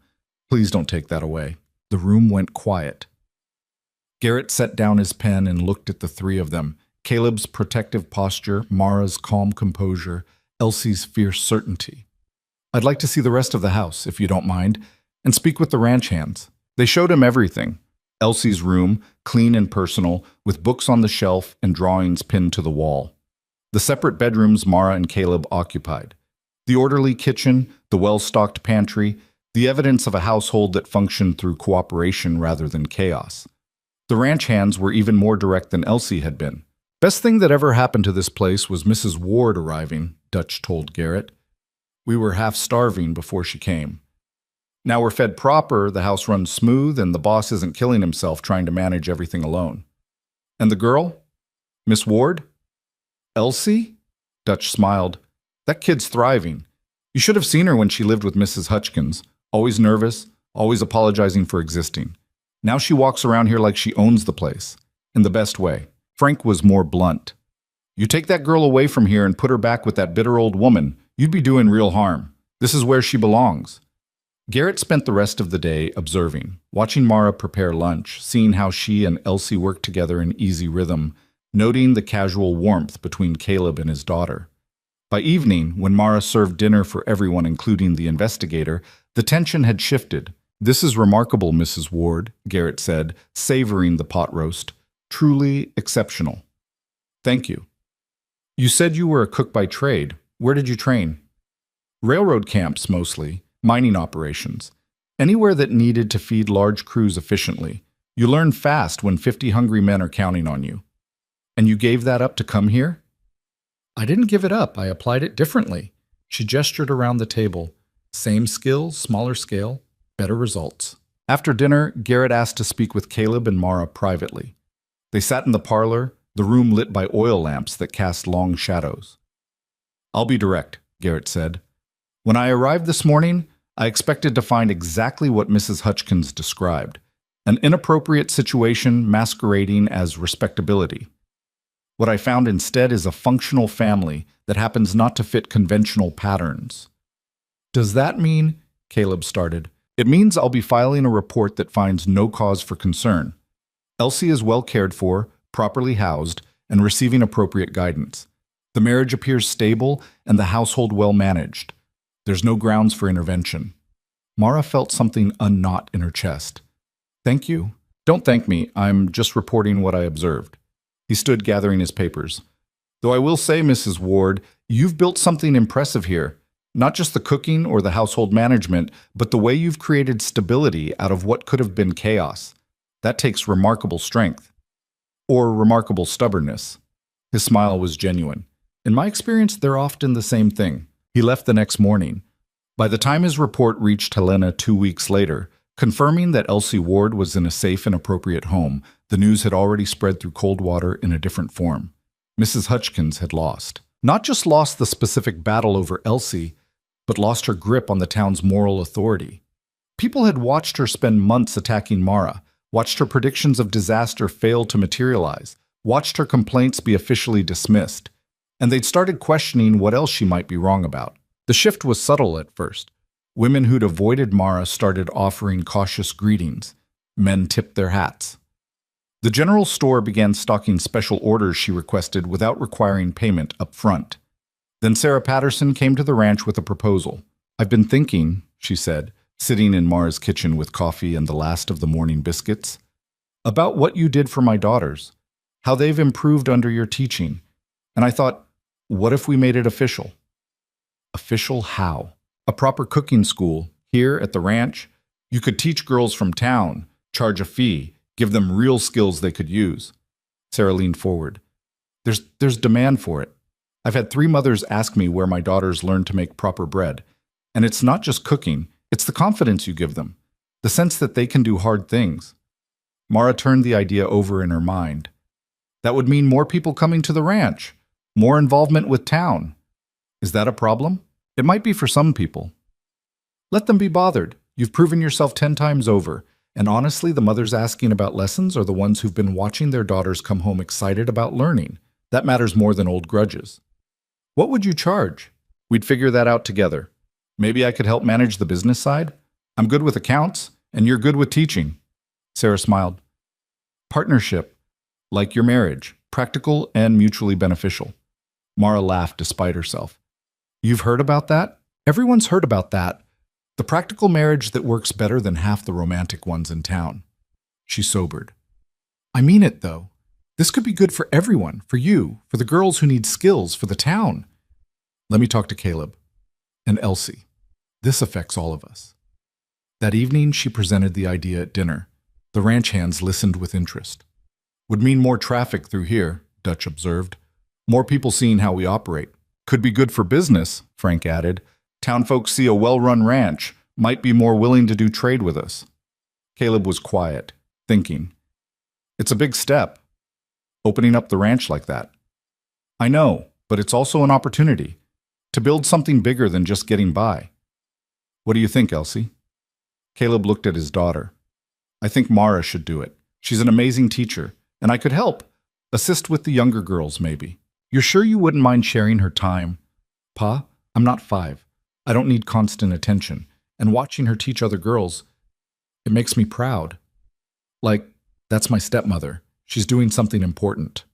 Please don't take that away. The room went quiet. Garrett set down his pen and looked at the three of them. Caleb's protective posture, Mara's calm composure, Elsie's fierce certainty. I'd like to see the rest of the house, if you don't mind, and speak with the ranch hands. They showed him everything. Elsie's room, clean and personal, with books on the shelf and drawings pinned to the wall. The separate bedrooms Mara and Caleb occupied. The orderly kitchen, the well-stocked pantry, the evidence of a household that functioned through cooperation rather than chaos. The ranch hands were even more direct than Elsie had been. Best thing that ever happened to this place was Mrs. Ward arriving, Dutch told Garrett. We were half starving before she came. Now we're fed proper, the house runs smooth, and the boss isn't killing himself trying to manage everything alone. And the girl? Miss Ward? Elsie? Dutch smiled. That kid's thriving. You should have seen her when she lived with Mrs. Hutchkins. Always nervous, always apologizing for existing. Now she walks around here like she owns the place. In the best way. Frank was more blunt. You take that girl away from here and put her back with that bitter old woman, you'd be doing real harm. This is where she belongs. Garrett spent the rest of the day observing, watching Mara prepare lunch, seeing how she and Elsie worked together in easy rhythm, noting the casual warmth between Caleb and his daughter. By evening, when Mara served dinner for everyone including the investigator, the tension had shifted. This is remarkable, Mrs. Ward, Garrett said, savoring the pot roast. Truly exceptional. Thank you. You said you were a cook by trade. Where did you train? Railroad camps, mostly. Mining operations. Anywhere that needed to feed large crews efficiently. You learn fast when 50 hungry men are counting on you. And you gave that up to come here? I didn't give it up. I applied it differently. She gestured around the table. Same skills, smaller scale, better results. After dinner, Garrett asked to speak with Caleb and Mara privately. They sat in the parlor, the room lit by oil lamps that cast long shadows. I'll be direct, Garrett said. When I arrived this morning, I expected to find exactly what Mrs. Hutchkins described, an inappropriate situation masquerading as respectability. What I found instead is a functional family that happens not to fit conventional patterns. Does that mean, Caleb started, it means I'll be filing a report that finds no cause for concern. Elsie is well cared for, properly housed, and receiving appropriate guidance. The marriage appears stable and the household well managed. There's no grounds for intervention. Mara felt something unknot in her chest. Thank you. Don't thank me. I'm just reporting what I observed. He stood gathering his papers. Though I will say, Mrs. Ward, you've built something impressive here. Not just the cooking or the household management, but the way you've created stability out of what could have been chaos. That takes remarkable strength. Or remarkable stubbornness. His smile was genuine. In my experience, they're often the same thing. He left the next morning. By the time his report reached Helena 2 weeks later, confirming that Elsie Ward was in a safe and appropriate home, the news had already spread through Coldwater in a different form. Mrs. Hutchkins had lost. Not just lost the specific battle over Elsie, but lost her grip on the town's moral authority. People had watched her spend months attacking Mara, watched her predictions of disaster fail to materialize, watched her complaints be officially dismissed, and they'd started questioning what else she might be wrong about. The shift was subtle at first. Women who'd avoided Mara started offering cautious greetings. Men tipped their hats. The general store began stocking special orders she requested without requiring payment up front. Then Sarah Patterson came to the ranch with a proposal. "I've been thinking," she said, sitting in Mara's kitchen with coffee and the last of the morning biscuits, "about what you did for my daughters, how they've improved under your teaching. And I thought, what if we made it official?" Official how? A proper cooking school, here at the ranch? You could teach girls from town, charge a fee, give them real skills they could use. Sarah leaned forward. There's demand for it. I've had 3 mothers ask me where my daughters learned to make proper bread. And it's not just cooking, it's the confidence you give them, the sense that they can do hard things. Mara turned the idea over in her mind. That would mean more people coming to the ranch, more involvement with town. Is that a problem? It might be for some people. Let them be bothered. You've proven yourself 10 times over. And honestly, the mothers asking about lessons are the ones who've been watching their daughters come home excited about learning. That matters more than old grudges. What would you charge? We'd figure that out together. Maybe I could help manage the business side? I'm good with accounts, and you're good with teaching. Sarah smiled. Partnership, like your marriage, practical and mutually beneficial. Mara laughed despite herself. You've heard about that? Everyone's heard about that. The practical marriage that works better than half the romantic ones in town. She sobered. I mean it, though. This could be good for everyone, for you, for the girls who need skills, for the town. Let me talk to Caleb. And Elsie. This affects all of us. That evening, she presented the idea at dinner. The ranch hands listened with interest. Would mean more traffic through here, Dutch observed. More people seeing how we operate. Could be good for business, Frank added. Town folks see a well-run ranch, might be more willing to do trade with us. Caleb was quiet, thinking. It's a big step, opening up the ranch like that. I know, but it's also an opportunity to build something bigger than just getting by. What do you think, Elsie? Caleb looked at his daughter. I think Mara should do it. She's an amazing teacher, and I could help. Assist with the younger girls, maybe. You're sure you wouldn't mind sharing her time? Pa, I'm not 5. I don't need constant attention. And watching her teach other girls, it makes me proud. Like, that's my stepmother. She's doing something important.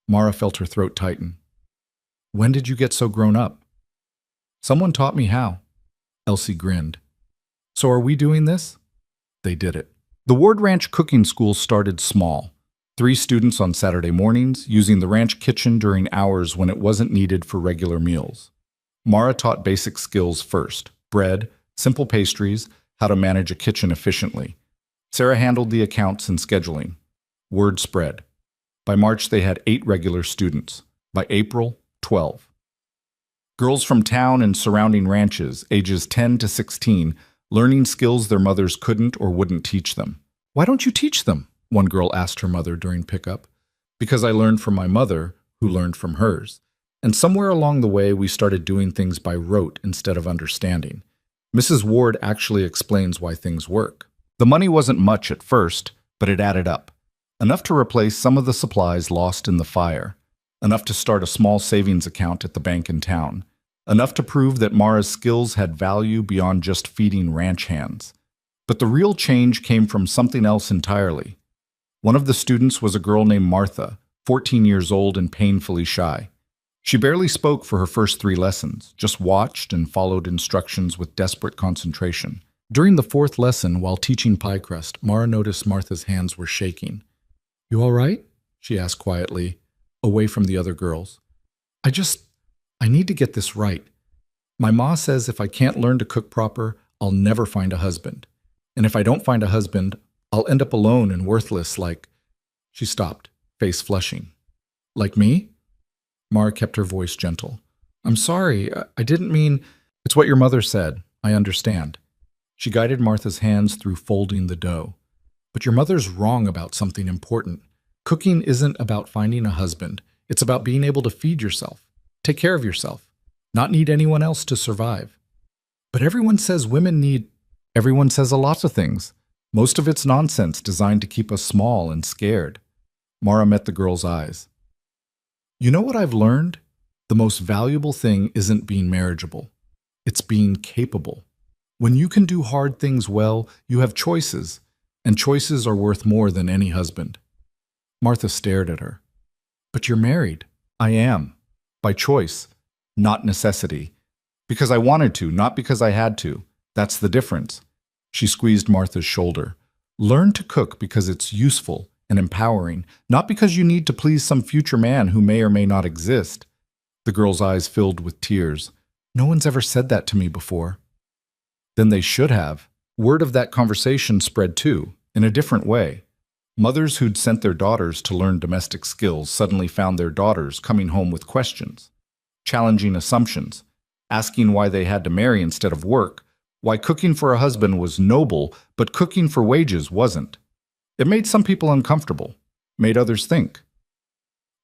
Mara felt her throat tighten. When did you get so grown up? Someone taught me how. Elsie grinned. So are we doing this? They did it. The Ward Ranch Cooking School started small. 3 students on Saturday mornings, using the ranch kitchen during hours when it wasn't needed for regular meals. Mara taught basic skills first: bread, simple pastries, how to manage a kitchen efficiently. Sarah handled the accounts and scheduling. Word spread. By March, they had 8 regular students. By April, 12. Girls from town and surrounding ranches, ages 10 to 16, learning skills their mothers couldn't or wouldn't teach them. Why don't you teach them? One girl asked her mother during pickup. Because I learned from my mother, who learned from hers. And somewhere along the way, we started doing things by rote instead of understanding. Mrs. Ward actually explains why things work. The money wasn't much at first, but it added up. Enough to replace some of the supplies lost in the fire. Enough to start a small savings account at the bank in town. Enough to prove that Mara's skills had value beyond just feeding ranch hands. But the real change came from something else entirely. One of the students was a girl named Martha, 14 years old and painfully shy. She barely spoke for her first 3 lessons, just watched and followed instructions with desperate concentration. During the 4th lesson, while teaching pie crust, Mara noticed Martha's hands were shaking. You all right? She asked quietly, away from the other girls. I need to get this right. My ma says if I can't learn to cook proper, I'll never find a husband. And if I don't find a husband, I'll end up alone and worthless like... She stopped, face flushing. Like me? Mara kept her voice gentle. I'm sorry, I didn't mean... It's what your mother said. I understand. She guided Martha's hands through folding the dough. But your mother's wrong about something important. Cooking isn't about finding a husband. It's about being able to feed yourself, take care of yourself, not need anyone else to survive. But everyone says women need... Everyone says a lot of things. Most of it's nonsense designed to keep us small and scared. Mara met the girl's eyes. You know what I've learned? The most valuable thing isn't being marriageable. It's being capable. When you can do hard things well, you have choices, and choices are worth more than any husband. Martha stared at her. But you're married. I am. By choice, not necessity. Because I wanted to, not because I had to. That's the difference. She squeezed Martha's shoulder. Learn to cook because it's useful and empowering, not because you need to please some future man who may or may not exist. The girl's eyes filled with tears. No one's ever said that to me before. Then they should have. Word of that conversation spread too, in a different way. Mothers who'd sent their daughters to learn domestic skills suddenly found their daughters coming home with questions, challenging assumptions, asking why they had to marry instead of work, why cooking for a husband was noble, but cooking for wages wasn't. It made some people uncomfortable, made others think.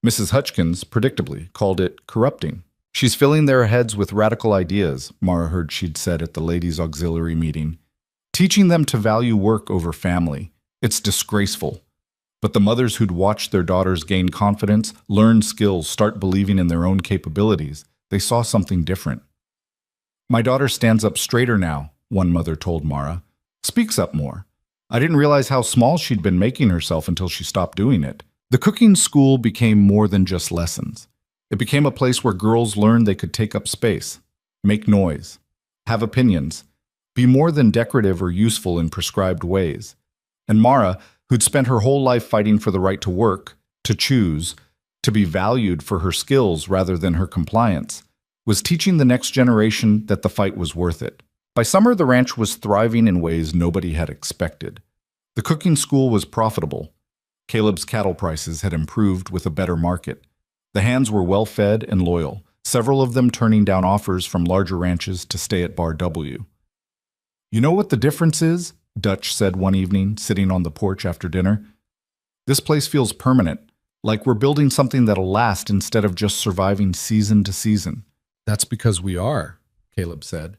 Mrs. Hutchkins, predictably, called it corrupting. She's filling their heads with radical ideas, Mara heard she'd said at the ladies' auxiliary meeting. Teaching them to value work over family. It's disgraceful. But the mothers who'd watched their daughters gain confidence, learn skills, start believing in their own capabilities, they saw something different. My daughter stands up straighter now, one mother told Mara. Speaks up more. I didn't realize how small she'd been making herself until she stopped doing it. The cooking school became more than just lessons. It became a place where girls learned they could take up space, make noise, have opinions, be more than decorative or useful in prescribed ways. And Mara, who'd spent her whole life fighting for the right to work, to choose, to be valued for her skills rather than her compliance, was teaching the next generation that the fight was worth it. By summer, the ranch was thriving in ways nobody had expected. The cooking school was profitable. Caleb's cattle prices had improved with a better market. The hands were well-fed and loyal, several of them turning down offers from larger ranches to stay at Bar W. You know what the difference is? Dutch said one evening, sitting on the porch after dinner. This place feels permanent, like we're building something that'll last instead of just surviving season to season. That's because we are, Caleb said.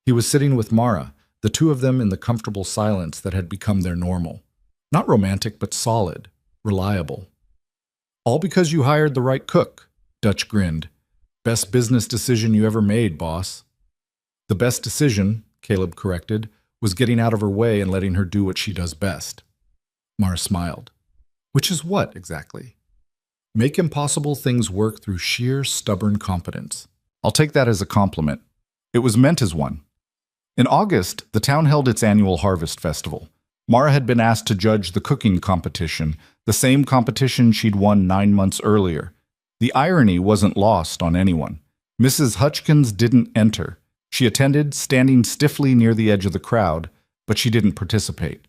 He was sitting with Mara, the two of them in the comfortable silence that had become their normal. Not romantic, but solid, reliable. All because you hired the right cook, Dutch grinned. Best business decision you ever made, boss. The best decision, Caleb corrected, was getting out of her way and letting her do what she does best. Mara smiled. Which is what, exactly? Make impossible things work through sheer, stubborn competence. I'll take that as a compliment. It was meant as one. In August, the town held its annual harvest festival. Mara had been asked to judge the cooking competition, the same competition she'd won 9 months earlier. The irony wasn't lost on anyone. Mrs. Hutchkins didn't enter. She attended, standing stiffly near the edge of the crowd, but she didn't participate.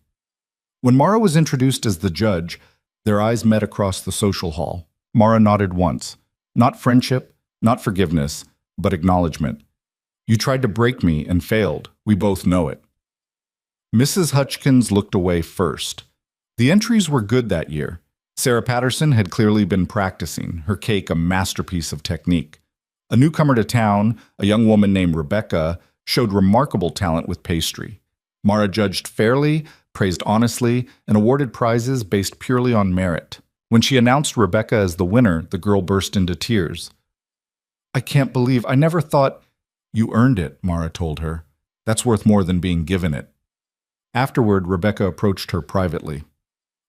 When Mara was introduced as the judge, their eyes met across the social hall. Mara nodded once. Not friendship, not forgiveness, but acknowledgement. You tried to break me and failed. We both know it. Mrs. Hutchkins looked away first. The entries were good that year. Sarah Patterson had clearly been practicing, her cake a masterpiece of technique. A newcomer to town, a young woman named Rebecca, showed remarkable talent with pastry. Mara judged fairly, praised honestly, and awarded prizes based purely on merit. When she announced Rebecca as the winner, the girl burst into tears. I can't believe, I never thought... You earned it, Mara told her. That's worth more than being given it. Afterward, Rebecca approached her privately.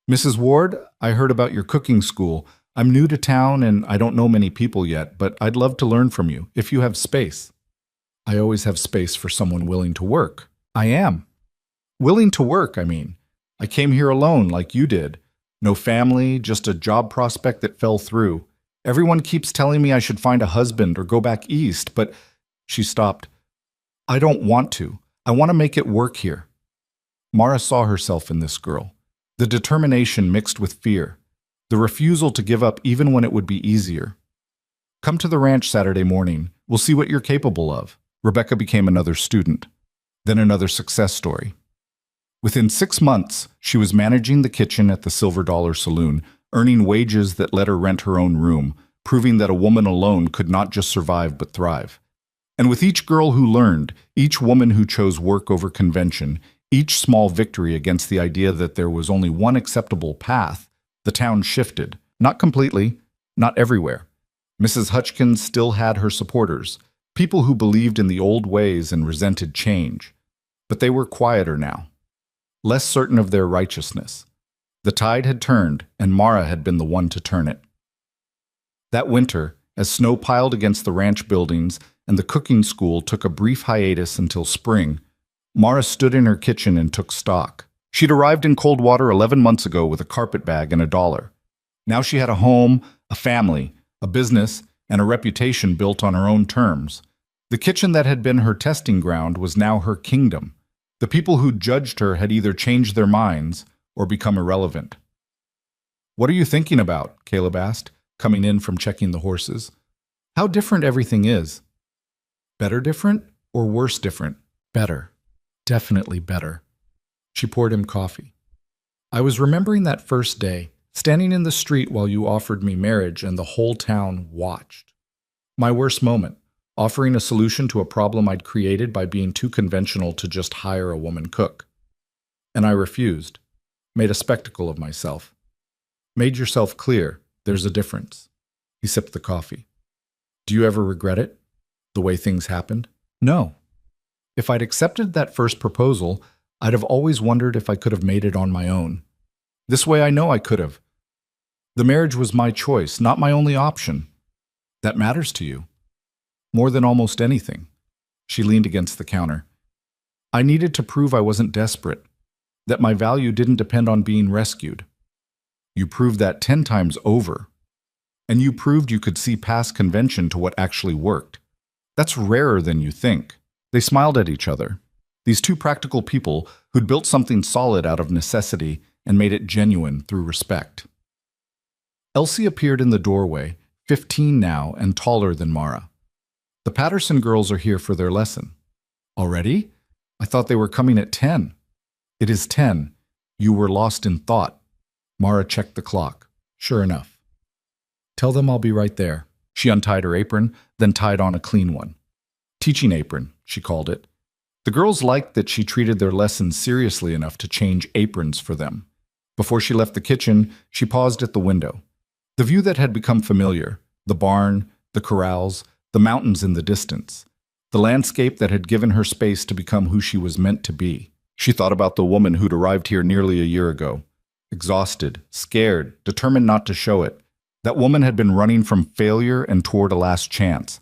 Mrs. Ward, I heard about your cooking school. I'm new to town and I don't know many people yet, but I'd love to learn from you, if you have space. I always have space for someone willing to work. I am. Willing to work, I mean. I came here alone, like you did. No family, just a job prospect that fell through. Everyone keeps telling me I should find a husband or go back east, but... She stopped. I don't want to. I want to make it work here. Mara saw herself in this girl. The determination mixed with fear. The refusal to give up even when it would be easier. Come to the ranch Saturday morning. We'll see what you're capable of. Rebecca became another student. Then another success story. Within 6 months, she was managing the kitchen at the Silver Dollar Saloon, earning wages that let her rent her own room, proving that a woman alone could not just survive but thrive. And with each girl who learned, each woman who chose work over convention, each small victory against the idea that there was only one acceptable path, the town shifted. Not completely, not everywhere. Mrs. Hutchkins still had her supporters, people who believed in the old ways and resented change. But they were quieter now, less certain of their righteousness. The tide had turned, and Mara had been the one to turn it. That winter, as snow piled against the ranch buildings and the cooking school took a brief hiatus until spring, Mara stood in her kitchen and took stock. She'd arrived in Coldwater 11 months ago with a carpet bag and $1. Now she had a home, a family, a business, and a reputation built on her own terms. The kitchen that had been her testing ground was now her kingdom. The people who judged her had either changed their minds or become irrelevant. "What are you thinking about?" Caleb asked, coming in from checking the horses. "How different everything is." "Better different or worse different?" "Better. Definitely better." She poured him coffee. "I was remembering that first day, standing in the street while you offered me marriage and the whole town watched. My worst moment, offering a solution to a problem I'd created by being too conventional to just hire a woman cook. And I refused, made a spectacle of myself. Made yourself clear, there's a difference." He sipped the coffee. "Do you ever regret it? The way things happened?" "No. If I'd accepted that first proposal, I'd have always wondered if I could have made it on my own. This way I know I could have. The marriage was my choice, not my only option. That matters to you. More than almost anything." She leaned against the counter. "I needed to prove I wasn't desperate, that my value didn't depend on being rescued. You proved that 10 times over. And you proved you could see past convention to what actually worked. That's rarer than you think." They smiled at each other. These two practical people who'd built something solid out of necessity and made it genuine through respect. Elsie appeared in the doorway, 15 now and taller than Mara. "The Patterson girls are here for their lesson." "Already? I thought they were coming at 10. "It is 10. You were lost in thought." Mara checked the clock. "Sure enough." "Tell them I'll be right there." She untied her apron, then tied on a clean one. "Teaching apron," she called it. The girls liked that she treated their lessons seriously enough to change aprons for them. Before she left the kitchen, she paused at the window. The view that had become familiar, the barn, the corrals, the mountains in the distance, the landscape that had given her space to become who she was meant to be. She thought about the woman who'd arrived here nearly a year ago. Exhausted, scared, determined not to show it. That woman had been running from failure and toward a last chance.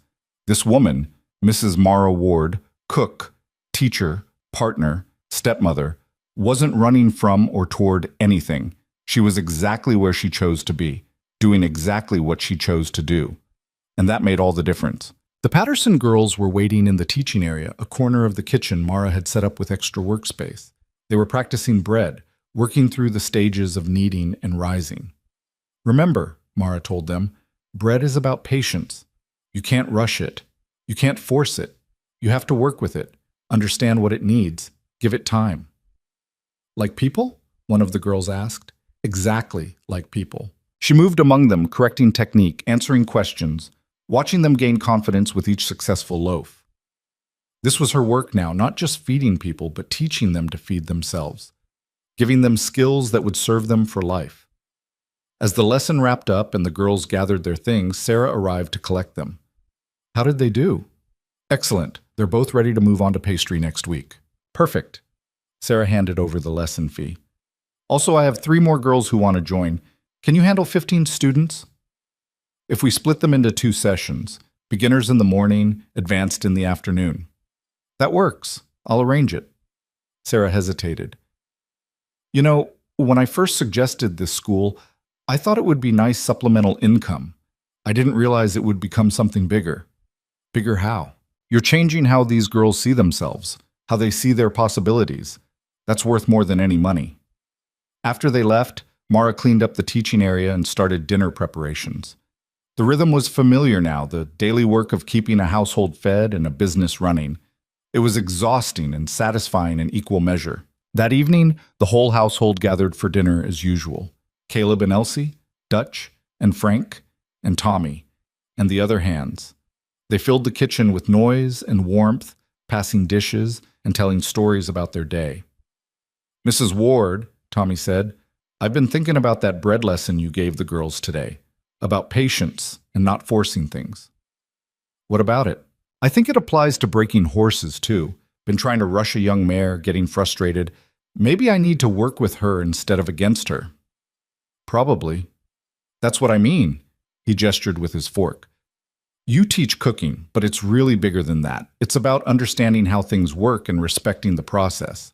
This woman, Mrs. Mara Ward, cook, teacher, partner, stepmother, wasn't running from or toward anything. She was exactly where she chose to be, doing exactly what she chose to do. And that made all the difference. The Patterson girls were waiting in the teaching area, a corner of the kitchen Mara had set up with extra workspace. They were practicing bread, working through the stages of kneading and rising. "Remember," Mara told them, "bread is about patience. You can't rush it. You can't force it. You have to work with it, understand what it needs, give it time." "Like people?" one of the girls asked. "Exactly like people." She moved among them, correcting technique, answering questions, watching them gain confidence with each successful loaf. This was her work now, not just feeding people, but teaching them to feed themselves, giving them skills that would serve them for life. As the lesson wrapped up and the girls gathered their things, Sarah arrived to collect them. "How did they do?" "Excellent. They're both ready to move on to pastry next week." "Perfect." Sarah handed over the lesson fee. "Also, I have 3 more girls who want to join. Can you handle 15 students?" "If we split them into 2 sessions, beginners in the morning, advanced in the afternoon." "That works. I'll arrange it." Sarah hesitated. "You know, when I first suggested this school, I thought it would be nice supplemental income. I didn't realize it would become something bigger." "Bigger how?" "You're changing how these girls see themselves, how they see their possibilities. That's worth more than any money." After they left, Mara cleaned up the teaching area and started dinner preparations. The rhythm was familiar now, the daily work of keeping a household fed and a business running. It was exhausting and satisfying in equal measure. That evening, the whole household gathered for dinner as usual. Caleb and Elsie, Dutch, and Frank, and Tommy, and the other hands. They filled the kitchen with noise and warmth, passing dishes and telling stories about their day. "Mrs. Ward," Tommy said, "I've been thinking about that bread lesson you gave the girls today, about patience and not forcing things." "What about it?" "I think it applies to breaking horses, too. Been trying to rush a young mare, getting frustrated. Maybe I need to work with her instead of against her." Probably. That's what I mean. He gestured with his fork. You teach cooking, but it's really bigger than that. It's about understanding how things work and respecting the process.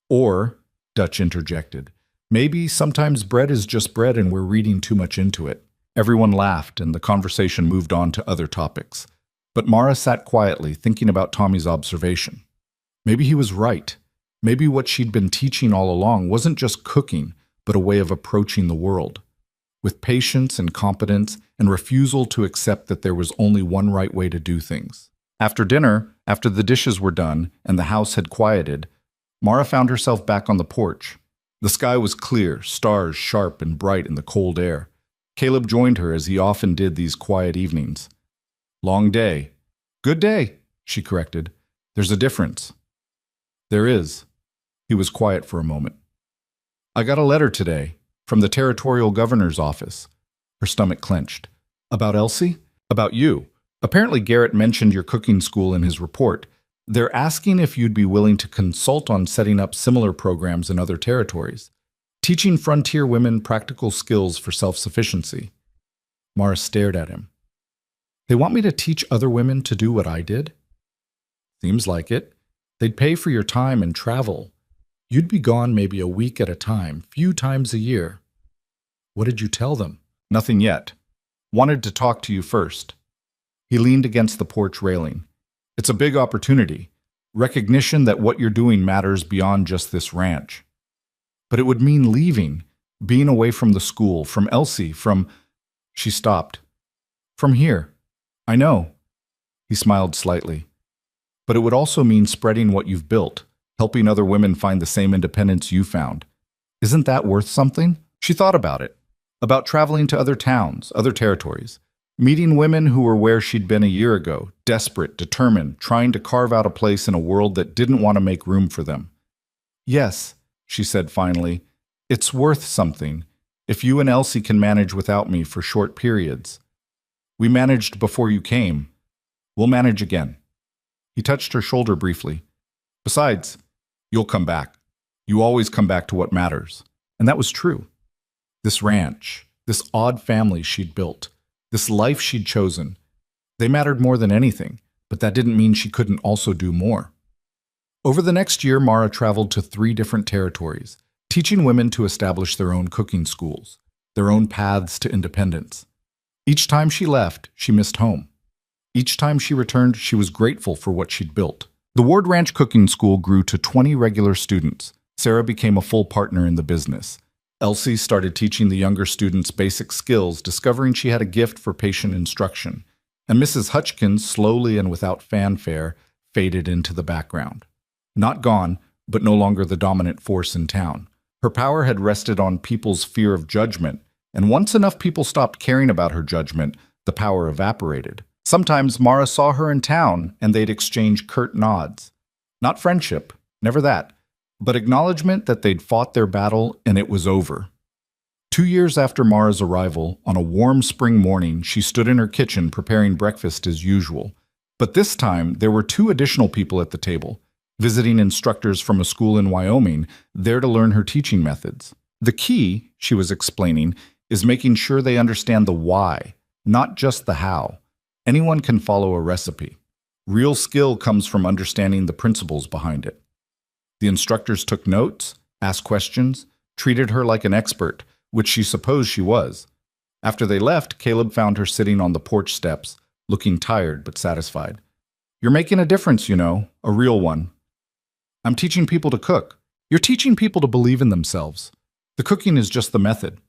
Or, Dutch interjected, maybe sometimes bread is just bread and we're reading too much into it. Everyone laughed and the conversation moved on to other topics. But Mara sat quietly, thinking about Tommy's observation. Maybe he was right. Maybe what she'd been teaching all along wasn't just cooking, but a way of approaching the world. With patience and competence and refusal to accept that there was only one right way to do things. After dinner, after the dishes were done and the house had quieted, Mara found herself back on the porch. The sky was clear, stars sharp and bright in the cold air. Caleb joined her as he often did these quiet evenings. Long day. Good day, she corrected. There's a difference. There is. He was quiet for a moment. I got a letter today from the territorial governor's office. Her stomach clenched. About Elsie? About you. Apparently Garrett mentioned your cooking school in his report. They're asking if you'd be willing to consult on setting up similar programs in other territories, teaching frontier women practical skills for self-sufficiency. Mara stared at him. They want me to teach other women to do what I did? Seems like it. They'd pay for your time and travel. You'd be gone maybe a week at a time, few times a year. What did you tell them? Nothing yet. Wanted to talk to you first. He leaned against the porch railing. It's a big opportunity. Recognition that what you're doing matters beyond just this ranch. But it would mean leaving, being away from the school, from Elsie, from... She stopped. From here. I know. He smiled slightly. But it would also mean spreading what you've built, helping other women find the same independence you found. Isn't that worth something? She thought about it. About traveling to other towns, other territories. Meeting women who were where she'd been a year ago, desperate, determined, trying to carve out a place in a world that didn't want to make room for them. Yes, she said finally, it's worth something, if you and Elsie can manage without me for short periods. We managed before you came. We'll manage again. He touched her shoulder briefly. Besides, you'll come back. You always come back to what matters. And that was true. This ranch, this odd family she'd built, this life she'd chosen, they mattered more than anything, but that didn't mean she couldn't also do more. Over the next year, Mara traveled to 3 different territories, teaching women to establish their own cooking schools, their own paths to independence. Each time she left, she missed home. Each time she returned, she was grateful for what she'd built. The Ward Ranch Cooking School grew to 20 regular students. Sarah became a full partner in the business. Elsie started teaching the younger students basic skills, discovering she had a gift for patient instruction. And Mrs. Hutchkins, slowly and without fanfare, faded into the background. Not gone, but no longer the dominant force in town. Her power had rested on people's fear of judgment, and once enough people stopped caring about her judgment, the power evaporated. Sometimes Mara saw her in town, and they'd exchange curt nods. Not friendship, never that, but acknowledgement that they'd fought their battle and it was over. 2 years after Mara's arrival, on a warm spring morning, she stood in her kitchen preparing breakfast as usual. But this time, there were 2 additional people at the table, visiting instructors from a school in Wyoming, there to learn her teaching methods. The key, she was explaining, is making sure they understand the why, not just the how. Anyone can follow a recipe. Real skill comes from understanding the principles behind it. The instructors took notes, asked questions, treated her like an expert, which she supposed she was. After they left, Caleb found her sitting on the porch steps, looking tired but satisfied. You're making a difference, you know, a real one. I'm teaching people to cook. You're teaching people to believe in themselves. The cooking is just the method.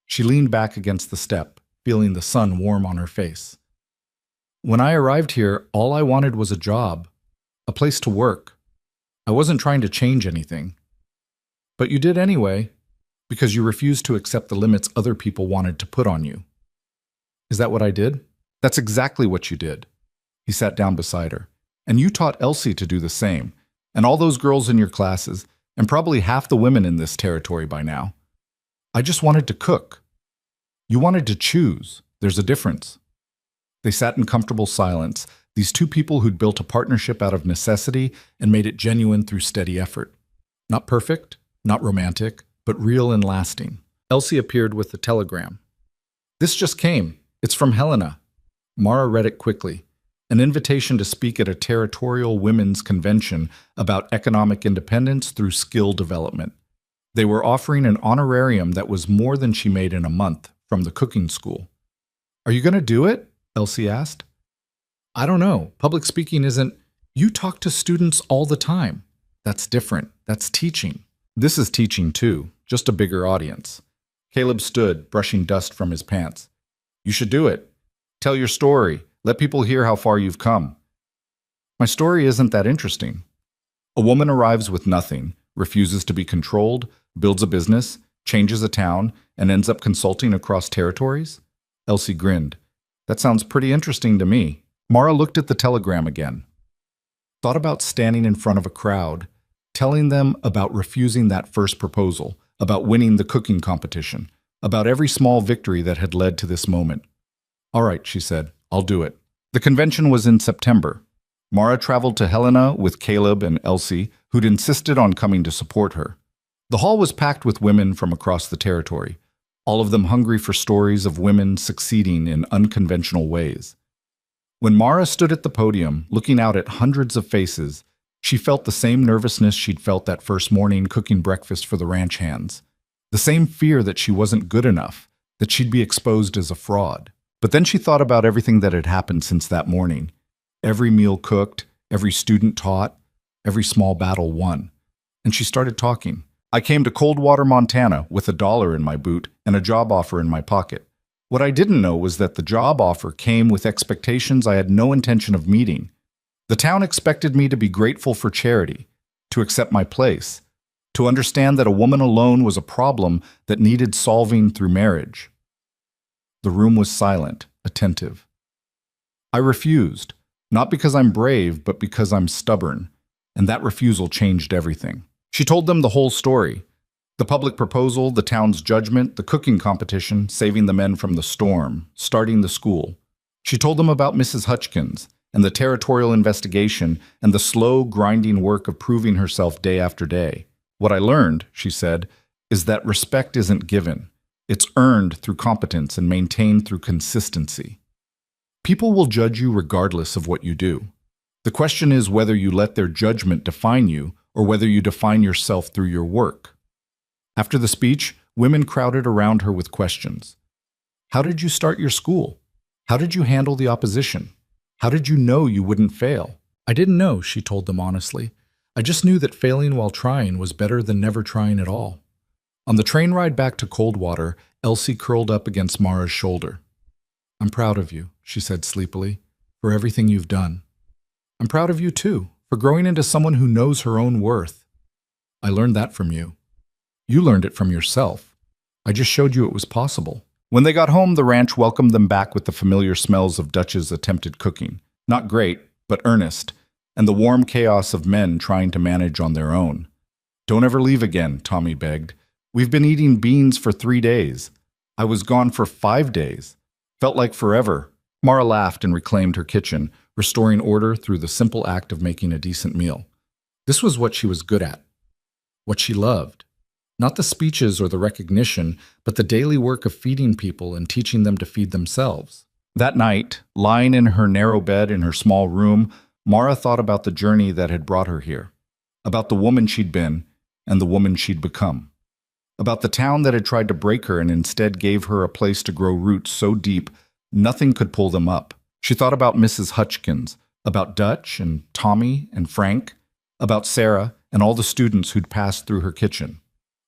She leaned back against the step, feeling the sun warm on her face. When I arrived here, all I wanted was a job, a place to work. I wasn't trying to change anything. But you did anyway, because you refused to accept the limits other people wanted to put on you. Is that what I did? That's exactly what you did. He sat down beside her. And you taught Elsie to do the same, and all those girls in your classes, and probably half the women in this territory by now. I just wanted to cook. You wanted to choose. There's a difference. They sat in comfortable silence, these 2 people who'd built a partnership out of necessity and made it genuine through steady effort. Not perfect, not romantic, but real and lasting. Elsie appeared with the telegram. "This just came. It's from Helena." Mara read it quickly. An invitation to speak at a territorial women's convention about economic independence through skill development. They were offering an honorarium that was more than she made in a month from the cooking school. "Are you going to do it?" Elsie asked. "I don't know. Public speaking isn't—" "You talk to students all the time." "That's different. That's teaching." "This is teaching too, just a bigger audience." Caleb stood, brushing dust from his pants. "You should do it. Tell your story. Let people hear how far you've come." "My story isn't that interesting." A woman arrives with nothing, refuses to be controlled, builds a business, changes a town, and ends up consulting across territories? Elsie grinned. "That sounds pretty interesting to me." Mara looked at the telegram again. Thought about standing in front of a crowd, telling them about refusing that first proposal, about winning the cooking competition, about every small victory that had led to this moment. "All right," she said, "I'll do it." The convention was in September. Mara traveled to Helena with Caleb and Elsie, who'd insisted on coming to support her. The hall was packed with women from across the territory, all of them hungry for stories of women succeeding in unconventional ways. When Mara stood at the podium, looking out at hundreds of faces, she felt the same nervousness she'd felt that first morning cooking breakfast for the ranch hands. The same fear that she wasn't good enough, that she'd be exposed as a fraud. But then she thought about everything that had happened since that morning. Every meal cooked, every student taught, every small battle won. And she started talking. "I came to Coldwater, Montana, with $1 in my boot and a job offer in my pocket. What I didn't know was that the job offer came with expectations I had no intention of meeting. The town expected me to be grateful for charity, to accept my place, to understand that a woman alone was a problem that needed solving through marriage." The room was silent, attentive. "I refused, not because I'm brave, but because I'm stubborn, and that refusal changed everything." She told them the whole story. The public proposal, the town's judgment, the cooking competition, saving the men from the storm, starting the school. She told them about Mrs. Hutchkins and the territorial investigation and the slow, grinding work of proving herself day after day. "What I learned," she said, "is that respect isn't given. It's earned through competence and maintained through consistency. People will judge you regardless of what you do. The question is whether you let their judgment define you or whether you define yourself through your work." After the speech, women crowded around her with questions. "How did you start your school? How did you handle the opposition? How did you know you wouldn't fail?" "I didn't know," she told them honestly. "I just knew that failing while trying was better than never trying at all." On the train ride back to Coldwater, Elsie curled up against Mara's shoulder. "I'm proud of you," she said sleepily, "for everything you've done. I'm proud of you, too, for growing into someone who knows her own worth. I learned that from you. You learned it from yourself. I just showed you it was possible." When they got home, the ranch welcomed them back with the familiar smells of Dutch's attempted cooking. Not great, but earnest, and the warm chaos of men trying to manage on their own. "Don't ever leave again," Tommy begged. "We've been eating beans for 3 days. I was gone for 5 days. Felt like forever." Mara laughed and reclaimed her kitchen, restoring order through the simple act of making a decent meal. This was what she was good at, what she loved. Not the speeches or the recognition, but the daily work of feeding people and teaching them to feed themselves. That night, lying in her narrow bed in her small room, Mara thought about the journey that had brought her here, about the woman she'd been and the woman she'd become, about the town that had tried to break her and instead gave her a place to grow roots so deep nothing could pull them up. She thought about Mrs. Hutchkins, about Dutch and Tommy and Frank, about Sarah and all the students who'd passed through her kitchen,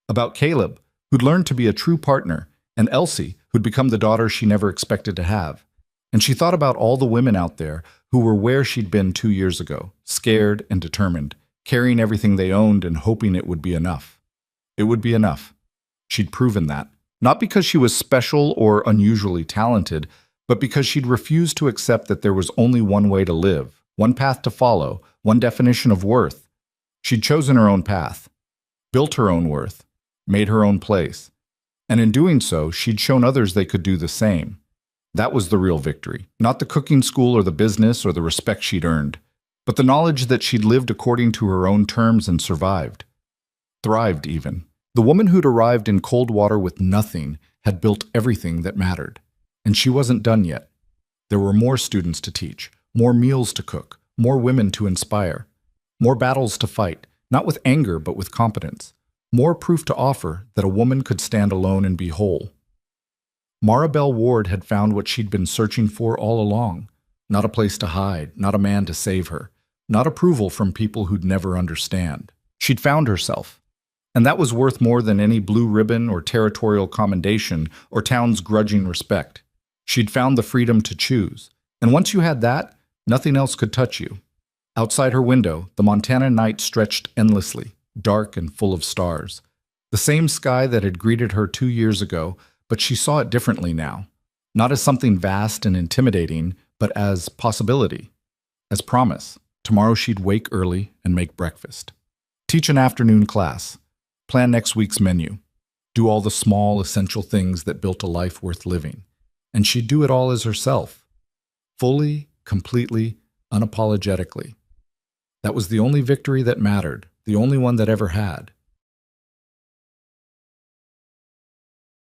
about Caleb, who'd learned to be a true partner, and Elsie, who'd become the daughter she never expected to have. And she thought about all the women out there who were where she'd been 2 years ago, scared and determined, carrying everything they owned and hoping it would be enough. It would be enough. She'd proven that, not because she was special or unusually talented, but because she'd refused to accept that there was only one way to live, one path to follow, one definition of worth. She'd chosen her own path, built her own worth, made her own place. And in doing so, she'd shown others they could do the same. That was the real victory, not the cooking school or the business or the respect she'd earned, but the knowledge that she'd lived according to her own terms and survived. Thrived, even. The woman who'd arrived in Coldwater with nothing had built everything that mattered. And she wasn't done yet. There were more students to teach, more meals to cook, more women to inspire, more battles to fight, not with anger but with competence, more proof to offer that a woman could stand alone and be whole. Maribel Ward had found what she'd been searching for all along. Not a place to hide, not a man to save her, not approval from people who'd never understand. She'd found herself. And that was worth more than any blue ribbon or territorial commendation or town's grudging respect. She'd found the freedom to choose. And once you had that, nothing else could touch you. Outside her window, the Montana night stretched endlessly, dark and full of stars. The same sky that had greeted her 2 years ago, but she saw it differently now. Not as something vast and intimidating, but as possibility, as promise. Tomorrow she'd wake early and make breakfast. Teach an afternoon class. Plan next week's menu. Do all the small, essential things that built a life worth living. And she'd do it all as herself. Fully, completely, unapologetically. That was the only victory that mattered, the only one that ever had.